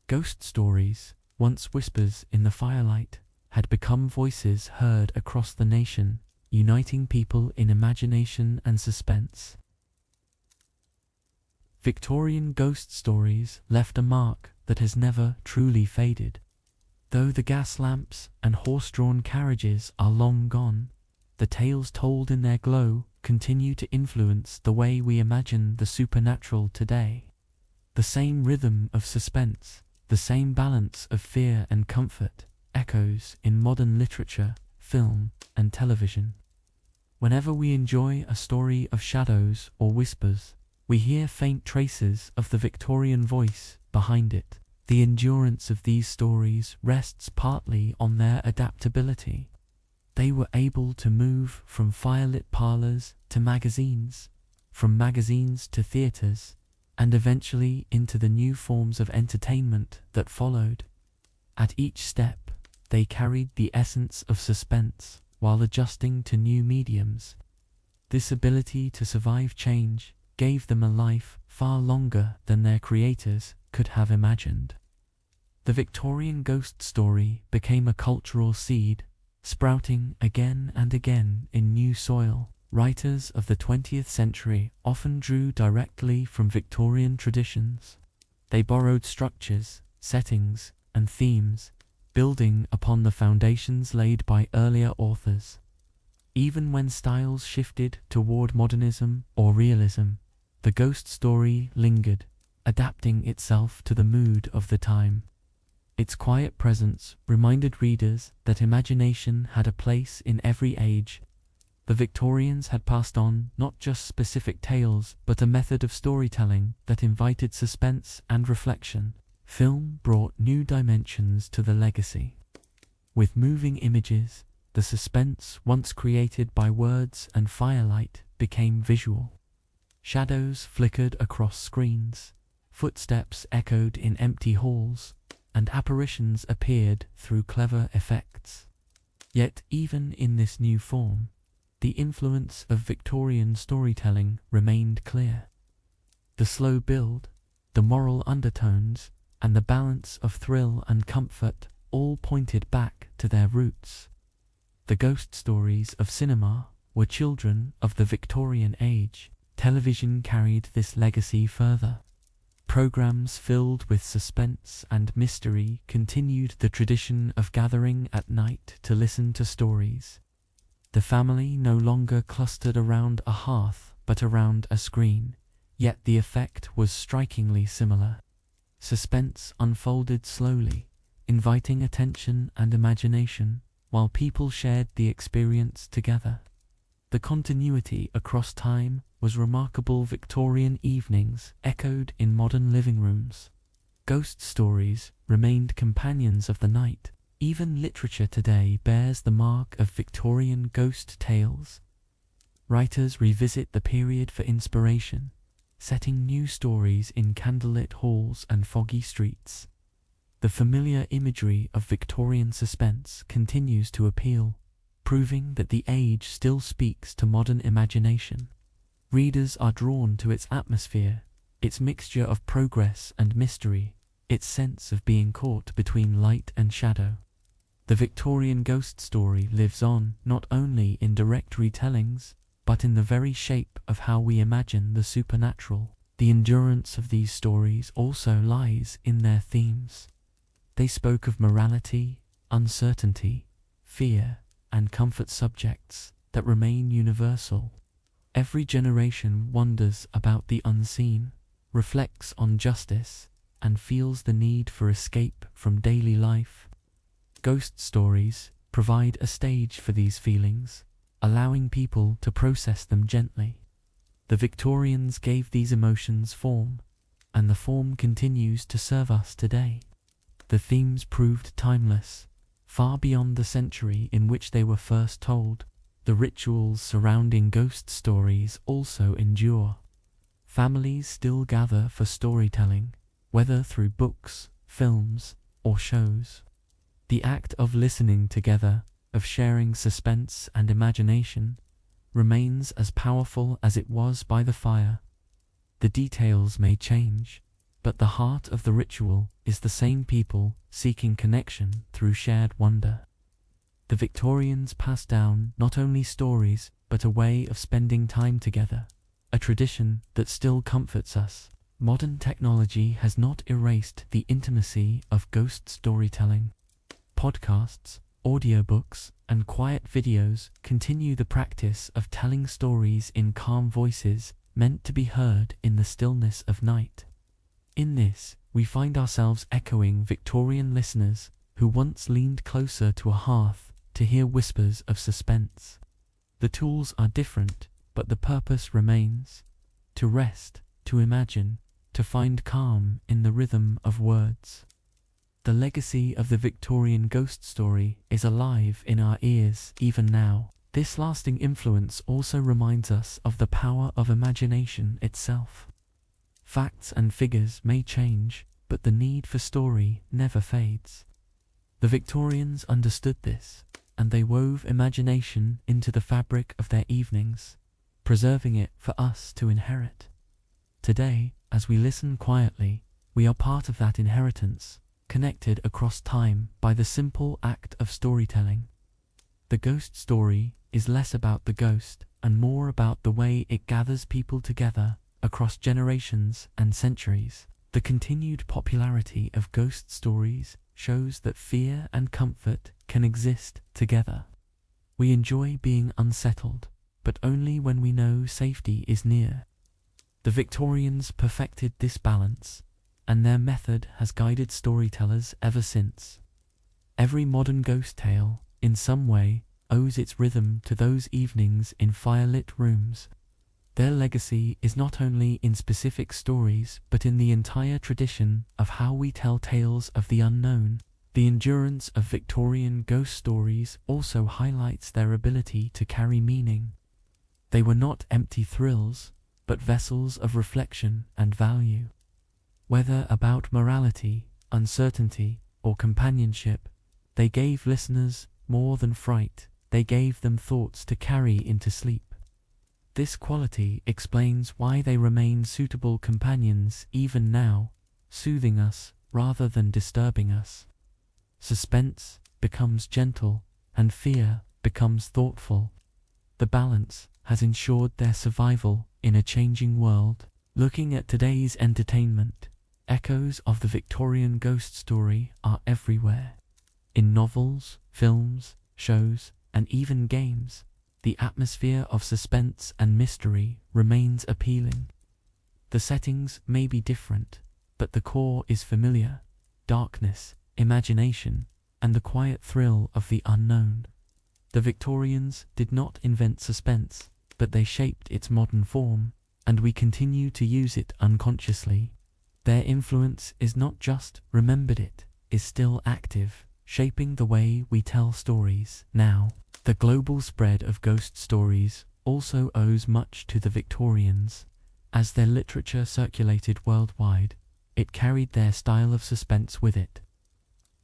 Ghost stories, once whispers in the firelight, had become voices heard across the nation, uniting people in imagination and suspense. Victorian ghost stories left a mark that has never truly faded. Though the gas lamps and horse-drawn carriages are long gone, the tales told in their glow continue to influence the way we imagine the supernatural today. The same rhythm of suspense, the same balance of fear and comfort, echoes in modern literature, film, and television. Whenever we enjoy a story of shadows or whispers, we hear faint traces of the Victorian voice behind it. The endurance of these stories rests partly on their adaptability. They were able to move from firelit parlors to magazines, from magazines to theaters, and eventually into the new forms of entertainment that followed. At each step, they carried the essence of suspense while adjusting to new mediums. This ability to survive change gave them a life far longer than their creators could have imagined. The Victorian ghost story became a cultural seed, sprouting again and again in new soil. Writers of the 20th century often drew directly from Victorian traditions. They borrowed structures, settings, and themes, building upon the foundations laid by earlier authors. Even when styles shifted toward modernism or realism, the ghost story lingered, adapting itself to the mood of the time. Its quiet presence reminded readers that imagination had a place in every age. The Victorians had passed on not just specific tales, but a method of storytelling that invited suspense and reflection. Film brought new dimensions to the legacy. With moving images, the suspense once created by words and firelight became visual. Shadows flickered across screens, footsteps echoed in empty halls, and apparitions appeared through clever effects. Yet even in this new form, the influence of Victorian storytelling remained clear. The slow build, the moral undertones, and the balance of thrill and comfort all pointed back to their roots. The ghost stories of cinema were children of the Victorian age. Television carried this legacy further. Programs filled with suspense and mystery continued the tradition of gathering at night to listen to stories. The family no longer clustered around a hearth but around a screen, yet the effect was strikingly similar. Suspense unfolded slowly, inviting attention and imagination, while people shared the experience together. The continuity across time was remarkable. Victorian evenings echoed in modern living rooms. Ghost stories remained companions of the night. Even literature today bears the mark of Victorian ghost tales. Writers revisit the period for inspiration, setting new stories in candlelit halls and foggy streets. The familiar imagery of Victorian suspense continues to appeal, proving that the age still speaks to modern imagination. Readers are drawn to its atmosphere, its mixture of progress and mystery, its sense of being caught between light and shadow. The Victorian ghost story lives on not only in direct retellings, but in the very shape of how we imagine the supernatural. The endurance of these stories also lies in their themes. They spoke of morality, uncertainty, fear, and comfort, subjects that remain universal. Every generation wonders about the unseen, reflects on justice, and feels the need for escape from daily life. Ghost stories provide a stage for these feelings, allowing people to process them gently. The Victorians gave these emotions form, and the form continues to serve us today. The themes proved timeless, far beyond the century in which they were first told. The rituals surrounding ghost stories also endure. Families still gather for storytelling, whether through books, films, or shows. The act of listening together, of sharing suspense and imagination, remains as powerful as it was by the fire. The details may change, but the heart of the ritual is the same: people seeking connection through shared wonder. The Victorians passed down not only stories, but a way of spending time together, a tradition that still comforts us. Modern technology has not erased the intimacy of ghost storytelling. Podcasts, audiobooks, and quiet videos continue the practice of telling stories in calm voices meant to be heard in the stillness of night. In this, we find ourselves echoing Victorian listeners who once leaned closer to a hearth to hear whispers of suspense. The tools are different, but the purpose remains: to rest, to imagine, to find calm in the rhythm of words. The legacy of the Victorian ghost story is alive in our ears even now. This lasting influence also reminds us of the power of imagination itself. Facts and figures may change, but the need for story never fades. The Victorians understood this, and they wove imagination into the fabric of their evenings, preserving it for us to inherit. Today, as we listen quietly, we are part of that inheritance, connected across time by the simple act of storytelling. The ghost story is less about the ghost and more about the way it gathers people together across generations and centuries. The continued popularity of ghost stories shows that fear and comfort can exist together. We enjoy being unsettled, but only when we know safety is near. The Victorians perfected this balance, and their method has guided storytellers ever since. Every modern ghost tale, in some way, owes its rhythm to those evenings in firelit rooms. Their legacy is not only in specific stories, but in the entire tradition of how we tell tales of the unknown. The endurance of Victorian ghost stories also highlights their ability to carry meaning. They were not empty thrills, but vessels of reflection and value. Whether about morality, uncertainty, or companionship, they gave listeners more than fright. They gave them thoughts to carry into sleep. This quality explains why they remain suitable companions even now, soothing us rather than disturbing us. Suspense becomes gentle, and fear becomes thoughtful. The balance has ensured their survival in a changing world. Looking at today's entertainment, echoes of the Victorian ghost story are everywhere. In novels, films, shows, and even games, the atmosphere of suspense and mystery remains appealing. The settings may be different, but the core is familiar: darkness, imagination, and the quiet thrill of the unknown. The Victorians did not invent suspense, but they shaped its modern form, and we continue to use it unconsciously. Their influence is not just remembered, it is still active, shaping the way we tell stories now. The global spread of ghost stories also owes much to the Victorians. As their literature circulated worldwide, it carried their style of suspense with it.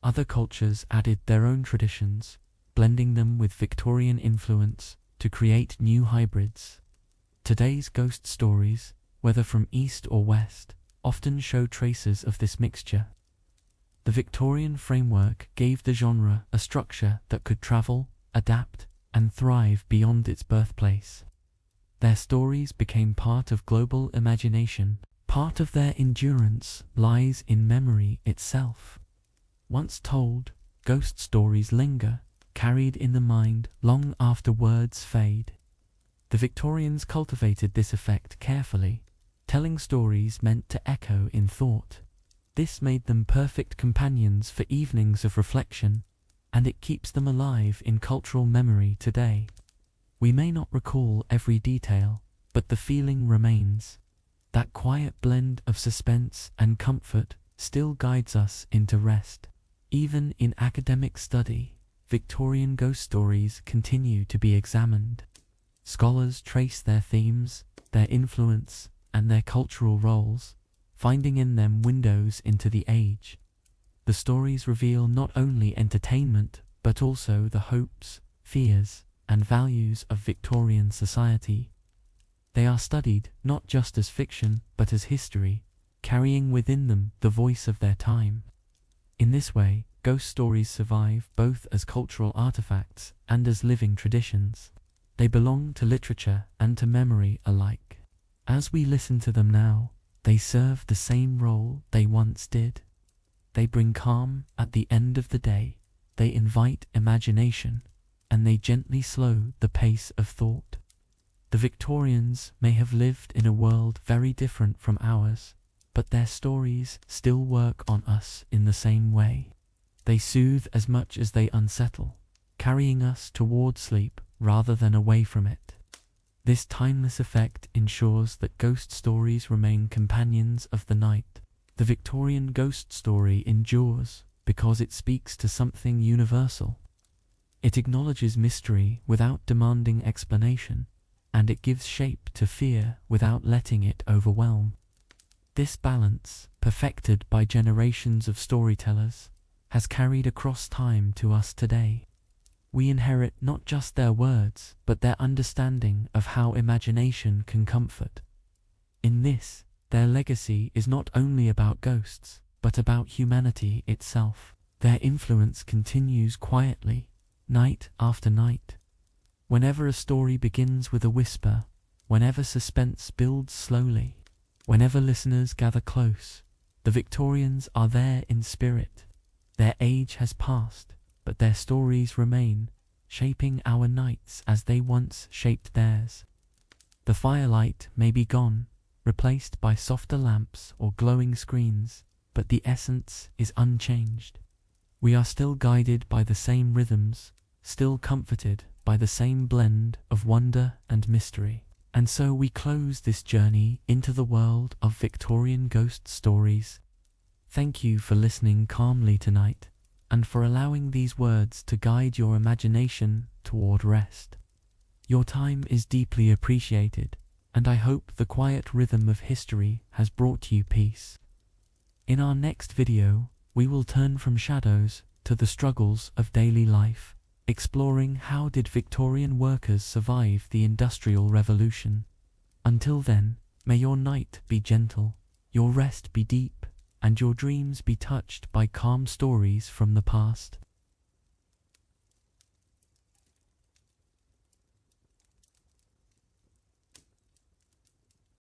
Other cultures added their own traditions, blending them with Victorian influence to create new hybrids. Today's ghost stories, whether from East or West, often show traces of this mixture. The Victorian framework gave the genre a structure that could travel, adapt, and thrive beyond its birthplace. Their stories became part of global imagination. Part of their endurance lies in memory itself. Once told, ghost stories linger, carried in the mind long after words fade. The Victorians cultivated this effect carefully, telling stories meant to echo in thought. This made them perfect companions for evenings of reflection, and it keeps them alive in cultural memory today. We may not recall every detail, but the feeling remains. That quiet blend of suspense and comfort still guides us into rest. Even in academic study, Victorian ghost stories continue to be examined. Scholars trace their themes, their influence, and their cultural roles, finding in them windows into the age. The stories reveal not only entertainment, but also the hopes, fears, and values of Victorian society. They are studied not just as fiction, but as history, carrying within them the voice of their time. In this way, ghost stories survive both as cultural artifacts and as living traditions. They belong to literature and to memory alike. As we listen to them now, they serve the same role they once did. They bring calm at the end of the day, they invite imagination, and they gently slow the pace of thought. The Victorians may have lived in a world very different from ours, but their stories still work on us in the same way. They soothe as much as they unsettle, carrying us toward sleep rather than away from it. This timeless effect ensures that ghost stories remain companions of the night. The Victorian ghost story endures because it speaks to something universal. It acknowledges mystery without demanding explanation, and it gives shape to fear without letting it overwhelm. This balance, perfected by generations of storytellers, has carried across time to us today. We inherit not just their words, but their understanding of how imagination can comfort. In this, their legacy is not only about ghosts, but about humanity itself. Their influence continues quietly, night after night. Whenever a story begins with a whisper, whenever suspense builds slowly, whenever listeners gather close, the Victorians are there in spirit. Their age has passed, but their stories remain, shaping our nights as they once shaped theirs. The firelight may be gone, replaced by softer lamps or glowing screens, but the essence is unchanged. We are still guided by the same rhythms, still comforted by the same blend of wonder and mystery. And so we close this journey into the world of Victorian ghost stories. Thank you for listening calmly tonight, and for allowing these words to guide your imagination toward rest. Your time is deeply appreciated, and I hope the quiet rhythm of history has brought you peace. In our next video, we will turn from shadows to the struggles of daily life, exploring how did Victorian workers survive the Industrial Revolution. Until then, may your night be gentle, your rest be deep, and your dreams be touched by calm stories from the past.